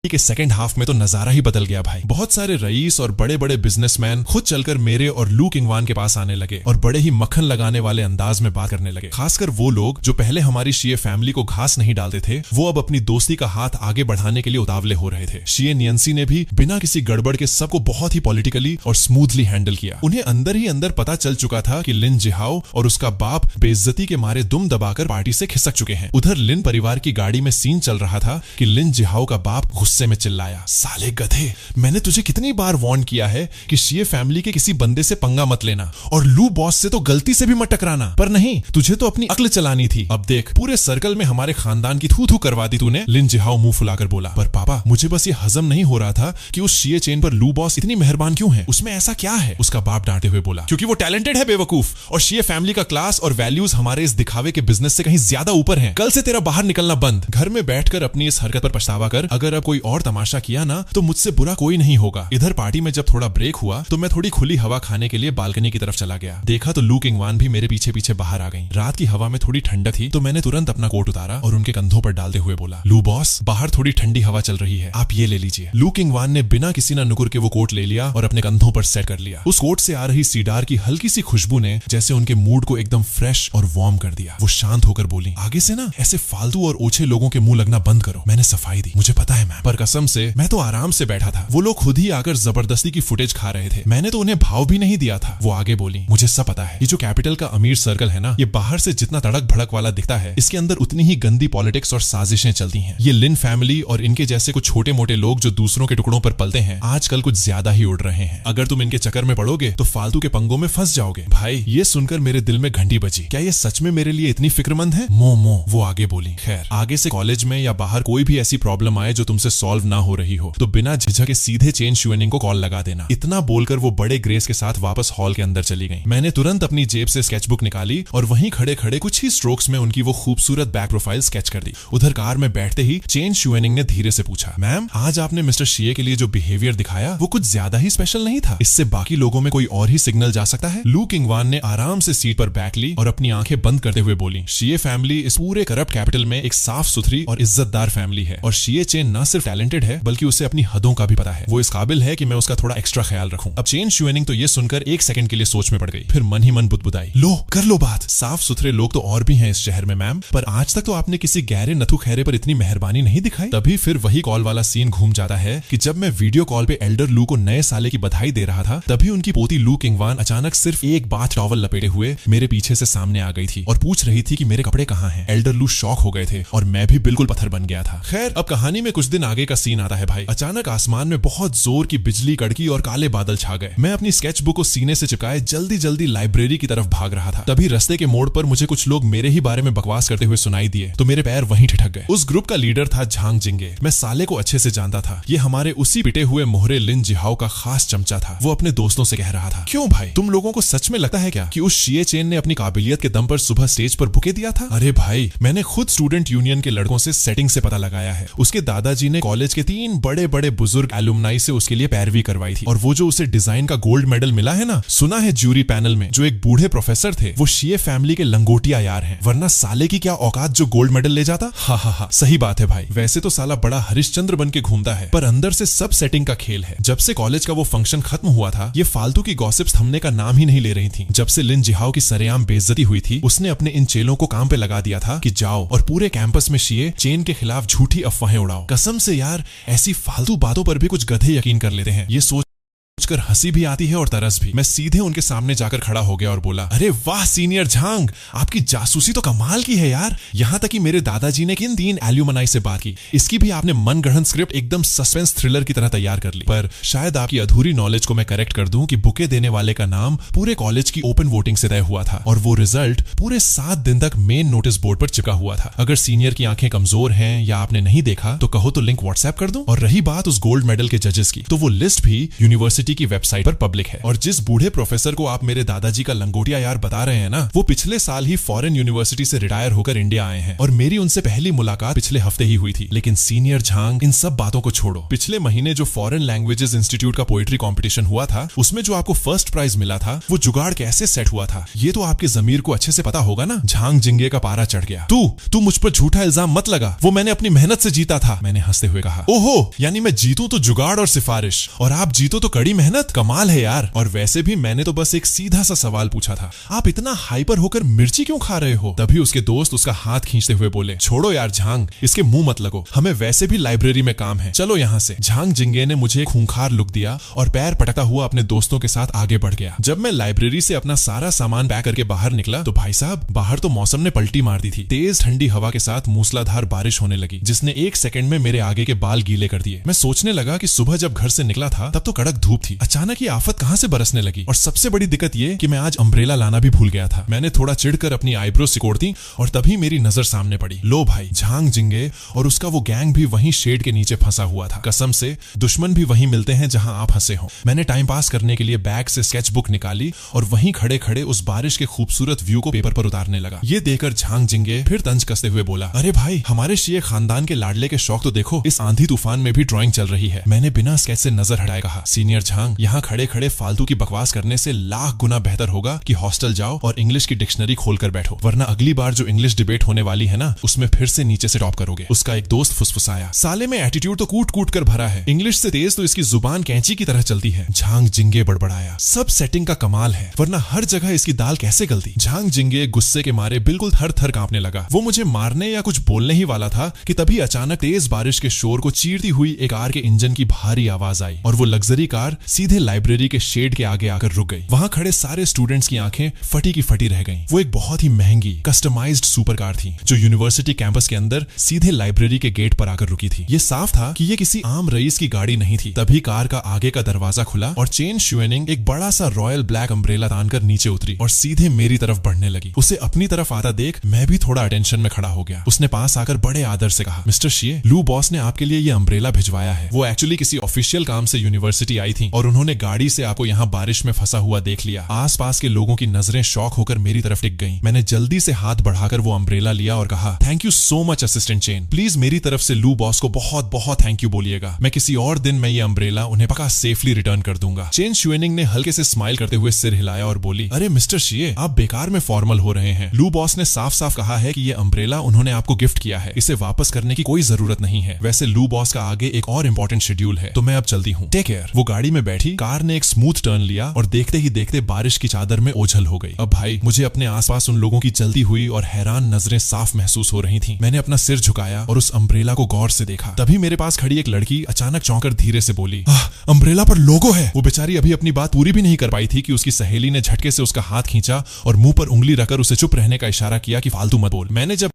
के सेकंड हाफ में तो नजारा ही बदल गया भाई। बहुत सारे रईस और बड़े बड़े बिजनेसमैन खुद चलकर मेरे और लू किंगवान के पास आने लगे और बड़े ही मक्खन लगाने वाले अंदाज में बात करने लगे। खासकर वो लोग जो पहले हमारी शिये फैमिली को घास नहीं डालते थे, वो अब अपनी दोस्ती का हाथ आगे बढ़ाने के लिए उतावले हो रहे थे। शिये नियंसी ने भी बिना किसी गड़बड़ के सबको बहुत ही पॉलिटिकली और स्मूथली हैंडल किया। उन्हें अंदर ही अंदर पता चल चुका था कि लिन जिहाओ और उसका बाप बेइज्जती के मारे दुम दबाकर पार्टी से खिसक चुके हैं। उधर लिन परिवार की गाड़ी में सीन चल रहा था कि लिन जिहाओ का बाप गुस्से में चिल्लाया, साले गधे, मैंने तुझे कितनी बार वार्न किया है कि शिये फैमिली के किसी बंदे से पंगा मत लेना और लू बॉस से तो गलती से भी मत टकराना, पर नहीं, तुझे तो अपनी अक्ल चलानी थी। अब देख, पूरे सर्कल में हमारे खानदान की थू थू करवा दी तूने। लिन जिहाओ मुंह फुलाकर बोला, पर पापा मुझे बस ये हजम नहीं हो रहा था कि उस शिये चेन पर लू बॉस इतनी मेहरबान क्यों है, उसमें ऐसा क्या है? उसका बाप डांटे हुए बोला, क्योंकि वो टैलेंटेड है बेवकूफ, और शिये फैमिली का क्लास और वैल्यूज हमारे इस दिखावे के बिजनेस से कहीं ज्यादा ऊपर है। कल से तेरा बाहर निकलना बंद। घर में बैठकर अपनी इस हरकत पर पछतावा कर। अगर अब कोई और तमाशा किया ना तो मुझसे बुरा कोई नहीं होगा। इधर पार्टी में जब थोड़ा ब्रेक हुआ तो मैं थोड़ी खुली हवा खाने के लिए बालकनी की तरफ चला गया। देखा तो लू किंगवान भी मेरे पीछे पीछे बाहर आ गई। रात की हवा में थोड़ी ठंडक थी तो मैंने तुरंत अपना कोट उतारा और उनके कंधों पर डालते हुए बोला, लू बॉस, बाहर थोड़ी ठंडी हवा चल रही है, आप ये ले लीजिए। लू किंगवान ने बिना किसी ना नुकुर के वो कोट ले लिया और अपने कंधों पर सेट कर लिया। उस कोट से आ रही सीडार की हल्की सी खुशबू ने जैसे उनके मूड को एकदम फ्रेश और वार्म कर दिया। वो शांत होकर बोली, आगे से ना ऐसे फालतू और ओछे लोगों के मुंह लगना बंद करो। मैंने सफाई दी, मुझे पता है मैम, पर कसम से मैं तो आराम से बैठा था। वो लोग खुद ही आकर जबरदस्ती की फुटेज खा रहे थे। मैंने तो उन्हें भाव भी नहीं दिया था। वो आगे बोली, मुझे सब पता है, ये जो कैपिटल का अमीर सर्कल है ना, ये बाहर से जितना तड़क भड़क वाला दिखता है, इसके अंदर उतनी ही गंदी पॉलिटिक्स और साजिशें चलती हैं। ये लिन फैमिली और इनके जैसे कुछ छोटे मोटे लोग जो दूसरों के टुकड़ों पर पलते हैं, आजकल कुछ ज्यादा ही उड़ रहे हैं। अगर तुम इनके चक्कर में पड़ोगे तो फालतू के पंगों में फंस जाओगे। भाई ये सुनकर मेरे दिल में घंटी बजी, क्या ये सच में मेरे लिए इतनी फिक्रमंद है? मोमो, वो आगे बोली, खैर आगे से कॉलेज में या बाहर कोई भी ऐसी प्रॉब्लम आए जो तुमसे सॉल्व ना हो रही हो तो बिना झिझक सीधे चेन शुएनिंग को कॉल लगा देना। इतना बोलकर वो बड़े ग्रेस के साथ वापस हॉल के अंदर चली गई। मैंने तुरंत अपनी जेब से स्केचबुक निकाली और वहीं खड़े खड़े कुछ ही स्ट्रोक्स में उनकी वो खूबसूरत बैक प्रोफाइल स्केच कर दी। उधर कार में बैठते ही चेन शुएनिंग ने धीरे से पूछा, मैम आज आपने मिस्टर शिये के लिए जो बिहेवियर दिखाया वो कुछ ज्यादा ही स्पेशल नहीं था? इससे बाकी लोगों में कोई और ही सिग्नल जा सकता है? लू किंगवान ने आराम से सीट पर बैठ ली और अपनी आंखें बंद करते हुए बोली, शिये फैमिली इस पूरे करप्ट कैपिटल में एक साफ सुथरी और इज्जतदार फैमिली है और शिये चेन न सिर्फ टैलेंटेड है बल्कि उसे अपनी हदों का भी पता है। वो इस काबिल है कि मैं उसका थोड़ा एक्स्ट्रा ख्याल रखूं। अब चेन शुएनिंग तो ये सुनकर एक सेकंड के लिए सोच में पड़ गई, फिर मन ही मन बुदबुदाई, लो कर लो बात। साफ सुथरे लोग तो और भी हैं इस शहर में मैम, पर आज तक तो आपने किसी गहरे नथु खैरे पर इतनी मेहरबानी नहीं दिखाई। तभी फिर वही कॉल वाला सीन घूम जाता है कि जब मैं वीडियो कॉल पे एल्डर लू को नए साले की बधाई दे रहा था तभी उनकी पोती लू किंगवान अचानक सिर्फ एक बाथ टॉवल लपेटे हुए मेरे पीछे से सामने आ गई थी और पूछ रही थी कि मेरे कपड़े कहाँ हैं। एल्डर लू शॉक हो गए थे और मैं भी बिल्कुल पत्थर बन गया था। खैर अब कहानी में कुछ दिन आगे का सीन आता है भाई। अचानक आसमान में बहुत जोर की बिजली कड़की और काले बादल छा गए। मैं अपनी स्केच बुक को सीने से चिपकाए जल्दी जल्दी लाइब्रेरी की तरफ भाग रहा था। तभी रास्ते के मोड़ पर मुझे कुछ लोग मेरे ही बारे में बकवास करते हुए सुनाई दिए तो मेरे पैर वहीं ठिठक गए। उस ग्रुप का लीडर था झांग जिंगे। मैं साले को अच्छे से जानता था। ये हमारे उसी पिटे हुए मोहरे लिन जिहाओ का खास चमचा था। वो अपने दोस्तों से कह रहा था, क्यों भाई तुम लोगों को सच में लगता है क्या कि उस शिये चेन ने अपनी काबिलियत के दम पर सुबह स्टेज पर बुके दिया था? अरे भाई मैंने खुद स्टूडेंट यूनियन के लड़कों से सेटिंग से पता लगाया है। उसके दादाजी ने कॉलेज के 3 बड़े बड़े बुजुर्ग एलुमनाई से उसके लिए पैरवी करवाई थी। और वो जो उसे डिजाइन का गोल्ड मेडल मिला है ना, सुना है ज्यूरी पैनल में जो एक बूढ़े प्रोफेसर थे वो शिए फैमिली के लंगोटिया यार हैं, वरना साले की क्या औकात जो गोल्ड मेडल ले जाता। हा सही बात है भाई। वैसे तो साला बड़ा हरिश्चंद्र बन के घूमता है, पर अंदर से सब सेटिंग का खेल है। जब से कॉलेज का वो फंक्शन खत्म हुआ था, ये फालतू की गॉसिप्स थमने का नाम ही नहीं ले रही थी। जब से लिन जिहाओ की सरेआम बेइज्जती हुई थी, उसने अपने इन चेलों को काम पे लगा दिया था कि जाओ और पूरे कैंपस में शिए चेन के खिलाफ झूठी अफवाहें उड़ाओ। कसम से यार, ऐसी फालतू बातों पर भी कुछ गधे यकीन कर लेते हैं। ये सोचकर हंसी भी आती है और तरस भी। मैं सीधे उनके सामने जाकर खड़ा हो गया और बोला, अरे वाह सीनियर झांग, आपकी जासूसी तो कमाल की है यार। यहाँ तक कि मेरे दादाजी ने किन 3 एल्यूमनाई से बात की, इसकी भी आपने मनगढ़ंत स्क्रिप्ट एकदम सस्पेंस थ्रिलर की तरह तैयार कर ली। पर शायद आपकी अधूरी नॉलेज को मैं करेक्ट कर दूं कि बुके देने वाले का नाम पूरे कॉलेज की ओपन वोटिंग से तय हुआ था और वो रिजल्ट पूरे 7 दिन तक मेन नोटिस बोर्ड पर चिपका हुआ था। अगर सीनियर की आंखें कमजोर हैं या आपने नहीं देखा तो कहो तो लिंक व्हाट्सएप कर दूं। और रही बात उस गोल्ड मेडल के जजेस की, तो वो लिस्ट भी यूनिवर्सिटी की वेबसाइट पर पब्लिक है। और जिस बूढ़े प्रोफेसर को आप मेरे दादाजी का लंगोटिया यार बता रहे हैं ना, वो पिछले साल ही फॉरेन यूनिवर्सिटी से रिटायर होकर इंडिया आए हैं और मेरी उनसे पहली मुलाकात पिछले हफ्ते ही हुई थी। लेकिन सीनियर झांग, इन सब बातों को छोड़ो। पिछले महीने जो फॉरेन लैंग्वेजेस इंस्टीट्यूट का पोएट्री कॉम्पिटिशन हुआ था, उसमें जो आपको फर्स्ट प्राइज मिला था, वो जुगाड़ कैसे सेट हुआ था, ये तो आपके जमीर को अच्छे से पता होगा ना। झांग जिंगे का पारा चढ़ गया। तू मुझ पर झूठा इल्जाम मत लगा, वो मैंने अपनी मेहनत से जीता था, मैंने हंसते हुए कहा। ओहो, यानी मैं जीतूं तो जुगाड़ और सिफारिश, और आप जीतो तो कड़ी मेहनत। कमाल है यार। और वैसे भी मैंने तो बस एक सीधा सा सवाल पूछा था, आप इतना हाइपर होकर मिर्ची क्यों खा रहे हो? तभी उसके दोस्त उसका हाथ खींचते हुए बोले, छोड़ो यार झांग, इसके मुंह मत लगो, हमें वैसे भी लाइब्रेरी में काम है, चलो यहाँ से। झांग जिंगे ने मुझे एक खूंखार लुक दिया और पैर पटकता हुआ अपने दोस्तों के साथ आगे बढ़ गया। जब मैं लाइब्रेरी से अपना सारा सामान पैक करके बाहर निकला तो भाई साहब, बाहर तो मौसम ने पलटी मार दी थी। तेज ठंडी हवा के साथ मूसलाधार बारिश होने लगी, जिसने 1 सेकंड में मेरे आगे के बाल गीले कर दिए। मैं सोचने लगा कि सुबह जब घर से निकला था तब तो कड़क धूप थी, अचानक ये आफत कहां से बरसने लगी। और सबसे बड़ी दिक्कत ये कि मैं आज अम्ब्रेला लाना भी भूल गया था। मैंने थोड़ा चिढ़कर अपनी आईब्रो सिकोड़ दी और तभी मेरी नजर सामने पड़ी। लो भाई, झांग जिंगे और उसका वो गैंग भी वहीं शेड के नीचे फंसा हुआ था। कसम से दुश्मन भी वहीं मिलते हैं जहां आप हंसे हो। मैंने टाइम पास करने के लिए बैग से स्केच बुक निकाली और वहीं खड़े खड़े उस बारिश के खूबसूरत व्यू को पेपर पर उतारने लगा। ये देखकर झांग जिंगे फिर तंज कसते हुए बोला, अरे भाई, हमारे शिए खानदान के लाडले के शौक तो देखो, इस आंधी तूफान में भी ड्राइंग चल रही है। मैंने बिना स्केच से नजर हटाए कहा, सीनियर झांग, यहाँ खड़े खड़े फालतू की बकवास करने से लाख गुना बेहतर होगा कि हॉस्टल जाओ और इंग्लिश की डिक्शनरी खोलकर बैठो, वरना अगली बार जो इंग्लिश डिबेट होने वाली है ना, उसमें फिर से नीचे से टॉप करोगे। उसका एक दोस्त फुसफुसाया, साले में एटीट्यूड तो कूट कूट कर भरा है, इंग्लिश से तेज तो इसकी जुबान कैंची की तरह चलती है। झांग जिंगे बड़बड़ाया, सब सेटिंग का कमाल है, वरना हर जगह इसकी दाल कैसे गलती। झांग जिंगे गुस्से के मारे बिल्कुल थर थर कांपने लगा। वो मुझे मारने या कुछ बोलने ही वाला था कि तभी अचानक तेज बारिश के शोर को चीरती हुई एक कार के इंजन की भारी आवाज आई और वो लग्जरी कार सीधे लाइब्रेरी के शेड के आगे आकर रुक गई। वहां खड़े सारे स्टूडेंट्स की आंखें फटी की फटी रह गईं। वो एक बहुत ही महंगी कस्टमाइज्ड सुपर कार थी जो यूनिवर्सिटी कैंपस के अंदर सीधे लाइब्रेरी के गेट पर आकर रुकी थी। ये साफ था कि ये किसी आम रईस की गाड़ी नहीं थी। तभी कार का आगे का दरवाजा खुला और चेन शुएनिंग एक बड़ा सा रॉयल ब्लैक अम्ब्रेला तानकर नीचे उतरी और सीधे मेरी तरफ बढ़ने लगी। उसे अपनी तरफ आता देख मैं भी थोड़ा अटेंशन में खड़ा हो गया। उसने पास आकर बड़े आदर से कहा, मिस्टर शिए, लू बॉस ने आपके लिए ये अम्ब्रेला भिजवाया है। वो एक्चुअली किसी ऑफिशियल काम से यूनिवर्सिटी आई थी और उन्होंने गाड़ी से आपको यहाँ बारिश में फंसा हुआ देख लिया। आसपास के लोगों की नजरें शॉक होकर मेरी तरफ टिक गईं। मैंने जल्दी से हाथ बढ़ाकर वो अम्ब्रेला लिया और कहा, thank you so much assistant chain, please मेरी तरफ से लू बॉस को बहुत बहुत थैंक यू बोलिएगा। मैं किसी और दिन में ये अम्ब्रेला उन्हें पक्का सेफली रिटर्न कर दूंगा। चेन शुएनिंग ने हल्के से स्माइल करते हुए सिर हिलाया और बोली, अरे मिस्टर शिए, आप बेकार में फॉर्मल हो रहे हैं। लू बॉस ने साफ साफ कहा है कि ये अम्ब्रेला उन्होंने आपको गिफ्ट किया है, इसे वापस करने की कोई जरूरत नहीं है। वैसे लू बॉस का आगे एक और इंपॉर्टेंट शेड्यूल है, तो मैं अब चलती हूँ, टेक केयर। वो गाड़ी में बैठी, कार ने एक स्मूथ टर्न लिया और देखते ही देखते बारिश की चादर में ओझल हो गई। अब भाई, मुझे अपने आसपास उन लोगों की जलती हुई और हैरान नजरें साफ महसूस हो रही थीं। मैंने अपना सिर झुकाया और उस अम्ब्रेला को गौर से देखा। तभी मेरे पास खड़ी एक लड़की अचानक चौंकर धीरे से बोली, अम्ब्रेला पर लोगो है। वो बेचारी अभी अपनी बात पूरी भी नहीं कर पाई थी कि उसकी सहेली ने झटके से उसका हाथ खींचा और मुंह पर उंगली रखकर उसे चुप रहने का इशारा किया कि फालतू मत बोल। मैंने जब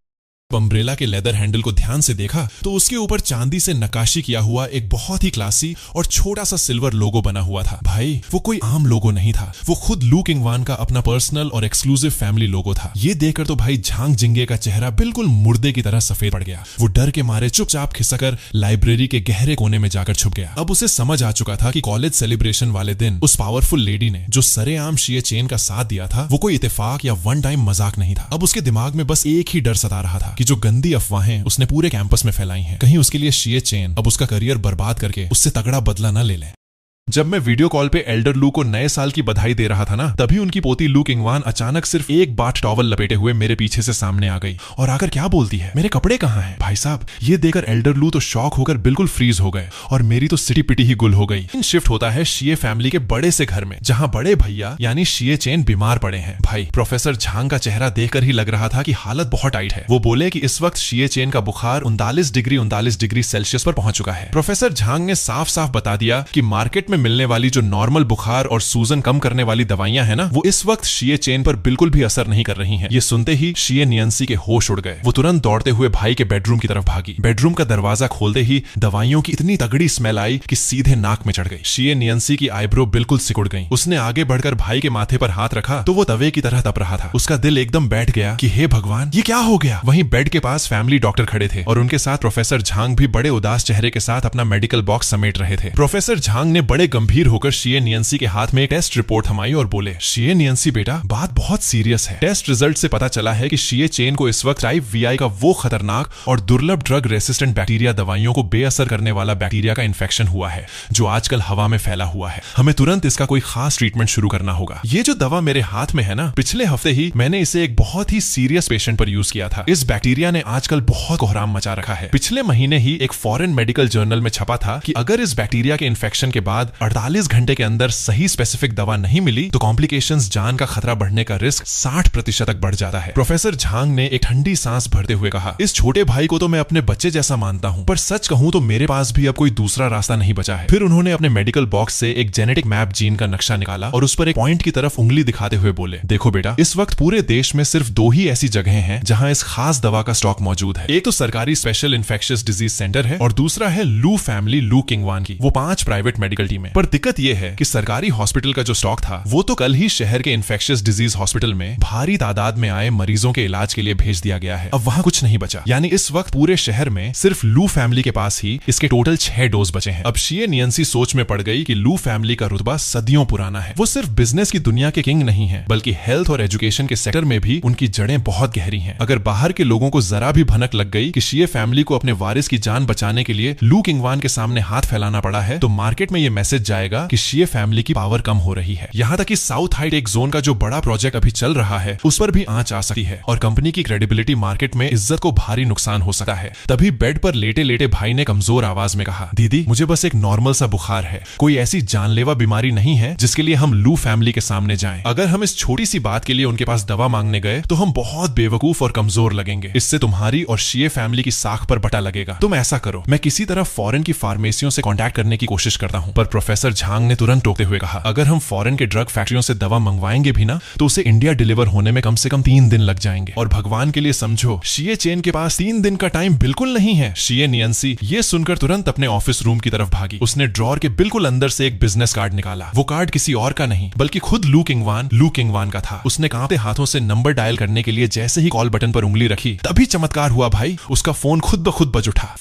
अम्ब्रेला के लेदर हैंडल को ध्यान से देखा तो उसके ऊपर चांदी से नक्काशी किया हुआ एक बहुत ही क्लासी और छोटा सा सिल्वर लोगो बना हुआ था। भाई, वो कोई आम लोगो नहीं था, वो खुद लू किंगवान का अपना पर्सनल और एक्सक्लूसिव फैमिली लोगो था। ये देखकर तो भाई झांग जिंगे का चेहरा बिल्कुल मुर्दे की तरह सफेद पड़ गया। वो डर के मारे चुपचाप खिसकर लाइब्रेरी के गहरे कोने में जाकर छुप गया। अब उसे समझ आ चुका था कि कॉलेज सेलिब्रेशन वाले दिन उस पावरफुल लेडी ने जो सरेआम शिए चेन का साथ दिया था, वो कोई इत्तेफाक या वन टाइम मजाक नहीं था। अब उसके दिमाग में बस एक ही डर सता रहा था कि कि जो गंदी अफवाहें उसने पूरे कैंपस में फैलाई हैं, कहीं उसके लिए शिए चेन अब उसका करियर बर्बाद करके उससे तगड़ा बदला न ले ले। जब मैं वीडियो कॉल पे एल्डर लू को नए साल की बधाई दे रहा था ना, तभी उनकी पोती लू किंगवान अचानक सिर्फ एक बाथ टॉवल लपेटे हुए मेरे पीछे से सामने आ गई और आकर क्या बोलती है, मेरे कपड़े कहाँ हैं? भाई साहब, ये देखकर एल्डर लू तो शॉक होकर बिल्कुल फ्रीज हो गए और मेरी तो सिटी पिटी ही गुल हो गई। शिफ्ट होता है शिए फैमिली के बड़े से घर में, जहाँ बड़े भैया यानी शिए चेन बीमार पड़े हैं। भाई, प्रोफेसर झांग का चेहरा देखकर ही लग रहा था कि हालत बहुत टाइट है। वो बोले कि इस वक्त शिए चेन का बुखार 39 डिग्री सेल्सियस पर पहुंच चुका है। प्रोफेसर झांग ने साफ साफ बता दिया कि मार्केट में मिलने वाली जो नॉर्मल बुखार और सूजन कम करने वाली दवाइयां हैं ना, वो इस वक्त शिए चेन पर बिल्कुल भी असर नहीं कर रही हैं। ये सुनते ही शिए नियंसी के होश उड़ गए। वो तुरंत दौड़ते हुए भाई के बेडरूम की तरफ भागी। बेडरूम का दरवाजा खोलते ही दवाइयों की इतनी तगड़ी स्मेल आई कि सीधे नाक में चढ़ गई। शिए नियंसी की आईब्रो बिल्कुल सिकुड़ गई। उसने आगे बढ़कर भाई के माथे पर हाथ रखा तो वो तवे की तरह तप रहा था। उसका दिल एकदम बैठ गया कि हे भगवान, ये क्या हो गया। वहीं बेड के पास फैमिली डॉक्टर खड़े थे और उनके साथ प्रोफेसर झांग भी बड़े उदास चेहरे के साथ अपना मेडिकल बॉक्स समेट रहे थे। प्रोफेसर झांग ने बड़े गंभीर होकर शिए नियंसी के हाथ में एक टेस्ट रिपोर्ट थमाई और बोले, शिए नियंसी बेटा, बात बहुत सीरियस है। टेस्ट रिजल्ट से पता चला है कि शिए चेन को इस वक्त टाइप वीआई का वो खतरनाक और दुर्लभ ड्रग रेसिस्टेंट बैक्टीरिया दवाइयों को बेअसर करने वाला बैक्टीरिया का इन्फेक्शन हुआ है, जो आजकल हवा में फैला हुआ है। हमें तुरंत इसका कोई खास ट्रीटमेंट शुरू करना होगा। ये जो दवा मेरे हाथ में है ना, पिछले हफ्ते ही मैंने इसे एक बहुत ही सीरियस पेशेंट पर यूज किया था। इस बैक्टीरिया ने आजकल बहुत कोहराम मचा रखा है। पिछले महीने ही एक फॉरेन मेडिकल जर्नल में छपा था कि अगर इस बैक्टीरिया के इन्फेक्शन के बाद 48 घंटे के अंदर सही स्पेसिफिक दवा नहीं मिली तो कॉम्प्लिकेशंस, जान का खतरा बढ़ने का रिस्क 60% तक बढ़ जाता है। प्रोफेसर झांग ने एक ठंडी सांस भरते हुए कहा, इस छोटे भाई को तो मैं अपने बच्चे जैसा मानता हूं, पर सच कहूं तो मेरे पास भी अब कोई दूसरा रास्ता नहीं बचा है। फिर उन्होंने अपने मेडिकल बॉक्स से एक जेनेटिक मैप जीन का नक्शा निकाला और उस पर एक पॉइंट की तरफ उंगली दिखाते हुए बोले, देखो बेटा, इस वक्त पूरे देश में सिर्फ 2 ही ऐसी जगहें हैं जहां इस खास दवा का स्टॉक मौजूद है। एक तो सरकारी स्पेशल इन्फेक्शियस डिजीज सेंटर है और दूसरा है लू फैमिली लू किंगवान की, वो 5 प्राइवेट मेडिकल टीमें। पर दिक्कत यह है कि सरकारी हॉस्पिटल का जो स्टॉक था वो तो कल ही शहर के इन्फेक्शियस डिजीज हॉस्पिटल में भारी तादाद में आए मरीजों के इलाज के लिए भेज दिया गया है। अब वहां कुछ नहीं बचा, यानी इस वक्त पूरे शहर में सिर्फ लू फैमिली के पास ही इसके टोटल 6 डोज बचे हैं। अब शिए नियंसी सोच में पड़ गई कि लू फैमिली का रुतबा सदियों पुराना है। वो सिर्फ बिजनेस की दुनिया के किंग नहीं है, बल्कि हेल्थ और एजुकेशन के सेक्टर में भी उनकी जड़ें बहुत गहरी हैं। अगर बाहर के लोगों को जरा भी भनक लग गई कि शिए फैमिली को अपने वारिस की जान बचाने के लिए लू किंगवान के सामने हाथ फैलाना पड़ा है, तो मार्केट में यह मैसेज जाएगा कि शिए फैमिली की पावर कम हो रही है। यहां तक कि साउथ हाई टेक जोन का जो बड़ा प्रोजेक्ट अभी चल रहा है उस पर भी आंच आ सकती है और कंपनी की क्रेडिबिलिटी मार्केट में इज्जत को भारी नुकसान हो सकता है। तभी बेड पर लेटे लेटे भाई ने कमजोर आवाज में कहा, दीदी, मुझे बस एक नॉर्मल सा बुखार है, कोई ऐसी जानलेवा बीमारी नहीं है जिसके लिए हम लू फैमिली के सामने जाएं। अगर हम इस छोटी सी बात के लिए उनके पास दवा मांगने गए तो हम बहुत बेवकूफ और कमजोर लगेंगे। इससे तुम्हारी और शिए फैमिली की साख पर बटा लगेगा। तुम ऐसा करो, मैं किसी तरह फॉरेन की फार्मेसियों से कांटेक्ट करने की कोशिश करता हूं। पर प्रोफेसर झांग ने तुरंत टोकते हुए कहा, अगर हम फॉरेन के ड्रग फैक्ट्रियों से दवा मंगवाएंगे भी ना तो उसे इंडिया डिलीवर होने में कम से कम 3 दिन लग जाएंगे। और भगवान के लिए समझो, शिए चेन के पास 3 दिन का टाइम बिल्कुल नहीं है। शिए नियंसी ये सुनकर तुरंत अपने ऑफिस रूम की तरफ भागी। उसने ड्रॉर के बिल्कुल अंदर से एक बिजनेस कार्ड निकाला। वो कार्ड किसी और का नहीं बल्कि खुद लू किंगवान का था। उसने कांपते हाथों से नंबर डायल करने के लिए जैसे ही कॉल बटन पर उंगली रखी, तभी चमत्कार हुआ भाई, उसका फोन खुद ब खुद बज उठा।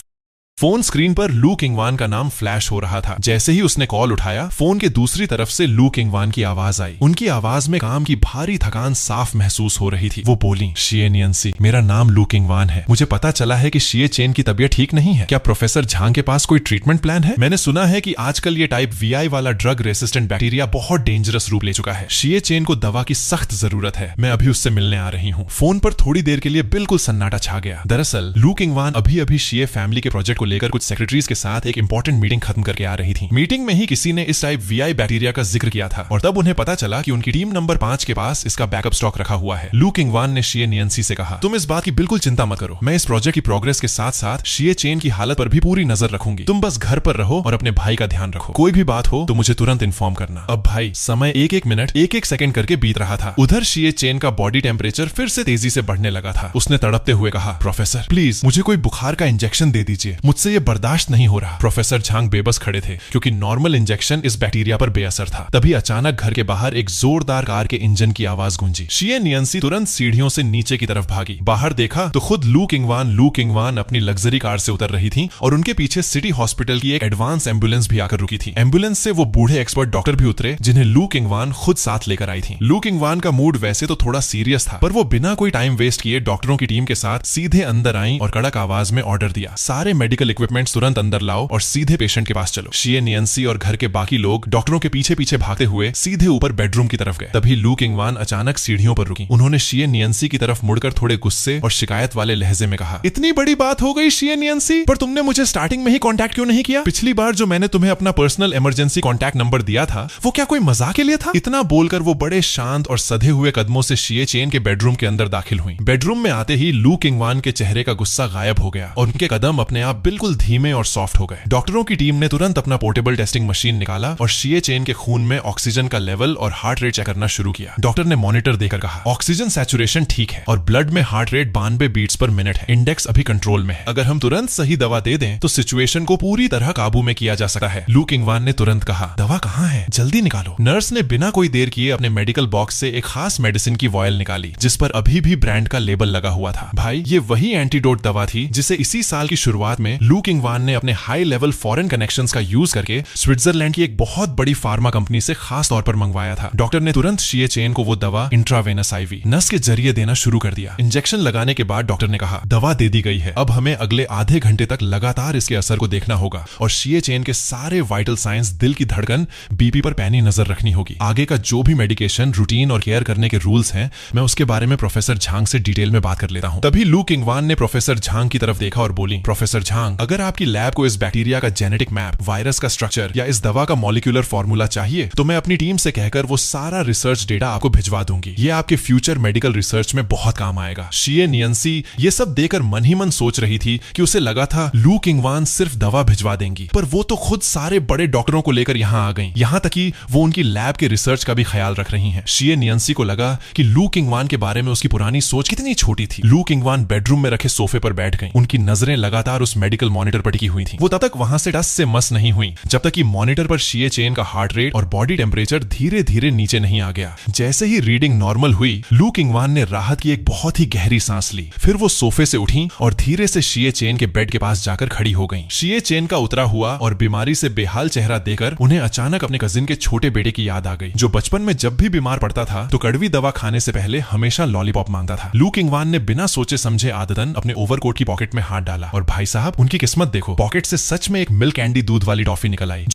फोन स्क्रीन पर लू किंगवान का नाम फ्लैश हो रहा था। जैसे ही उसने कॉल उठाया, फोन के दूसरी तरफ से लू किंगवान की आवाज आई। उनकी आवाज में काम की भारी थकान साफ महसूस हो रही थी। वो बोली, शिए नियंसी, मेरा नाम लू किंगवान है। मुझे पता चला है कि शिए चेन की तबीयत ठीक नहीं है। क्या प्रोफेसर झांग के पास कोई ट्रीटमेंट प्लान है? मैंने सुना है कि आजकल ये टाइप वीआई वाला ड्रग रेसिस्टेंट बैक्टीरिया बहुत डेंजरस रूप ले चुका है। शिए चेन को दवा की सख्त जरूरत है। मैं अभी उससे मिलने आ रही हूँ। फोन पर थोड़ी देर के लिए बिल्कुल सन्नाटा छा गया। दरअसल लू किंगवान अभी शिए फैमिली के प्रोजेक्ट को लेकर कुछ सेक्रेटरीज के साथ एक इंपॉर्टेंट मीटिंग खत्म करके आ रही थी। मीटिंग में ही किसी ने इस टाइप वीआई बैक्टीरिया का जिक्र किया था और तब उन्हें पता चला कि उनकी टीम नंबर 5 के पास इसका बैकअप स्टॉक रखा हुआ है। लू किंगवान ने शिए नियंसी से कहा, तुम इस बात की बिल्कुल चिंता मत करो, मैं इस प्रोजेक्ट की प्रोग्रेस के साथ साथ शिए चेन की हालत पर भी पूरी नजर रखूंगी। तुम बस घर पर रहो और अपने भाई का ध्यान रखो। कोई भी बात हो तो मुझे तुरंत इन्फॉर्म करना। अब भाई, समय एक मिनट एक सेकंड करके बीत रहा था। उधर शिए चेन का बॉडी टेम्परेचर फिर से तेजी से बढ़ने लगा था। उसने तड़पते हुए कहा, प्रोफेसर प्लीज मुझे कोई बुखार का इंजेक्शन दे दीजिए, मुझसे ये बर्दाश्त नहीं हो रहा। प्रोफेसर झांग बेबस खड़े थे क्योंकि नॉर्मल इंजेक्शन इस बैक्टीरिया पर बेअसर था। तभी अचानक घर के बाहर एक जोरदार कार के इंजन की आवाज गूंजी। शिये नियंसी तुरंत सीढ़ियों से नीचे की तरफ भागी। बाहर देखा तो खुद लू किंगवान अपनी लग्जरी कार से उतर रही थी और उनके पीछे सिटी हॉस्पिटल की एक एडवांस एम्बुलेंस भी आकर रुकी थी। एम्बुलेंस से वो बूढ़े एक्सपर्ट डॉक्टर भी उतरे जिन्हें लू किंगवान खुद साथ लेकर आई थी। लू किंगवान का मूड वैसे तो थोड़ा सीरियस था, पर वो बिना कोई टाइम वेस्ट किए डॉक्टरों की टीम के साथ सीधे अंदर आई और कड़क आवाज में ऑर्डर दिया, सारे मेडिकल इक्विपमेंट्स तुरंत अंदर लाओ और सीधे पेशेंट के पास चलो। शिये नियंसी और घर के बाकी लोग डॉक्टरों के पीछे पीछे भागते हुए सीधे ऊपर बेडरूम की तरफ गए। तभी लू किंगवान अचानक सीढ़ियों पर रुकी। उन्होंने शिये नियंसी की तरफ मुड़कर थोड़े गुस्से और शिकायत वाले लहजे में कहा, इतनी बड़ी बात हो गई शिये नियंसी, पर तुमने मुझे स्टार्टिंग में ही कांटेक्ट क्यों नहीं किया? पिछली बार जो मैंने तुम्हें अपना पर्सनल इमरजेंसी कांटेक्ट नंबर दिया था वो क्या कोई मजाक के लिए था? इतना बोलकर वो बड़े शांत और सधे हुए कदमों से शिये चेन के बेडरूम के अंदर दाखिल हुई। बेडरूम में आते ही लू किंगवान के चेहरे का गुस्सा गायब हो गया और उनके कदम अपने आप बिल्कुल धीमे और सॉफ्ट हो गए। डॉक्टरों की टीम ने तुरंत अपना पोर्टेबल टेस्टिंग मशीन निकाला और शिये चेन के खून में ऑक्सीजन का लेवल और हार्ट रेट चेक करना शुरू किया। डॉक्टर ने मॉनिटर देकर कहा, ऑक्सीजन सैचुरेशन ठीक है और ब्लड में heart rate 92 beats per minute है। इंडेक्स अभी कंट्रोल में है। अगर हम तुरंत सही दवा दे दें तो सिचुएशन को पूरी तरह काबू में किया जा सकता है। लू किंगवान ने तुरंत कहा, दवा कहाँ है? जल्दी निकालो। नर्स ने बिना कोई देर किए अपने मेडिकल बॉक्स से एक खास मेडिसिन की वॉयल निकाली जिस पर अभी भी ब्रांड का लेबल लगा हुआ था। भाई, ये वही एंटीडोट दवा थी जिसे इसी साल की शुरुआत में लू किंगवान ने अपने हाई लेवल फॉरेन कनेक्शंस का यूज करके स्विट्जरलैंड की एक बहुत बड़ी फार्मा कंपनी से खास तौर पर मंगवाया था। डॉक्टर ने तुरंत शिये चेन को वो दवा इंट्रावेनस आईवी नस के जरिए देना शुरू कर दिया। इंजेक्शन लगाने के बाद डॉक्टर ने कहा, दवा दे दी गई है, अब हमें अगले आधे घंटे तक लगातार इसके असर को देखना होगा और शिये चेन के सारे वाइटल साइंस, दिल की धड़कन, बीपी पर पैनी नजर रखनी होगी। आगे का जो भी मेडिकेशन, रूटीन और केयर करने के रूल्स हैं, मैं उसके बारे में प्रोफेसर झांग से डिटेल में बात कर लेता हूं। तभी लू किंगवान ने प्रोफेसर झांग की तरफ देखा और बोली, प्रोफेसर झांग, अगर आपकी लैब को इस बैक्टीरिया का जेनेटिक मैप, वायरस का स्ट्रक्चर या इस दवा का मॉलिक्यूलर फॉर्मूला चाहिए तो मैं अपनी टीम से कहकर वो सारा रिसर्च डेटा आपको भिजवा दूंगी। ये आपके फ्यूचर मेडिकल रिसर्च में बहुत काम आएगा। शिये नियंसी ये सब देकर मन ही मन सोच रही थी कि उसे लगा था लू किंगवान सिर्फ दवा भिजवा देंगी, पर वो तो खुद सारे बड़े डॉक्टरों को लेकर यहाँ आ गई, यहाँ तक कि वो उनकी लैब के रिसर्च का भी ख्याल रख रही हैं। शिये नियंसी को लगा कि लू किंगवान के बारे में उसकी पुरानी सोच कितनी छोटी थी। लू किंगवान बेडरूम में रखे सोफे पर बैठ गई। उनकी नजरें लगातार उस मेडिकल मॉनिटर पर टिकी हुई थी। वो तब तक वहां से टस से मस नहीं हुई जब तक कि मॉनिटर पर शिये चेन का हार्ट रेट और बॉडी टेम्परेचर धीरे धीरे नीचे नहीं आ गया। जैसे ही रीडिंग नॉर्मल हुई, लू किंगवान ने राहत की एक बहुत ही गहरी सांस ली। फिर वो सोफे से उठी और धीरे से शिये चेन के बेड के पास जाकर खड़ी हो गई। शिये चेन का उतरा हुआ और बीमारी से बेहाल चेहरा देकर उन्हें अचानक अपने कजिन के छोटे बेटे की याद आ गई, जो बचपन में जब भी बीमार पड़ता था तो कड़वी दवा खाने से पहले हमेशा लॉलीपॉप मांगता था। लू किंगवान ने बिना सोचे समझे आदतन अपने ओवरकोट की पॉकेट में हाथ डाला और भाई साहब, उनकी किस्मत देखो, पॉकेट से सच में एक मिल्क कैंडी दूध वाली टॉफी निकल आई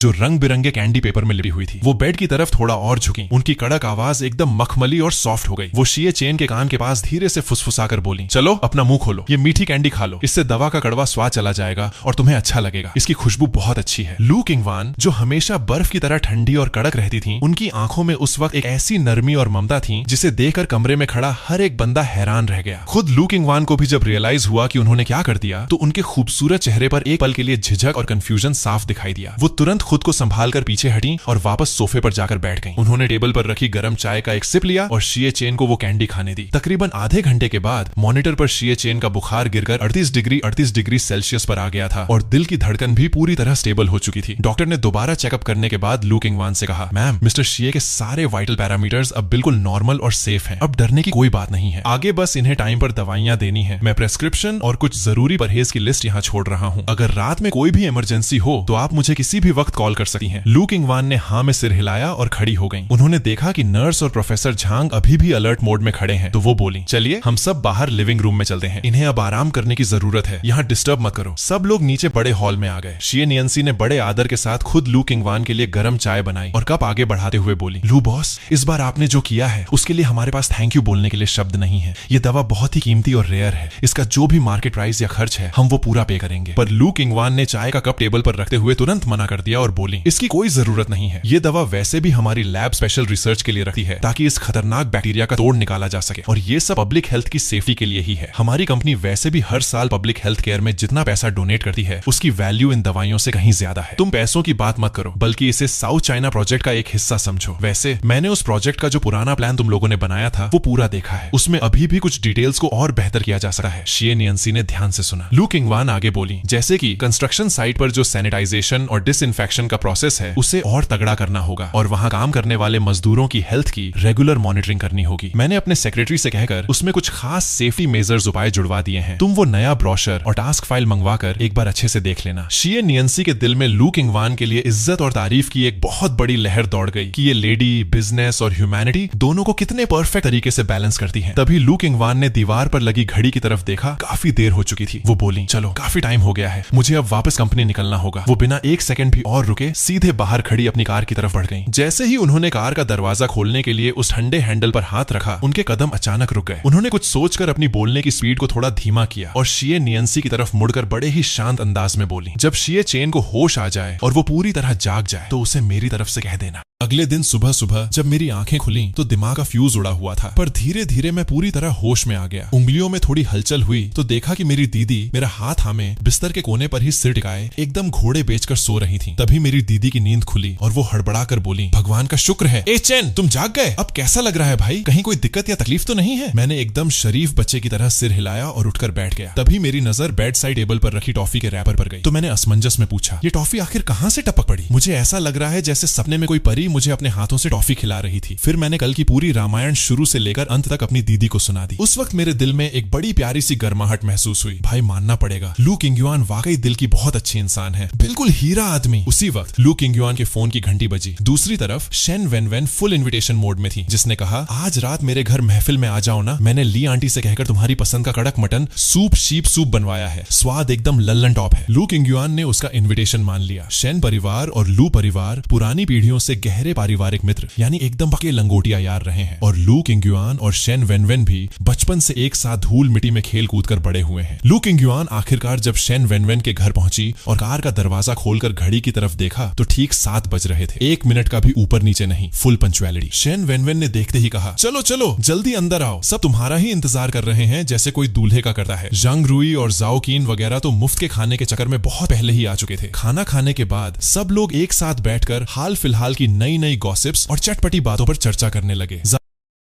जो रंग बिरंगे कैंडी पेपर में लिपटी हुई थी। वो बेड की तरफ थोड़ा और झुकी। उनकी कड़क आवाज एकदम मखमली और सॉफ्ट हो गई। वो शिये चेन के कान के पास धीरे से फुसफुसाकर बोली, चलो अपना मुंह खोलो, ये मीठी कैंडी खा लो, इससे दवा का कड़वा स्वाद चला जाएगा और तुम्हें अच्छा लगेगा। इसकी खुशबू बहुत अच्छी है। लू किंगवान, जो हमेशा बर्फ की तरह ठंडी और कड़क रहती थी, उनकी आंखों में उस वक्त एक ऐसी नरमी और ममता थी जिसे देखकर कमरे में खड़ा हर एक बंदा हैरान रह गया। खुद लू किंगवान को भी जब रियलाइज हुआ कि उन्होंने क्या कर दिया तो उनके खूबसूरत चेहरे पर एक पल के लिए झिझक और कंफ्यूजन साफ दिखाई दिया। वो तुरंत खुद को संभाल कर पीछे हटी और वापस सोफे पर जाकर बैठ गईं। उन्होंने टेबल पर रखी गर्म चाय का एक सिप लिया और शिये चेन को वो कैंडी खाने दी। तकरीबन आधे घंटे के बाद मॉनिटर पर शिये चेन का बुखार गिरकर 38 डिग्री सेल्सियस पर आ गया था और दिल की धड़कन भी पूरी तरह स्टेबल हो चुकी थी। डॉक्टर ने दोबारा चेकअप करने के बाद लू किंगवान से कहा, मैम, मिस्टर शिये के सारे वाइटल पैरामीटर्स अब बिल्कुल नॉर्मल और सेफ हैं। अब डरने की कोई बात नहीं है। आगे बस इन्हें टाइम पर दवाइयां देनी है। मैं प्रेस्क्रिप्शन और कुछ जरूरी परहेज की लिस्ट यहाँ छोड़ रहा हूँ। अगर रात में कोई भी इमरजेंसी हो तो आप मुझे किसी भी वक्त कॉल कर सकती हैं। लू किंगवान ने हाँ में सिर हिलाया और खड़ी हो गई। उन्होंने देखा कि नर्स और प्रोफेसर झांग अभी भी अलर्ट मोड में खड़े हैं, तो वो बोली, चलिए हम सब बाहर लिविंग रूम में चलते हैं। इन्हें अब आराम करने की जरूरत है, यहाँ डिस्टर्ब मत करो। सब लोग नीचे बड़े हॉल में आ गए। शिये नियंसी ने बड़े आदर के साथ खुद लू किंगवान के लिए गर्म चाय बनाई और कप आगे बढ़ाते हुए बोली, लू बॉस, इस बार आपने जो किया है उसके लिए हमारे पास थैंक यू बोलने के लिए शब्द नहीं है। ये दवा बहुत ही कीमती और रेयर है। इसका जो भी मार्केट प्राइस या खर्च है हम वो पूरा पे करेंगे। पर लू किंगवान ने चाय का कप टेबल पर रखते हुए तुरंत मना कर दिया और बोली, इसकी कोई जरूरत नहीं है, ये दवा वैसे भी हमारी लैब स्पेशल रिसर्च के लिए रखी है ताकि इस खतरनाक बैक्टीरिया का तोड़ निकाला जा सके, और ये सब पब्लिक हेल्थ की सेफ्टी के लिए ही है। हमारी कंपनी वैसे भी हर साल पब्लिक हेल्थ केयर में जितना पैसा डोनेट करती है उसकी वैल्यू इन दवाइयों से कहीं ज्यादा है। तुम पैसों की बात मत करो, बल्कि इसे साउथ चाइना प्रोजेक्ट का एक हिस्सा समझो। वैसे मैंने उस प्रोजेक्ट का जो पुराना प्लान तुम लोगों ने बनाया था वो पूरा देखा है, उसमें अभी भी कुछ डिटेल्स को और बेहतर किया जा सकता है। शिए नियंसी ने ध्यान से सुना। लू किंगवान आगे बोली, जैसे कि कंस्ट्रक्शन साइट पर जो सैनिटाइजेशन और डिसइंफेक्शन का प्रोसेस है उसे और तगड़ा करना होगा, और वहां काम करने वाले मजदूरों की हेल्थ की रेगुलर मॉनिटरिंग करनी होगी। मैंने अपने सेक्रेटरी से कहकर उसमें कुछ खास सेफ्टी मेजर्स उपाय जुड़वा दिए हैं। तुम वो नया ब्रोशर और टास्क फाइल मंगवाकर एक बार अच्छे से देख लेना। शिए नियंसी के दिल में लू किंगवान के लिए इज्जत और तारीफ की एक बहुत बड़ी लहर दौड़ गई कि ये लेडी बिजनेस और ह्यूमैनिटी दोनों को कितने परफेक्ट तरीके से बैलेंस करती है। तभी लू किंगवान ने दीवार पर लगी घड़ी की तरफ देखा। काफी देर हो चुकी थी। वो बोली, चलो काफी टाइम हो गया है, मुझे अब वापस कंपनी निकलना होगा। वो बिना एक सेकंड भी और रुके सीधे बाहर खड़ी अपनी कार की तरफ बढ़ गई। जैसे ही उन्होंने कार का दरवाजा खोलने के लिए उस ठंडे हैंडल पर हाथ रखा, उनके कदम अचानक रुक गए। उन्होंने कुछ सोचकर अपनी बोलने की स्पीड को थोड़ा धीमा किया और शिए नियंसी की तरफ मुड़कर बड़े ही शांत अंदाज में बोली, जब शिए चेन को होश आ जाए और वो पूरी तरह जाग जाए तो उसे मेरी तरफ से कह देना। अगले दिन सुबह सुबह जब मेरी आंखें खुली तो दिमाग का फ्यूज उड़ा हुआ था, पर धीरे धीरे मैं पूरी तरह होश में आ गया। उंगलियों में थोड़ी हलचल हुई तो देखा कि मेरी दीदी मेरा हाथ थामे बिस्तर के कोने पर ही सिर टिकाए एकदम घोड़े बेचकर सो रही थी। तभी मेरी दीदी की नींद खुली और वो हड़बड़ा कर बोली, भगवान का शुक्र है, ए चैन तुम जाग गए, अब कैसा लग रहा है भाई, कहीं कोई दिक्कत या तकलीफ तो नहीं है? मैंने एकदम शरीफ बच्चे की तरह सिर हिलाया और उठकर बैठ गया। तभी मेरी नजर बेड साइड टेबल पर रखी टॉफी के रैपर पर गई तो मैंने असमंजस में पूछा, ये टॉफी आखिर कहाँ से टपक पड़ी? मुझे ऐसा लग रहा है जैसे सपने में कोई परी मुझे अपने हाथों से टॉफी खिला रही थी। फिर मैंने कल की पूरी रामायण शुरू से लेकर अंत तक अपनी दीदी को सुना दी। उस वक्त मेरे दिल में एक बड़ी प्यारी सी गर्माहट महसूस हुई। भाई मानना पड़ेगा, लू किंगयुआन वाकई दिल की बहुत अच्छी इंसान है, बिल्कुल हीरा आदमी। उसी वक्त लू किंगयुआन के फोन की घंटी बजी। दूसरी तरफ शेन वेनवेन फुल इन्विटेशन मोड में थी, जिसने कहा, आज रात मेरे घर महफिल में आ जाओ ना, मैंने ली आंटी से कहकर तुम्हारी पसंद का कड़क मटन सूप शीप सूप बनवाया है, स्वाद एकदम लल्लन टॉप है। लू किंगयुआन ने उसका इन्विटेशन मान लिया। शेन परिवार और लू परिवार पुरानी पीढ़ियों से गहरे पारिवारिक मित्र यानी एकदम पक्के लंगोटिया यार रहे हैं, और लू किंगयुआन और शेन वेनवेन भी बचपन से एक साथ धूल मिट्टी में खेल कूद कर बड़े हुए हैं। लू किंगयुआन आखिरकार जब शेन वेनवेन के घर पहुंची और कार का दरवाजा खोलकर घड़ी की तरफ देखा तो ठीक 7 बज रहे थे, 1 मिनट का भी ऊपर नीचे नहीं, फुल पंक्चुअलिटी। शेन वेनवेन ने देखते ही कहा, चलो चलो जल्दी अंदर आओ, सब तुम्हारा ही इंतजार कर रहे हैं, जैसे कोई दूल्हे का करता है। जंग रुई और जाओ कीन वगैरह तो मुफ्त के खाने के चक्कर में बहुत पहले ही आ चुके थे। खाना खाने के बाद सब लोग एक साथ बैठकर हाल फिलहाल की नई नई गॉसिप्स और चटपटी बातों पर चर्चा करने लगे।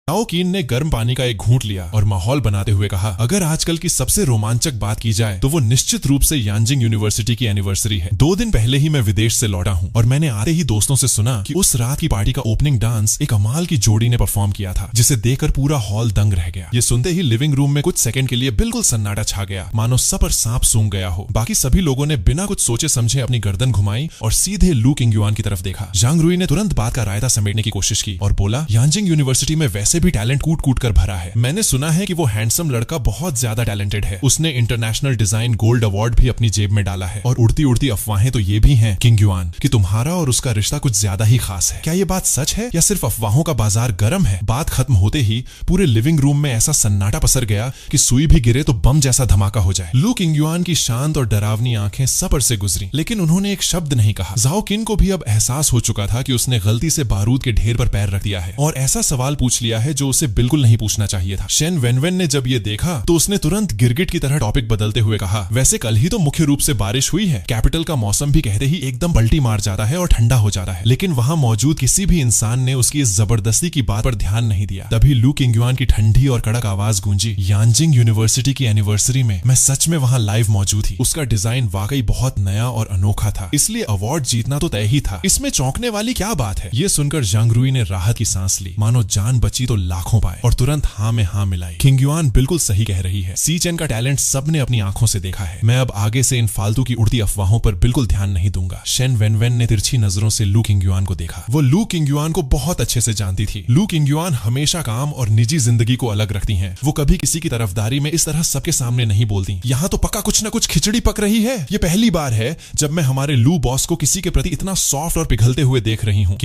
जाओ कीन ने गर्म पानी का एक घूंट लिया और माहौल बनाते हुए कहा, अगर आजकल की सबसे रोमांचक बात की जाए तो वो निश्चित रूप से यांजिंग यूनिवर्सिटी की एनिवर्सरी है। 2 दिन पहले ही मैं विदेश से लौटा हूँ और मैंने आते ही दोस्तों से सुना कि उस रात की पार्टी का ओपनिंग डांस एक कमाल की जोड़ी ने परफॉर्म किया था, जिसे देखकर पूरा हॉल दंग रह गया। ये सुनते ही लिविंग रूम में कुछ सेकंड के लिए बिल्कुल सन्नाटा छा गया, मानो सब पर सांप सूंघ गया हो। बाकी सभी लोगों ने बिना कुछ सोचे समझे अपनी गर्दन घुमाई और सीधे लू किंगयुआन की तरफ देखा। जांग रुई ने तुरंत बात का रायता समेटने की कोशिश की और बोला, यांजिंग यूनिवर्सिटी में वैसे भी टैलेंट कूट कूट कर भरा है। मैंने सुना है कि वो हैंडसम लड़का बहुत ज्यादा टैलेंटेड है। उसने इंटरनेशनल डिजाइन गोल्ड अवार्ड भी अपनी जेब में डाला है। और उड़ती उड़ती अफवाहें तो ये भी हैं किंगयुआन कि तुम्हारा और उसका रिश्ता कुछ ज्यादा ही खास है। क्या ये बात सच है या सिर्फ अफवाहों का बाजार गर्म है? बात खत्म होते ही पूरे लिविंग रूम में ऐसा सन्नाटा पसर गया कि सुई भी गिरे तो बम जैसा धमाका हो जाए। लू किंगयुआन की शांत और डरावनी आंखें सपर से गुजरी, लेकिन उन्होंने एक शब्द नहीं कहा। जाओ किन को भी अब एहसास हो चुका था कि उसने गलती से बारूद के ढेर पर पैर रख दिया है और ऐसा सवाल पूछ लिया है जो उसे बिल्कुल नहीं पूछना चाहिए था। शेन वेनवेन ने जब ये देखा तो उसने तुरंत गिरगिट की तरह टॉपिक बदलते हुए कहा, वैसे कल ही तो मुख्य रूप से बारिश हुई है। कैपिटल का मौसम भी कहते ही एकदम पलटी मार जाता है और ठंडा हो जाता है, लेकिन वहां मौजूद किसी भी इंसान ने उसकी इस जबरदस्ती की बात पर ध्यान नहीं दिया। तभी लू किंगयुआन की ठंडी और कड़क आवाज गूंजी, यांजिंग यूनिवर्सिटी की एनिवर्सरी में मैं सच में वहां लाइव मौजूद थी। उसका डिजाइन वाकई बहुत नया और अनोखा था, इसलिए अवार्ड जीतना तो तय ही था। इसमें चौंकने वाली क्या बात है? ये सुनकर जांग रुई ने राहत की सांस ली, मानो जान बची तो लाखों पाए, और तुरंत हाँ में हाँ मिलाई। किंगयुआन बिल्कुल सही कह रही है। सी चेन का टैलेंट सबने अपनी आंखों से देखा है। मैं अब आगे से इन फालतू की उड़ती अफवाहों पर बिल्कुल ध्यान नहीं दूंगा। शेन वेनवेन ने तिरछी नजरों से लू किंगयुआन को देखा। वो लू किंगयुआन को बहुत अच्छे से जानती थी। लू किंगयुआन हमेशा काम और निजी जिंदगी को अलग रखती हैं। वो कभी किसी की तरफदारी में इस तरह सबके सामने नहीं बोलती। यहाँ तो पक्का कुछ न कुछ खिचड़ी पक रही है। ये पहली बार है जब मैं हमारे लू बॉस को किसी के प्रति इतना सॉफ्ट और पिघलते हुए देख रही हूँ।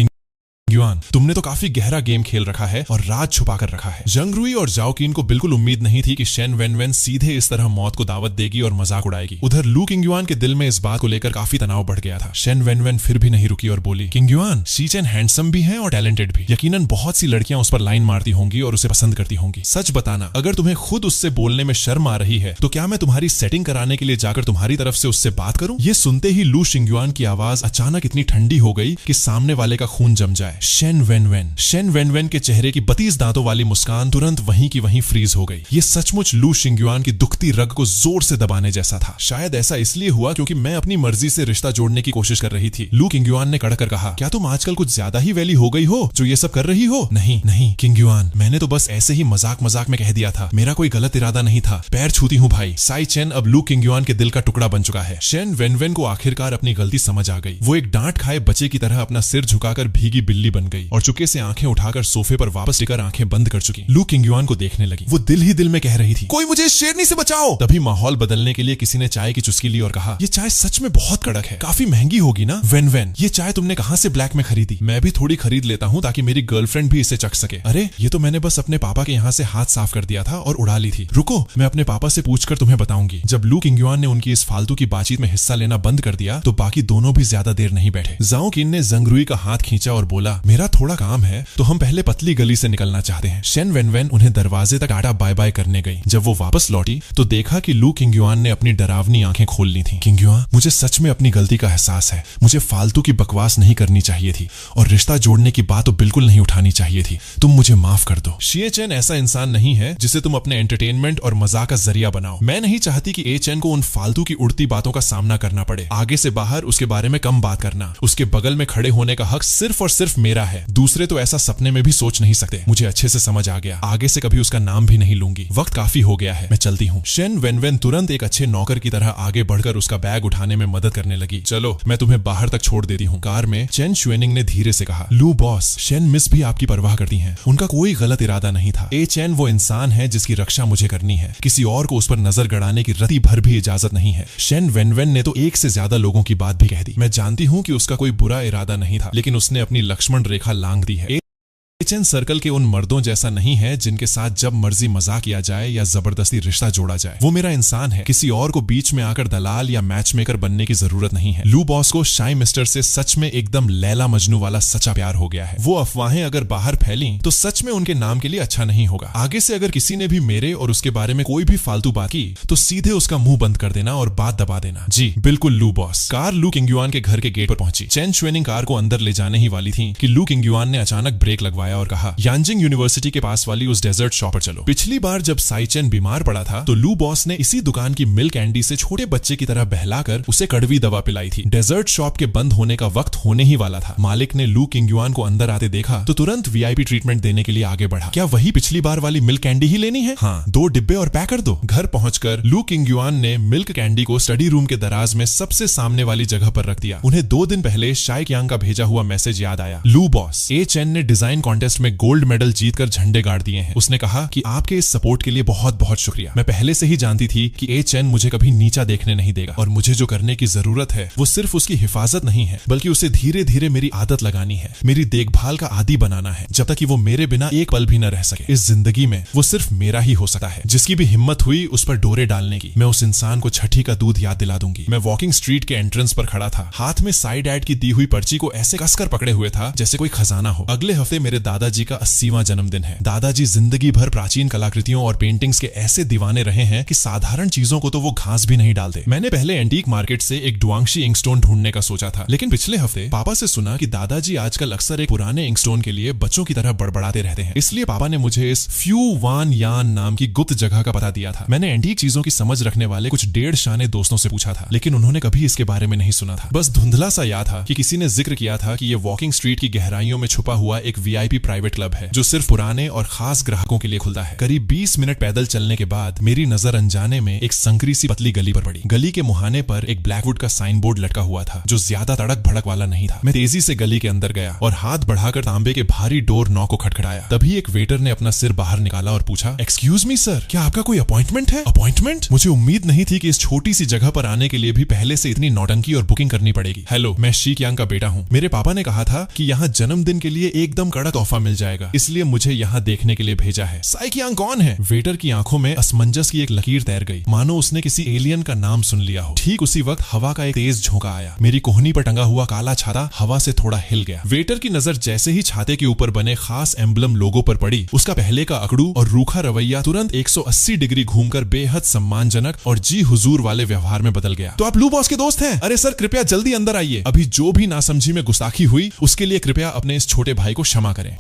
युआन, तुमने तो काफी गहरा गेम खेल रखा है और राज छुपा कर रखा है। जंग रुई और जाओ कीन को बिल्कुल उम्मीद नहीं थी कि शेन वेनवेन सीधे इस तरह मौत को दावत देगी और मजाक उड़ाएगी। उधर लू किंगयुआन के दिल में इस बात को लेकर काफी तनाव बढ़ गया था। शेन वेनवेन फिर भी नहीं रुकी और बोली, किंगयुआन, शी चेन हैंडसम भी है और टैलेंटेड भी। यकीनन बहुत सी लड़कियां उस पर लाइन मारती होंगी और उसे पसंद करती होंगी। सच बताना, अगर तुम्हें खुद उससे बोलने में शर्म आ रही है तो क्या मैं तुम्हारी सेटिंग कराने के लिए जाकर तुम्हारी तरफ से उससे बात करूं? ये सुनते ही लू शिंगयुआन की आवाज अचानक इतनी ठंडी हो गई कि सामने वाले का खून जम जाए। शेन वेनवेन के चेहरे की 32 दांतों वाली मुस्कान तुरंत वहीं की वहीं फ्रीज हो गई। ये सचमुच लू शिंगयुआन की दुखती रग को जोर से दबाने जैसा था। शायद ऐसा इसलिए हुआ क्योंकि मैं अपनी मर्जी से रिश्ता जोड़ने की कोशिश कर रही थी। लू किंगयुआन ने कड़क कर कहा, क्या तुम आजकल कुछ ज्यादा ही वैली हो गई हो जो ये सब कर रही हो? नहीं किंगयुआन, मैंने तो बस ऐसे ही मजाक में कह दिया था। मेरा कोई गलत इरादा नहीं था। पैर छूती हूँ भाई। साई चेन अब लू किंगयुआन के दिल का टुकड़ा बन चुका है। शेन वेनवेन को आखिरकार अपनी गलती समझ आ गई। वो एक डांट खाए बच्चे की तरह अपना सिर झुकाकर भीगी बिल्ली बन गई और चुपके से आंखें उठाकर सोफे पर वापस लेकर आंखें बंद कर चुकी। लू किंगयुआन को देखने लगी। वो दिल ही दिल में कह रही थी, कोई मुझे शेरनी से बचाओ। तभी माहौल बदलने के लिए किसी ने चाय की चुस्की ली और कहा, ये चाय सच में बहुत कड़क है, काफी महंगी होगी ना? वेनवेन, ये चाय तुमने कहां से ब्लैक में खरीदी? मैं भी थोड़ी खरीद लेता हूँ ताकि मेरी गर्लफ्रेंड भी इसे चख सके। अरे ये तो मैंने बस अपने पापा के यहाँ से हाथ साफ कर दिया था और उड़ा ली थी। रुको, मैं अपने पापा से पूछकर तुम्हें बताऊंगी। जब लू किंगयुआन ने उनकी इस फालतू की बातचीत में हिस्सा लेना बंद कर दिया तो बाकी दोनों भी ज्यादा देर नहीं बैठे। जाओ किन ने जंग रुई का हाथ खींचा और बोला, मेरा थोड़ा काम है तो हम पहले पतली गली से निकलना चाहते हैं। शेन वेनवेन उन्हें दरवाजे तक टाटा बाय बाय करने गई। जब वो वापस लौटी तो देखा कि लू किंगयुआन ने अपनी डरावनी आंखें खोल ली थी। किंगयुआन, मुझे सच में अपनी गलती का एहसास है। मुझे फालतू की बकवास नहीं करनी चाहिए थी और रिश्ता जोड़ने की बात तो बिल्कुल नहीं उठानी चाहिए थी। तुम मुझे माफ कर दो। शी चेन ऐसा इंसान नहीं है जिसे तुम अपने एंटरटेनमेंट और मजाक का जरिया बनाओ। मैं नहीं चाहती कि ए चेन को उन फालतू की उड़ती बातों का सामना करना पड़े। आगे से बाहर उसके बारे में कम बात करना। उसके बगल में खड़े होने का हक सिर्फ और सिर्फ मेरा है। दूसरे तो ऐसा सपने में भी सोच नहीं सकते। मुझे अच्छे से समझ आ गया। आगे से कभी उसका नाम भी नहीं लूंगी। वक्त काफी हो गया है, मैं चलती हूँ। शेन वेनवेन तुरंत एक अच्छे नौकर की तरह आगे बढ़कर उसका बैग उठाने में मदद करने लगी। चलो, मैं तुम्हें बाहर तक छोड़ देती हूँ। कार में चेन शुएनिंग ने धीरे से कहा, लू बॉस, शेन मिस भी आपकी परवाह करती हैं। उनका कोई गलत इरादा नहीं था। ए चेन वो इंसान है जिसकी रक्षा मुझे करनी है। किसी और को उस पर नजर गड़ाने की रत्ती भर भी इजाजत नहीं है। शेन वेनवेन ने तो एक से ज्यादा लोगों की बात भी कह दी। मैं जानती हूँ कि उसका कोई बुरा इरादा नहीं था, लेकिन उसने अपनी लक्ष्मण रेखा लांघ दी है। चेन सर्कल के उन मर्दों जैसा नहीं है जिनके साथ जब मर्जी मजाक किया जाए या जबरदस्ती रिश्ता जोड़ा जाए। वो मेरा इंसान है। किसी और को बीच में आकर दलाल या मैच मेकर बनने की जरूरत नहीं है। लू बॉस को शाई मिस्टर से सच में एकदम लैला मजनू वाला सच्चा प्यार हो गया है। वो अफवाहें अगर बाहर फैली तो सच में उनके नाम के लिए अच्छा नहीं होगा। आगे से अगर किसी ने भी मेरे और उसके बारे में कोई भी फालतू बात की तो सीधे उसका मुंह बंद कर देना और बात दबा देना। जी बिल्कुल लू बॉस। कार लू किंगयुआन के घर के गेट पर पहुंची। चेन शुएनिंग कार को अंदर ले जाने ही वाली थी कि लू किंगयुआन ने अचानक ब्रेक लगवाया और कहा, यांजिंग यूनिवर्सिटी के पास वाली उस डेजर्ट शॉप पर चलो। पिछली बार जब साई चेन बीमार पड़ा था तो लू बॉस ने इसी दुकान की मिल्क कैंडी से छोटे बच्चे की तरह बहलाकर उसे कड़वी दवा पिलाई थी। डेजर्ट शॉप के बंद होने का वक्त होने ही वाला था। मालिक ने लू किंगयुआन को अंदर आते देखा तो तुरंत वीआईपी ट्रीटमेंट देने के लिए आगे बढ़ा। क्या वही पिछली बार वाली मिल्क कैंडी ही लेनी है? हाँ, 2 डिब्बे और पैक कर दो। घर पहुंचकर लू किंगयुआन ने मिल्क कैंडी को स्टडी रूम के दराज में सबसे सामने वाली जगह पर रख दिया। उन्हें 2 दिन पहले शाई कियांग का भेजा हुआ मैसेज याद आया। लू बॉस, ए चेन ने डिजाइन कॉन्टेस्ट में गोल्ड मेडल जीतकर झंडे गाड़ दिए हैं। उसने कहा कि आपके इस सपोर्ट के लिए बहुत बहुत शुक्रिया। मैं पहले से ही जानती थी कि ए चेन मुझे कभी नीचा देखने नहीं देगा और मुझे जो करने की जरूरत है वो सिर्फ उसकी हिफाजत नहीं है बल्कि उसे धीरे धीरे मेरी आदत लगानी है, मेरी देखभाल का आदी बनाना है, जब तक कि वो मेरे बिना एक पल भी न रह सके। इस जिंदगी में वो सिर्फ मेरा ही हो सकता है। जिसकी भी हिम्मत हुई उस पर डोरे डालने की, मैं उस इंसान को छठी का दूध याद दिला दूंगी। मैं वॉकिंग स्ट्रीट के एंट्रेंस पर खड़ा था, हाथ में साइड एड की दी हुई पर्ची को ऐसे कसकर पकड़े हुए था जैसे कोई खजाना हो। अगले हफ्ते मेरे दादाजी का 80वां जन्मदिन है। दादाजी जिंदगी भर प्राचीन कलाकृतियों और पेंटिंग्स के ऐसे दीवाने रहे हैं कि साधारण चीजों को तो वो घास भी नहीं डालते। मैंने पहले एंटीक मार्केट से एक डुआंगशी इंकस्टोन ढूंढने का सोचा था, लेकिन पिछले हफ्ते पापा से सुना कि दादाजी आजकल अक्सर एक पुराने इंकस्टोन के लिए बच्चों की तरह बड़बड़ाते रहते हैं। इसलिए पापा ने मुझे इस फ्यू वान यान नाम की गुप्त जगह का पता दिया था। मैंने एंटीक चीजों की समझ रखने वाले कुछ 1.5 शाने दोस्तों से पूछा था, लेकिन उन्होंने कभी इसके बारे में नहीं सुना था। बस धुंधला सा याद था कि किसी ने जिक्र किया था कि ये वॉकिंग स्ट्रीट की गहराइयों में छुपा हुआ एक VIP वीआईपी प्राइवेट क्लब है जो सिर्फ पुराने और खास ग्राहकों के लिए खुलता है। करीब 20 मिनट पैदल चलने के बाद मेरी नजर अनजाने में एक संकरी सी पतली गली पर पड़ी। गली के मुहाने पर एक ब्लैकवुड का साइन बोर्ड लटका हुआ था जो ज्यादा तड़क भड़क वाला नहीं था। मैं तेजी से गली के अंदर गया और हाथ बढ़ाकर तांबे के भारी डोर नॉक को खटखटाया। तभी एक वेटर ने अपना सिर बाहर निकाला और पूछा, एक्सक्यूज मी सर, क्या आपका कोई अपॉइंटमेंट है? अपॉइंटमेंट? मुझे उम्मीद नहीं थी कि इस छोटी सी जगह पर आने के लिए भी पहले से इतनी नौटंकी और बुकिंग करनी पड़ेगी। हेलो, मैं शी कियांग का बेटा हूँ। मेरे पापा ने कहा था कि यहाँ जन्मदिन के लिए एकदम कड़ा तोहफा मिल जाएगा, इसलिए मुझे यहाँ देखने के लिए भेजा है। साई कियांग कौन है? वेटर की आंखों में असमंजस की एक लकीर तैर गई, मानो उसने किसी एलियन का नाम सुन लिया हो। ठीक उसी वक्त हवा का एक तेज झोंका आया। मेरी कोहनी पर टंगा हुआ काला छाता हवा से थोड़ा हिल गया। वेटर की नजर जैसे ही छाते के ऊपर बने खास एम्बलम लोगो पर पड़ी, उसका पहले का अकड़ू और रूखा रवैया तुरंत 180 डिग्री घूमकर बेहद सम्मानजनक और जी हुजूर वाले व्यवहार में बदल गया। तो आप लू बॉस के दोस्त हैं? अरे सर, कृपया जल्दी अंदर आइए। अभी जो भी नासमझी में गुस्ताखी हुई उसके लिए कृपया अपने इस छोटे भाई को क्षमा करें।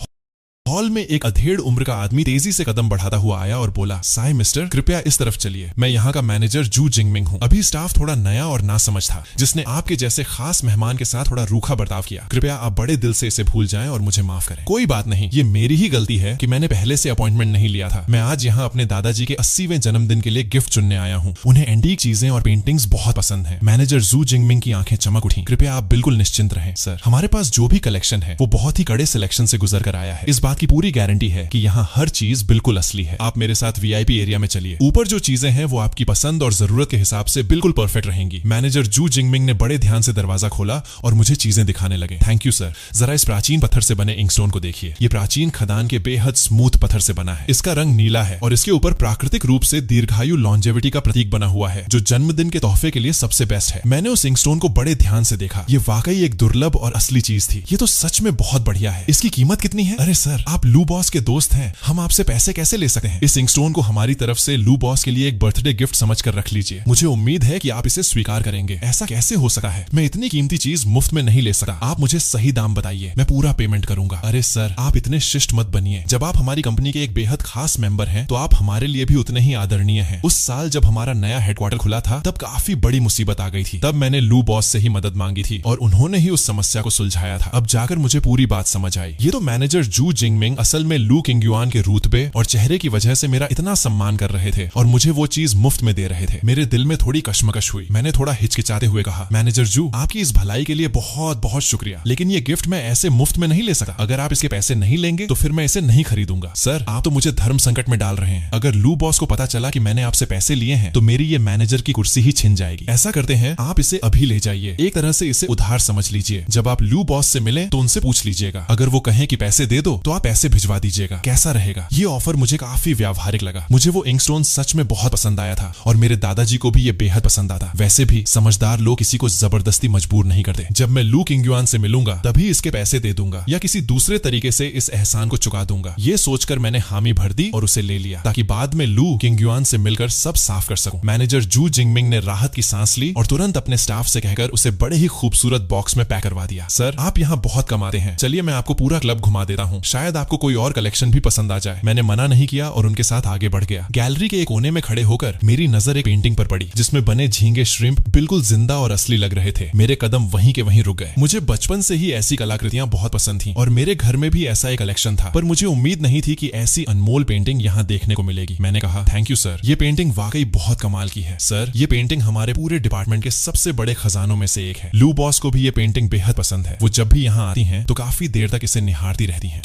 हॉल में एक अधेड़ उम्र का आदमी तेजी से कदम बढ़ाता हुआ आया और बोला, साई मिस्टर, कृपया इस तरफ चलिए। मैं यहाँ का मैनेजर जू जिंगमिंग हूँ। अभी स्टाफ थोड़ा नया और नासमझ था जिसने आपके जैसे खास मेहमान के साथ थोड़ा रूखा बर्ताव किया। कृपया आप बड़े दिल से इसे भूल जाएं और मुझे माफ करें। कोई बात नहीं, ये मेरी ही गलती है कि मैंने पहले से अपॉइंटमेंट नहीं लिया था। मैं आज यहाँ अपने दादाजी के 80वें जन्मदिन के लिए गिफ्ट चुनने आया हूँ। उन्हें एंटीक चीजें और पेंटिंग्स बहुत पसंद है। मैनेजर जू जिंगमिंग की आंखें चमक उठी। कृपया आप बिल्कुल निश्चिंत रहें सर, हमारे पास जो भी कलेक्शन है वो बहुत ही कड़े सिलेक्शन से गुजर कर आया है। इस बात की पूरी गारंटी है कि यहाँ हर चीज बिल्कुल असली है। आप मेरे साथ वीआईपी एरिया में चलिए। ऊपर जो चीजें हैं वो आपकी पसंद और जरूरत के हिसाब से बिल्कुल परफेक्ट रहेंगी। मैनेजर जू जिंगमिंग ने बड़े ध्यान से दरवाजा खोला और मुझे चीजें दिखाने लगे। थैंक यू सर, जरा इस प्राचीन पत्थर से बने इंकस्टोन को देखिए। ये प्राचीन खदान के बेहद स्मूथ पत्थर से बना है। इसका रंग नीला है और इसके ऊपर प्राकृतिक रूप से दीर्घायु लॉन्जेविटी का प्रतीक बना हुआ है जो जन्मदिन के तोहफे के लिए सबसे बेस्ट है। मैंने उस इंकस्टोन को बड़े ध्यान से देखा। ये वाकई एक दुर्लभ और असली चीज थी। ये तो सच में बहुत बढ़िया है। इसकी कीमत कितनी है? अरे सर, आप लू बॉस के दोस्त हैं, हम आपसे पैसे कैसे ले सकते हैं? इस इंकस्टोन को हमारी तरफ से लू बॉस के लिए एक बर्थडे गिफ्ट समझकर रख लीजिए। मुझे उम्मीद है कि आप इसे स्वीकार करेंगे। ऐसा कैसे हो सकता है? मैं इतनी कीमती चीज मुफ्त में नहीं ले सकता। आप मुझे सही दाम बताइए, मैं पूरा पेमेंट करूंगा। अरे सर, आप इतने शिष्ट मत बनिए। जब आप हमारी कंपनी के एक बेहद खास मेंबर हैं तो आप हमारे लिए भी उतने ही आदरणीय हैं। उस साल जब हमारा नया हेडक्वार्टर खुला था तब काफी बड़ी मुसीबत आ गई थी। तब मैंने लू बॉस से ही मदद मांगी थी और उन्होंने ही उस समस्या को सुलझाया था। अब जाकर मुझे पूरी बात समझ आई। ये तो मैनेजर जू जिंगमिंग असल में लू किंगयुआन के रुतबे और चेहरे की वजह से मेरा इतना सम्मान कर रहे थे और मुझे वो चीज मुफ्त में दे रहे थे। मेरे दिल में थोड़ी कशमकश हुई। मैंने थोड़ा हिचकिचाते हुए कहा, मैनेजर जू, आपकी इस भलाई के लिए बहुत बहुत शुक्रिया, लेकिन ये गिफ्ट मैं ऐसे मुफ्त में नहीं ले सकता। अगर आप इसके पैसे नहीं लेंगे तो फिर मैं इसे नहीं खरीदूंगा। सर, आप तो मुझे धर्म संकट में डाल रहे हैं। अगर लू बॉस को पता चला कि मैंने आपसे पैसे लिए हैं तो मेरी ये मैनेजर की कुर्सी ही छिन जाएगी। ऐसा करते हैं, आप इसे अभी ले जाइए। एक तरह से इसे उधार समझ लीजिए। जब आप लू बॉस से मिले तो उनसे पूछ लीजिएगा। अगर वो कहें कि पैसे दे दो तो आप पैसे भिजवा दीजिएगा। कैसा रहेगा? ये ऑफर मुझे काफी व्यावहारिक लगा। मुझे वो इंकस्टोन सच में बहुत पसंद आया था और मेरे दादाजी को भी ये बेहद पसंद आता। वैसे भी समझदार लोग किसी को जबरदस्ती मजबूर नहीं करते। जब मैं लू किंगयुआन से मिलूंगा तभी इसके पैसे दे दूंगा या किसी दूसरे तरीके से इस एहसान को चुका दूंगा। ये सोचकर मैंने हामी भर दी और उसे ले लिया ताकि बाद में लू किंगयुआन से मिलकर सब साफ कर सकूं। मैनेजर जू जिंगमिंग ने राहत की सांस ली और तुरंत अपने स्टाफ से कहकर उसे बड़े ही खूबसूरत बॉक्स में पैक करवा दिया। सर, आप यहाँ बहुत कमाते हैं। चलिए मैं आपको पूरा क्लब घुमा देता हूँ, शायद आपको कोई और कलेक्शन भी पसंद आ जाए। मैंने मना नहीं किया और उनके साथ आगे बढ़ गया। गैलरी के एक कोने में खड़े होकर मेरी नजर एक पेंटिंग पर पड़ी जिसमें बने झींगे श्रिम्प बिल्कुल जिंदा और असली लग रहे थे। मेरे कदम वहीं के वहीं रुक गए। मुझे बचपन से ही ऐसी कलाकृतियां बहुत पसंद थी और मेरे घर में भी ऐसा एक कलेक्शन था, पर मुझे उम्मीद नहीं थी कि ऐसी अनमोल पेंटिंग यहाँ देखने को मिलेगी। मैंने कहा, थैंक यू सर, ये पेंटिंग वाकई बहुत कमाल की है। सर, ये पेंटिंग हमारे पूरे डिपार्टमेंट के सबसे बड़े खजानों में से एक है। लू बॉस को भी ये पेंटिंग बेहद पसंद है। वो जब भी यहाँ आती हैं तो काफी देर तक इसे निहारती रहती हैं।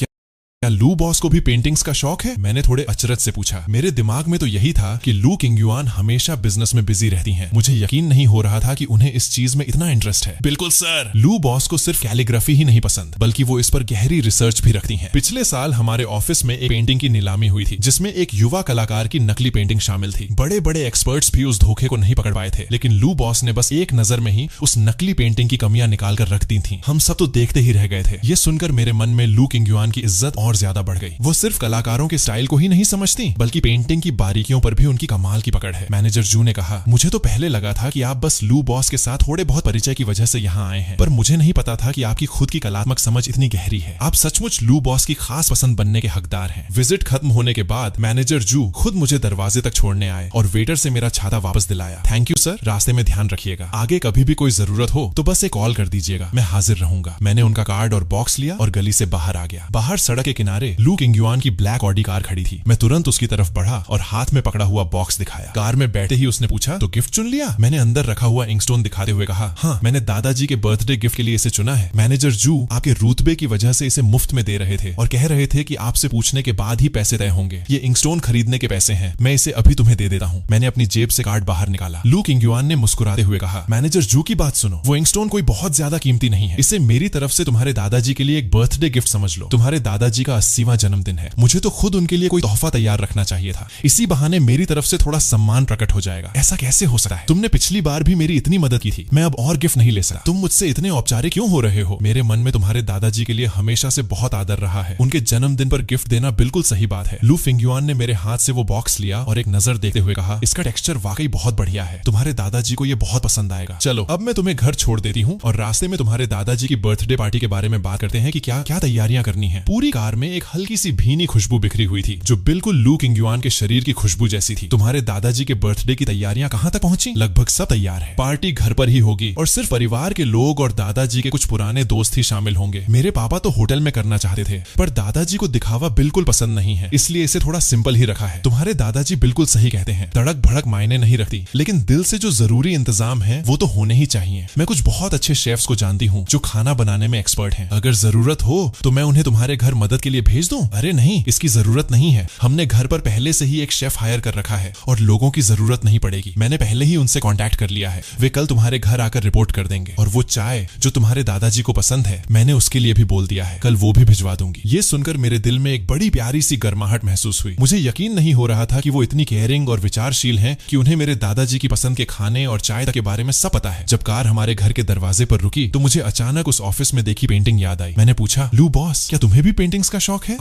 क्या लू बॉस को भी पेंटिंग्स का शौक है? मैंने थोड़े अचरज से पूछा। मेरे दिमाग में तो यही था कि लू किंगयुआन हमेशा बिजनेस में बिजी रहती हैं। मुझे यकीन नहीं हो रहा था कि उन्हें इस चीज में इतना इंटरेस्ट है। बिल्कुल सर, लू बॉस को सिर्फ कैलीग्राफी ही नहीं पसंद बल्कि वो इस पर गहरी रिसर्च भी रखती हैं। पिछले साल हमारे ऑफिस में एक पेंटिंग की नीलामी हुई थी जिसमें एक युवा कलाकार की नकली पेंटिंग शामिल थी। बड़े बड़े एक्सपर्ट्स भी उस धोखे को नहीं पकड़ पाए थे, लेकिन लू बॉस ने बस एक नजर में ही उस नकली पेंटिंग की कमियां निकाल कर रख दी थी। हम सब तो देखते ही रह गए थे। ये सुनकर मेरे मन में लू किंगयुआन की इज्जत और ज्यादा बढ़ गई। वो सिर्फ कलाकारों के स्टाइल को ही नहीं समझती बल्कि पेंटिंग की बारीकियों पर भी उनकी कमाल की पकड़ है। मैनेजर जू ने कहा, मुझे तो पहले लगा था कि आप बस लू बॉस के साथ थोड़े बहुत परिचय की वजह से यहाँ आए हैं, पर मुझे नहीं पता था कि आपकी खुद की कलात्मक समझ इतनी गहरी है। आप सचमुच लू बॉस की खास पसंद बनने के हकदार हैं। विजिट खत्म होने के बाद मैनेजर जू खुद मुझे दरवाजे तक छोड़ने आए और वेटर से मेरा छाता वापस दिलाया। थैंक यू सर, रास्ते में ध्यान रखिएगा। आगे कभी भी कोई जरूरत हो तो बस एक कॉल कर दीजिएगा, मैं हाजिर रहूंगा। मैंने उनका कार्ड और बॉक्स लिया और गली से बाहर आ गया। बाहर सड़क के किनारे लू किंगयुआन की ब्लैक ऑडी कार खड़ी थी। मैं तुरंत उसकी तरफ बढ़ा और हाथ में पकड़ा हुआ बॉक्स दिखाया। कार में बैठे ही उसने पूछा, तो गिफ्ट चुन लिया? मैंने अंदर रखा हुआ इंकस्टोन दिखाते हुए कहा, हाँ, मैंने दादाजी के बर्थडे गिफ्ट के लिए इसे चुना है। मैनेजर जू आपके रुतबे की वजह से इसे मुफ्त में दे रहे थे और कह रहे थे कि आपसे पूछने के बाद ही पैसे तय होंगे। ये इंकस्टोन खरीदने के पैसे हैं, मैं इसे अभी तुम्हें दे देता हूँ। मैंने अपनी जेब से कार्ड बाहर निकाला। लू किंगयुआन ने मुस्कुराते हुए कहा, मैनेजर जू की बात सुनो, वो इंकस्टोन कोई बहुत ज्यादा कीमती नहीं है। इसे मेरी तरफ से तुम्हारे दादाजी के लिए एक बर्थडे गिफ्ट समझ लो। तुम्हारे दादाजी का 80वां जन्मदिन है, मुझे तो खुद उनके लिए कोई तोहफा तैयार रखना चाहिए था। इसी बहाने मेरी तरफ से थोड़ा सम्मान प्रकट हो जाएगा। ऐसा कैसे हो सकता है? तुमने पिछली बार भी मेरी इतनी मदद की थी, मैं अब और गिफ्ट नहीं ले सकता। तुम मुझसे इतने औपचारिक क्यों हो रहे हो? मेरे मन में तुम्हारे दादाजी के लिए हमेशा से बहुत आदर रहा है। उनके जन्मदिन पर गिफ्ट देना बिल्कुल सही बात है। लू किंगयुआन ने मेरे हाथ से वो बॉक्स लिया और एक नजर देखते हुए कहा, इसका टेक्सचर वाकई बहुत बढ़िया है, तुम्हारे दादाजी को ये बहुत पसंद आएगा। चलो अब मैं तुम्हें घर छोड़ देती हूँ और रास्ते में तुम्हारे दादाजी की बर्थडे पार्टी के बारे में बात करते हैं कि क्या क्या तैयारियां करनी है। पूरी कार में एक हल्की सी भीनी खुशबू बिखरी हुई थी जो बिल्कुल लू किंगयुआन के शरीर की खुशबू जैसी थी। तुम्हारे दादाजी के बर्थडे की तैयारियां कहां तक पहुंची? लगभग सब तैयार है। पार्टी घर पर ही होगी और सिर्फ परिवार के लोग और दादाजी के कुछ पुराने दोस्त ही शामिल होंगे। मेरे पापा तो होटल में करना चाहते थे, पर दादाजी को दिखावा बिल्कुल पसंद नहीं है, इसलिए इसे थोड़ा सिंपल ही रखा है। तुम्हारे दादाजी बिल्कुल सही कहते हैं, तड़क भड़क मायने नहीं रखती, लेकिन दिल से जो जरूरी इंतजाम है वो तो होने ही चाहिए। मैं कुछ बहुत अच्छे शेफ्स को जानती हूँ जो खाना बनाने में एक्सपर्ट हैं। अगर जरूरत हो तो मैं उन्हें तुम्हारे घर मदद के लिए भेज दूं? अरे नहीं, इसकी जरूरत नहीं है। हमने घर पर पहले से ही एक शेफ हायर कर रखा है और लोगों की जरूरत नहीं पड़ेगी। मैंने पहले ही उनसे कांटेक्ट कर लिया है, वे कल तुम्हारे घर आकर रिपोर्ट कर देंगे। और वो चाय जो तुम्हारे दादाजी को पसंद है, मैंने उसके लिए भी बोल दिया है, कल वो भी भिजवा दूंगी। ये सुनकर मेरे दिल में एक बड़ी प्यारी सी गर्माहट महसूस हुई। मुझे यकीन नहीं हो रहा था कि वो इतनी केयरिंग और विचारशील हैं कि उन्हें मेरे दादाजी की पसंद के खाने और चाय के बारे में सब पता है। जब कार हमारे घर के दरवाजे पर रुकी तो मुझे अचानक उस ऑफिस में देखी पेंटिंग याद आई। मैंने पूछा, लू बॉस, क्या तुम्हें भी पेंटिंग्स का शौक है?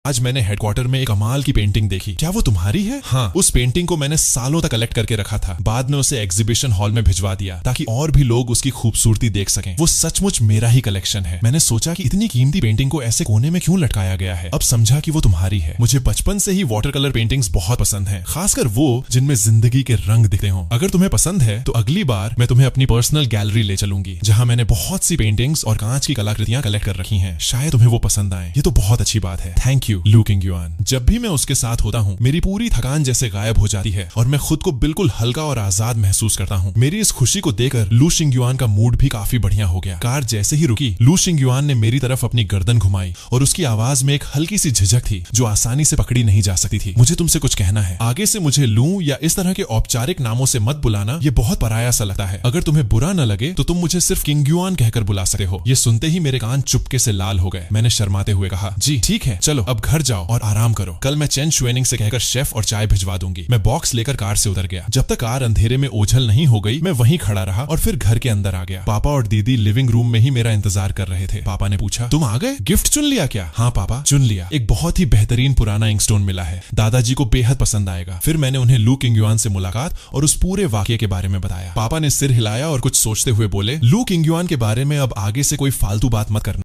आज मैंने हेडक्वार्टर में एक कमाल की पेंटिंग देखी। क्या वो तुम्हारी है? हाँ, उस पेंटिंग को मैंने सालों तक कलेक्ट करके रखा था। बाद में उसे एग्जीबिशन हॉल में भिजवा दिया ताकि और भी लोग उसकी खूबसूरती देख सकें। वो सचमुच मेरा ही कलेक्शन है। मैंने सोचा कि इतनी कीमती पेंटिंग को ऐसे कोने में क्यों लटकाया गया है। अब समझा कि वो तुम्हारी है। मुझे बचपन से ही वाटर कलर पेंटिंग्स बहुत पसंद है, खासकर वो जिनमें जिंदगी के रंग दिखते हों। अगर तुम्हें पसंद है तो अगली बार मैं तुम्हें अपनी पर्सनल गैलरी ले चलूंगी, जहां मैंने बहुत सी पेंटिंग्स और कांच की कलाकृतियां कलेक्ट कर रखी हैं। शायद तुम्हें वो पसंद आए। ये तो बहुत अच्छी बात है। थैंक यू लू किंगयुआन। जब भी मैं उसके साथ होता हूँ मेरी पूरी थकान जैसे गायब हो जाती है और मैं खुद को बिल्कुल हल्का और आजाद महसूस करता हूँ। मेरी इस खुशी को देखकर लू किंगयुआन का मूड भी काफी बढ़िया हो गया। कार जैसे ही रुकी, लू किंगयुआन ने मेरी तरफ अपनी गर्दन घुमाई और उसकी आवाज में एक हल्की सी झिझक थी जो आसानी से पकड़ी नहीं जा सकती थी। मुझे तुमसे कुछ कहना है। आगे से मुझे लू या इस तरह के औपचारिक नामों से मत बुलाना, ये बहुत पराया सा लगता है। अगर तुम्हें बुरा न लगे तो तुम मुझे सिर्फ किंगयुआन कहकर बुला सकते हो। ये सुनते ही मेरे कान चुपके से लाल हो गए। मैंने शर्माते हुए कहा, जी ठीक है, चलो अब घर जाओ और आराम करो। कल मैं चेन शुएनिंग से कहकर शेफ और चाय भिजवा दूंगी। मैं बॉक्स लेकर कार से उतर गया। जब तक कार अंधेरे में ओझल नहीं हो गई, मैं वहीं खड़ा रहा और फिर घर के अंदर आ गया। पापा और दीदी लिविंग रूम में ही मेरा इंतजार कर रहे थे। पापा ने पूछा, तुम आ गए? गिफ्ट चुन लिया क्या? हाँ पापा, चुन लिया। एक बहुत ही बेहतरीन पुराना इंकस्टोन मिला है, दादाजी को बेहद पसंद आएगा। फिर मैंने उन्हें लू किंगयुआन से मुलाकात और उस पूरे वाकये के बारे में बताया। पापा ने सिर हिलाया और कुछ सोचते हुए बोले, लू किंगयुआन के बारे में अब आगे से कोई फालतू बात मत करना।